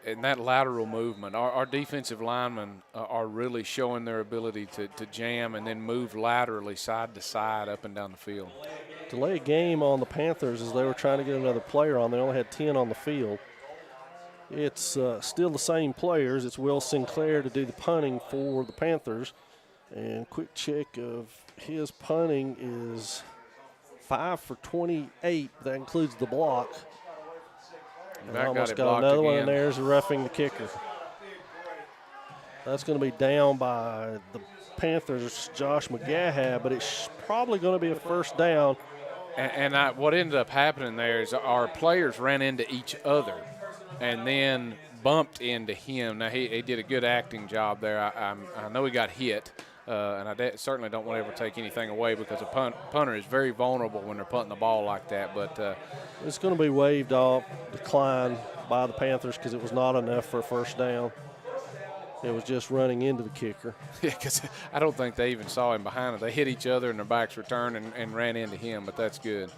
And that lateral movement, our defensive linemen are really showing their ability to jam and then move laterally side to side up and down the field. Delay a game on the Panthers as they were trying to get another player on. They only had 10 on the field. It's still the same players. It's Will Sinclair to do the punting for the Panthers. And quick check of his punting is 5 for 28. That includes the block. And almost got another one, and there's roughing the kicker. That's going to be down by the Panthers, Josh McGahab, but it's probably going to be a first down. And what ended up happening there is our players ran into each other and then bumped into him. Now, he did a good acting job there. I know he got hit, and I certainly don't want to ever take anything away because a punter is very vulnerable when they're punting the ball like that. But it's going to be waved off, declined by the Panthers because it was not enough for a first down. It was just running into the kicker. Yeah, because I don't think they even saw him behind it. They hit each other and their backs returned and ran into him, but that's good.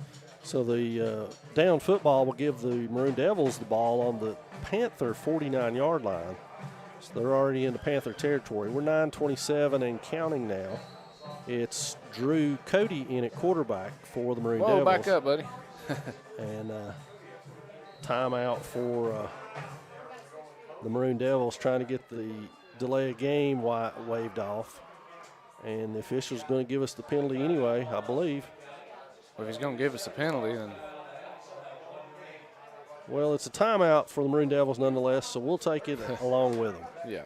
So the down football will give the Maroon Devils the ball on the Panther 49-yard line. So they're already in the Panther territory. We're 9:27 and counting now. It's Drew Cody in at quarterback for the Maroon Devils. Back up, buddy. And timeout for the Maroon Devils trying to get the delay of game waved off. And the official's going to give us the penalty anyway, I believe. Well, if he's going to give us a penalty, then. Well, it's a timeout for the Maroon Devils nonetheless, so we'll take it along with them. Yeah.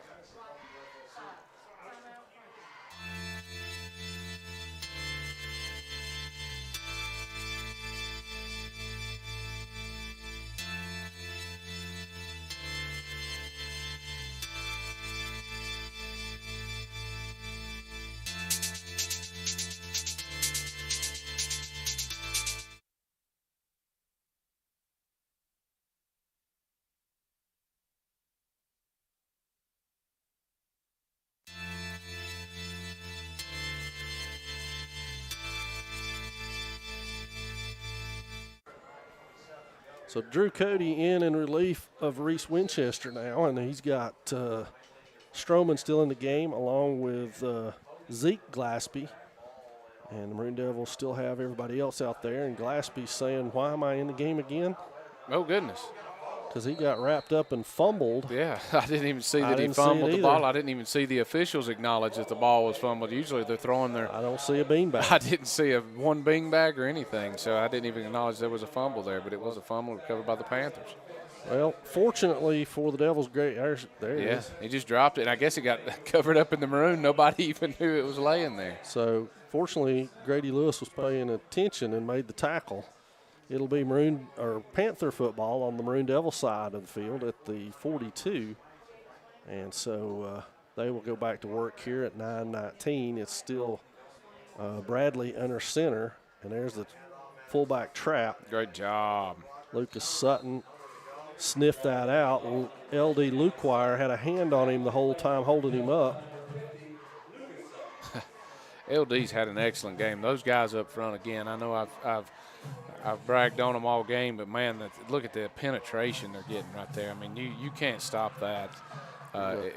So Drew Cody in relief of Reese Winchester now, and he's got Stroman still in the game along with Zeke Glaspie. And the Maroon Devils still have everybody else out there, and Glaspie's saying, why am I in the game again? Oh, goodness. Because he got wrapped up and fumbled. Yeah, I didn't even see that he fumbled the ball. I didn't even see the officials acknowledge that the ball was fumbled. Usually they're throwing their – I don't see a beanbag. I didn't see one beanbag or anything, so I didn't even acknowledge there was a fumble there, but it was a fumble recovered by the Panthers. Well, fortunately for the Devils, great. There it is. He just dropped it, and I guess it got covered up in the maroon. Nobody even knew it was laying there. So, fortunately, Grady Lewis was paying attention and made the tackle. It'll be Panther football on the Maroon Devil side of the field at the 42. And so they will go back to work here at 9:19. It's still Bradley under center, and there's the fullback trap. Great job. Lucas Sutton sniffed that out. LD Luquire had a hand on him the whole time, holding him up. LD's had an excellent game. Those guys up front, again, I know I've bragged on them all game, but, man, look at the penetration they're getting right there. I mean, you can't stop that.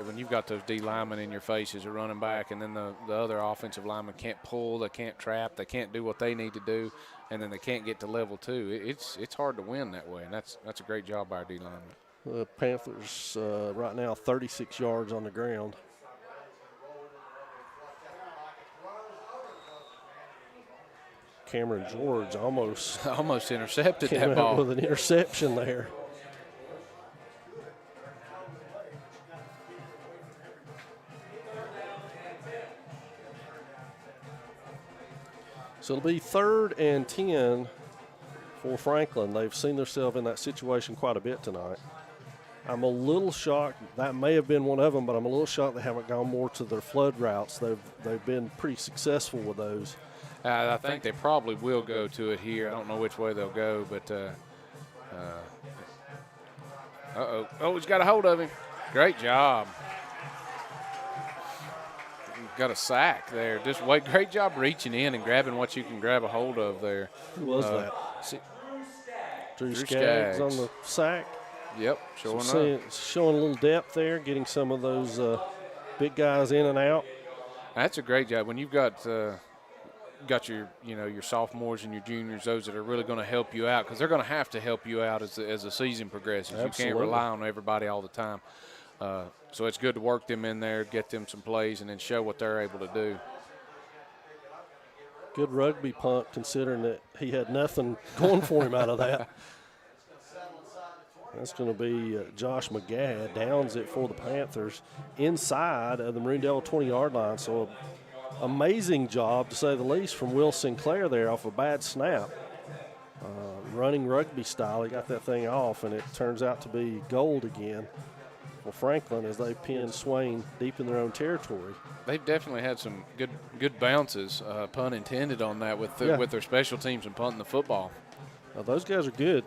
When you've got those D linemen in your face as a running back, and then the other offensive linemen can't pull, they can't trap, they can't do what they need to do, and then they can't get to level 2. It's hard to win that way, and that's a great job by our D linemen. The Panthers right now 36 yards on the ground. Cameron George almost intercepted that ball with an interception there. So it'll be 3rd and 10 for Franklin. They've seen themselves in that situation quite a bit tonight. I'm a little shocked. That may have been one of them, but I'm a little shocked they haven't gone more to their flood routes. They've been pretty successful with those. I think they probably will go to it here. I don't know which way they'll go, but oh, he's got a hold of him. Great job. Got a sack there. Great job reaching in and grabbing what you can grab a hold of there. Who was that? Drew Skaggs on the sack. Yep, showing a little depth there, getting some of those big guys in and out. That's a great job. When you've got your sophomores and your juniors, those that are really going to help you out, because they're going to have to help you out as the season progresses. Absolutely. You can't rely on everybody all the time. So it's good to work them in there, get them some plays, and then show what they're able to do. Good rugby punt, considering that he had nothing going for him out of that. That's going to be Josh McGadd downs it for the Panthers inside of the Maroon Devil 20-yard line. So amazing job, to say the least, from Will Sinclair there off a bad snap. Running rugby style, he got that thing off, and it turns out to be gold again for Franklin as they pin Swain deep in their own territory. They've definitely had some good bounces, pun intended, on that with their special teams and punting the football. Those guys are good.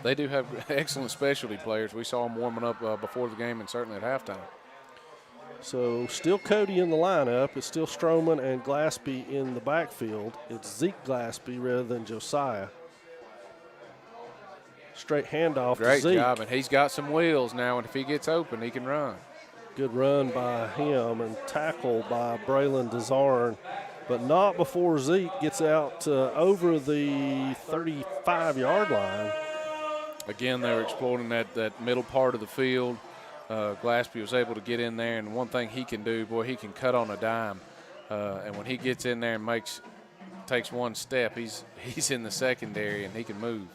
They do have excellent specialty players. We saw them warming up before the game and certainly at halftime. So still Cody in the lineup. It's still Stroman and Glaspie in the backfield. It's Zeke Glaspie rather than Josiah. Straight handoff to Zeke. Great job, and he's got some wheels now, and if he gets open, he can run. Good run by him and tackle by Braylon Desarn, but not before Zeke gets out over the 35-yard line. Again, they were exploiting that middle part of the field. Glaspie was able to get in there, and one thing he can do, boy, he can cut on a dime. And when he gets in there and takes one step, he's in the secondary and he can move.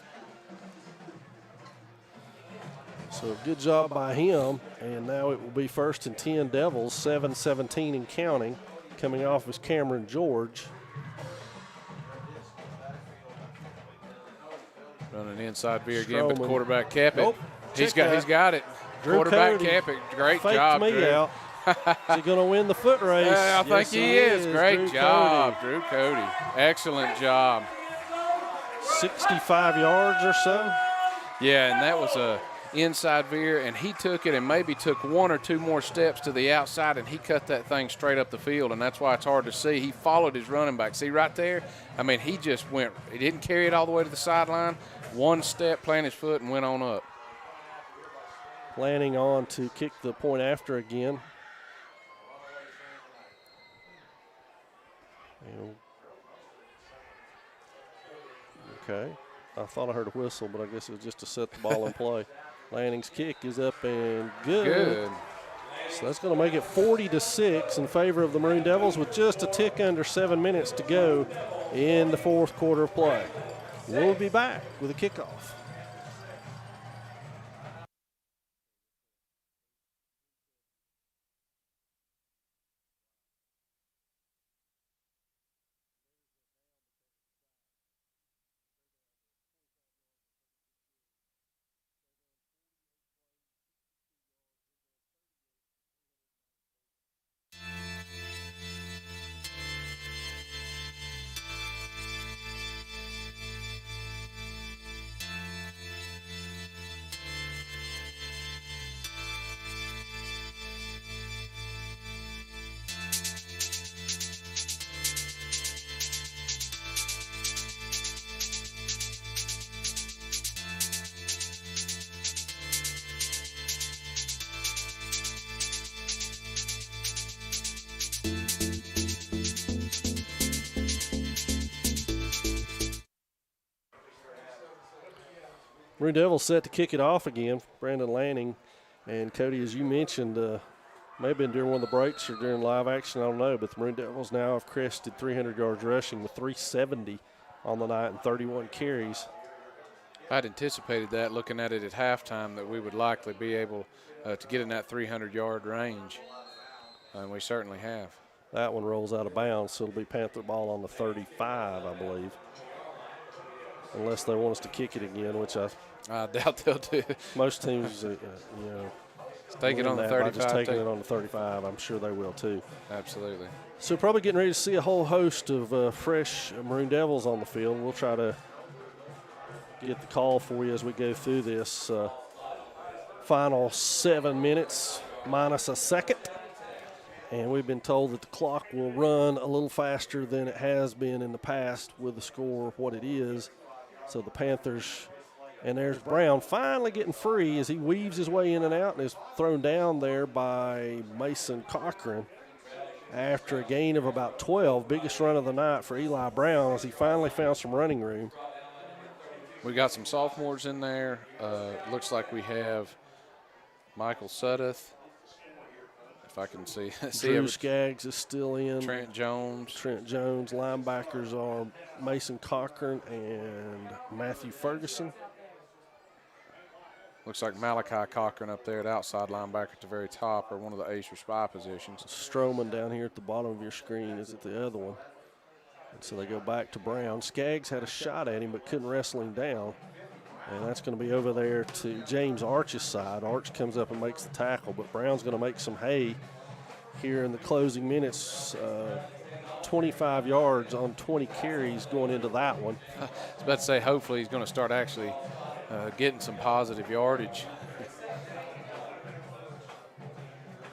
So good job by him, and now it will be 1st and 10 Devils, 7-17 and counting. Coming off is Cameron George. Running inside veer again, but quarterback cap it. Nope. He's got it. Drew Quarterback Cody cap it. Great faked job, me Drew. out. Is he going to win the foot race? Yeah, I think he is. Great Drew job, Cody. Drew Cody. Excellent job. 65 yards or so. Yeah, and that was a inside veer, and he took it and maybe took one or two more steps to the outside, and he cut that thing straight up the field, and that's why it's hard to see. He followed his running back. See right there? I mean, he just went. He didn't carry it all the way to the sideline. One step, planted his foot, and went on up. Planning on to kick the point after again. Okay. I thought I heard a whistle, but I guess it was just to set the ball in play. Lanning's kick is up and good. So that's going to make it 40-6 in favor of the Maroon Devils with just a tick under 7 minutes to go in the fourth quarter of play. We'll be back with a kickoff. Maroon Devils set to kick it off again. Brandon Lanning and Cody, as you mentioned, may have been during one of the breaks or during live action, I don't know, but the Maroon Devils now have crested 300 yards rushing with 370 on the night and 31 carries. I'd anticipated that, looking at it at halftime, that we would likely be able to get in that 300-yard range, and we certainly have. That one rolls out of bounds, so it'll be Panther ball on the 35, I believe, unless they want us to kick it again, which I doubt they'll do. Most teams, take it on the 35. Just taking it on the 35. I'm sure they will too. Absolutely. So probably getting ready to see a whole host of fresh Maroon Devils on the field. We'll try to get the call for you as we go through this final 7 minutes minus a second. And we've been told that the clock will run a little faster than it has been in the past with the score what it is. So the Panthers, and there's Brown finally getting free as he weaves his way in and out and is thrown down there by Mason Cochran after a gain of about 12. Biggest run of the night for Eli Brown as he finally found some running room. We got some sophomores in there. Looks like we have Michael Sudduth. If I can see. Drew Skaggs is still in. Trent Jones. Linebackers are Mason Cochran and Matthew Ferguson. Looks like Malachi Cochran up there at outside linebacker at the very top, or one of the ace or spy positions. Stroman down here at the bottom of your screen is at the other one. And so they go back to Brown. Skaggs had a shot at him but couldn't wrestle him down. And that's going to be over there to James Arch's side. Arch comes up and makes the tackle, but Brown's going to make some hay here in the closing minutes. 25 yards on 20 carries going into that one. I was about to say, hopefully he's going to start actually getting some positive yardage.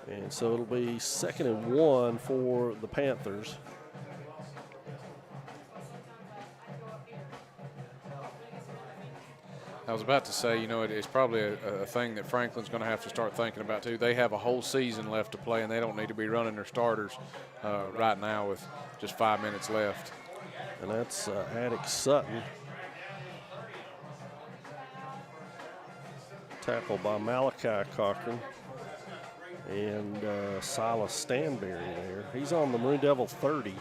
And so it'll be 2nd and 1 for the Panthers. I was about to say, it's probably a thing that Franklin's going to have to start thinking about too. They have a whole season left to play, and they don't need to be running their starters right now with just 5 minutes left. And that's Attic Sutton. Tackled by Malachi Cochran and Silas Stanberry there. He's on the Maroon Devil 30.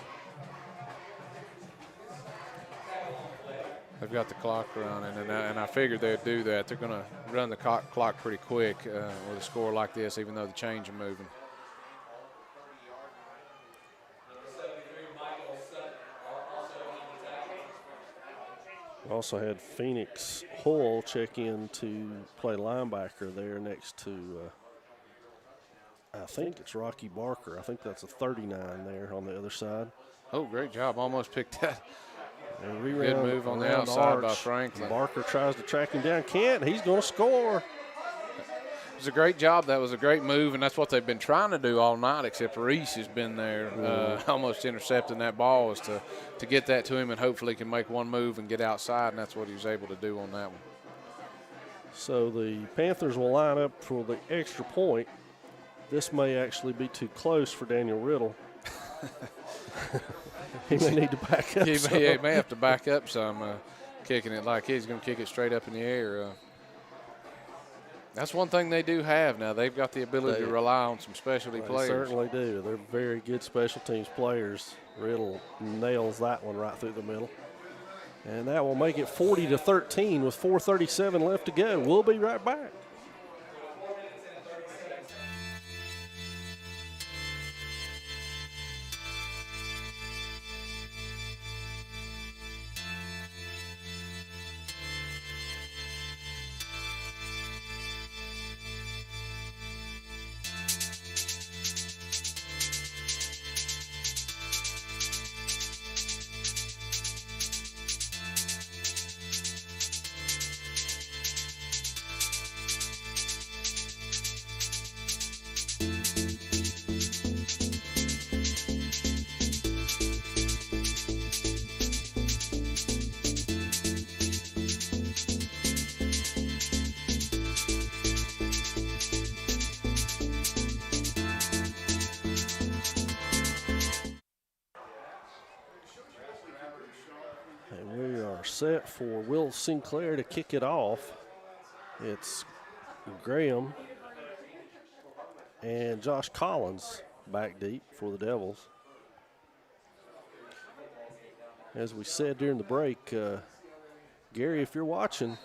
They've got the clock running, and I figured they'd do that. They're going to run the clock pretty quick with a score like this, even though the chains are moving. We also had Phoenix Hull check in to play linebacker there next to, I think it's Rocky Barker. I think that's a 39 there on the other side. Oh, great job. Almost picked that. And good move on the outside by Franklin. Barker tries to track him down. Can't. He's going to score. It was a great job. That was a great move, and that's what they've been trying to do all night, except Reese has been there almost intercepting that ball, is to get that to him, and hopefully can make one move and get outside, and that's what he was able to do on that one. So the Panthers will line up for the extra point. This may actually be too close for Daniel Riddle. He may need to back up. He may have to back up some, kicking it like he's going to kick it straight up in the air. That's one thing they do have now. They've got the ability to rely on some specialty players. They certainly do. They're very good special teams players. Riddle nails that one right through the middle. And that will make it 40-13 with 4:37 left to go. We'll be right back. Set for Will Sinclair to kick it off. It's Graham and Josh Collins back deep for the Devils. As we said during the break, Gary, if you're watching,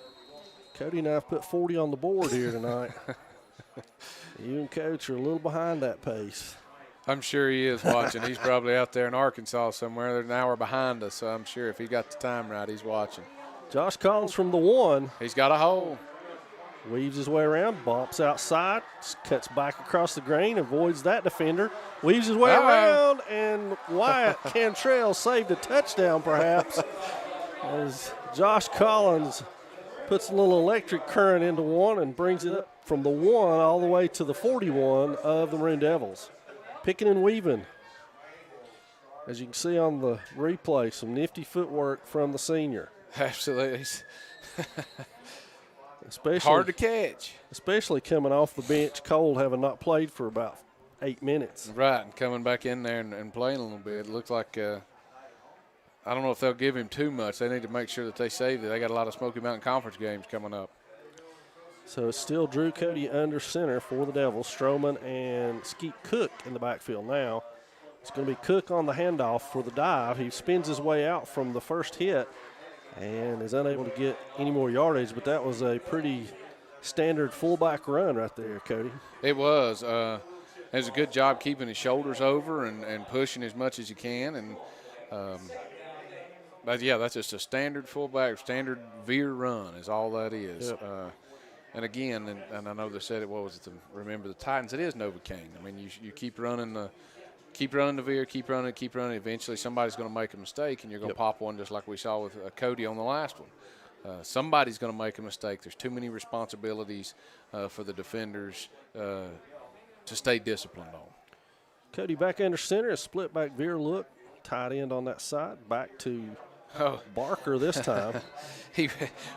Cody and I have put 40 on the board here tonight. You and Coach are a little behind that pace. I'm sure he is watching. He's probably out there in Arkansas somewhere. They're an hour behind us, so I'm sure if he got the time right, he's watching. Josh Collins from the 1. He's got a hole. Weaves his way around, bumps outside, cuts back across the grain, avoids that defender, weaves his way around, and Wyatt Cantrell saved a touchdown perhaps as Josh Collins puts a little electric current into one and brings it up from the 1 all the way to the 41 of the Maroon Devils. Picking and weaving. As you can see on the replay, some nifty footwork from the senior. Absolutely. Especially, hard to catch. Especially coming off the bench cold, having not played for about 8 minutes. Right, and coming back in there and playing a little bit. It looks like I don't know if they'll give him too much. They need to make sure that they save it. They got a lot of Smoky Mountain Conference games coming up. So it's still Drew Cody under center for the Devils. Stroman and Skeet Cook in the backfield now. It's going to be Cook on the handoff for the dive. He spins his way out from the first hit and is unable to get any more yardage, but that was a pretty standard fullback run right there, Cody. It was. It was a good job keeping his shoulders over and pushing as much as you can. And but, yeah, that's just a standard fullback, standard veer run is all that is. Yep. And, again, and I know they said it, what was it, remember the Titans, it is Novocaine. I mean, you keep running the veer, keep running. Eventually somebody's going to make a mistake, and you're going to pop one just like we saw with Cody on the last one. Somebody's going to make a mistake. There's too many responsibilities for the defenders to stay disciplined on. Cody back under center, a split back veer look, tight end on that side, back to Barker this time.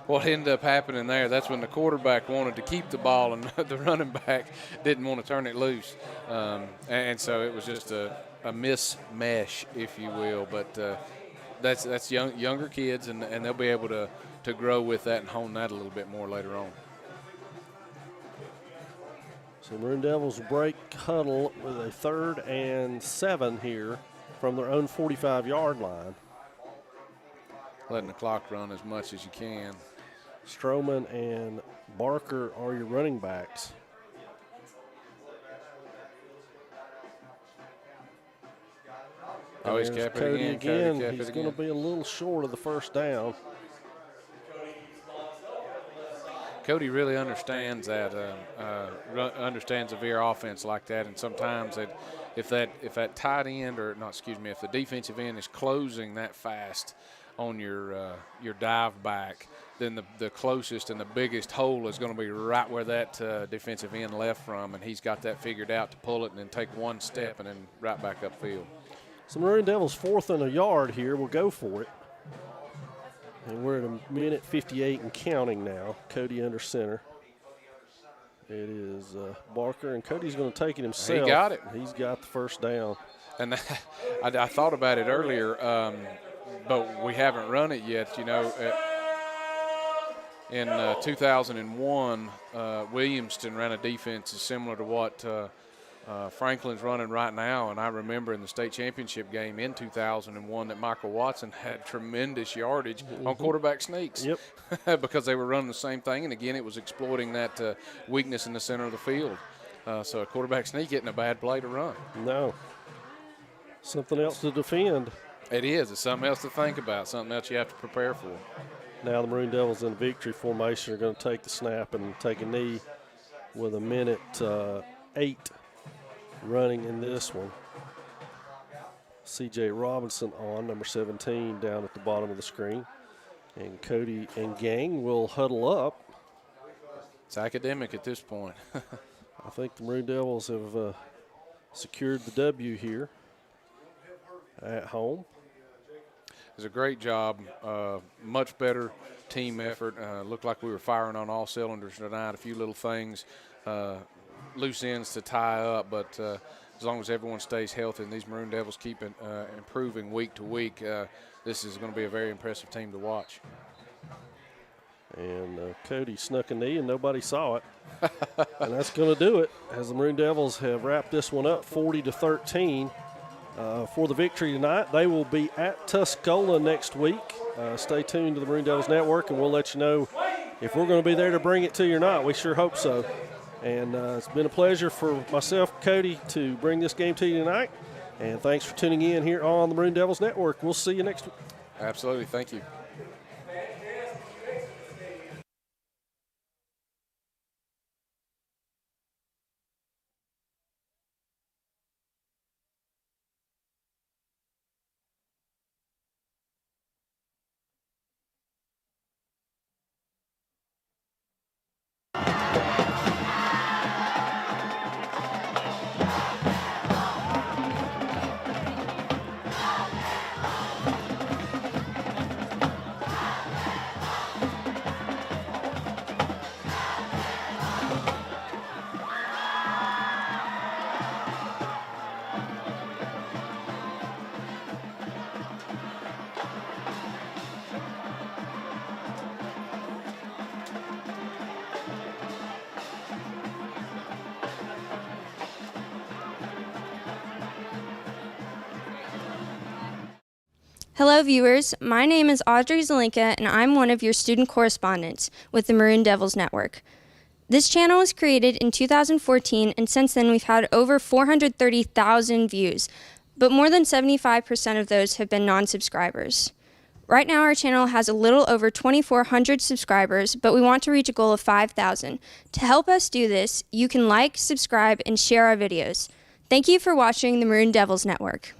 What ended up happening there, that's when the quarterback wanted to keep the ball and the running back didn't want to turn it loose. And so it was just a mismesh, if you will. But that's younger kids, and they'll be able to grow with that and hone that a little bit more later on. So Maroon Devils break huddle with a 3rd and 7 here from their own 45-yard line. Letting the clock run as much as you can. Stroman and Barker are your running backs. Oh, he's kept it again. He's going to be a little short of the first down. Cody really understands that, understands a veer offense like that, and sometimes if that tight end if the defensive end is closing that fast on your dive back, then the closest and the biggest hole is going to be right where that defensive end left from, and he's got that figured out to pull it and then take one step and then right back upfield. So Maroon Devils 4th and a yard here. We'll go for it. And we're at a minute 58 and counting now. Cody under center. It is Barker, and Cody's going to take it himself. He got it. He's got the first down. And I thought about it earlier, but we haven't run it yet. You know, in 2001, Williamston ran a defense similar to what Franklin's running right now, and I remember in the state championship game in 2001 that Michael Watson had tremendous yardage on quarterback sneaks. Yep. Because they were running the same thing, and again, it was exploiting that weakness in the center of the field. So a quarterback sneak isn't a bad play to run. No. Something else to defend. It is. It's something else to think about, something else you have to prepare for. Now the Maroon Devils in victory formation are going to take the snap and take a knee with a minute 8 running in this one. C.J. Robinson on, number 17, down at the bottom of the screen. And Cody and gang will huddle up. It's academic at this point. I think the Maroon Devils have secured the W here at home. It was a great job, much better team effort. Looked like we were firing on all cylinders tonight. A few little things, loose ends to tie up, but as long as everyone stays healthy and these Maroon Devils keep improving week to week, this is going to be a very impressive team to watch. And Cody snuck a knee and nobody saw it. And that's going to do it as the Maroon Devils have wrapped this one up 40-13 for the victory tonight. They will be at Tuscola next week. Stay tuned to the Maroon Devils Network and we'll let you know if we're going to be there to bring it to you or not. We sure hope so. And it's been a pleasure for myself, Cody, to bring this game to you tonight. And thanks for tuning in here on the Maroon Devils Network. We'll see you next week. Absolutely. Thank you. Hello viewers, my name is Audrey Zelinka and I'm one of your student correspondents with the Maroon Devils Network. This channel was created in 2014 and since then we've had over 430,000 views, but more than 75% of those have been non-subscribers. Right now our channel has a little over 2,400 subscribers, but we want to reach a goal of 5,000. To help us do this, you can like, subscribe, and share our videos. Thank you for watching the Maroon Devils Network.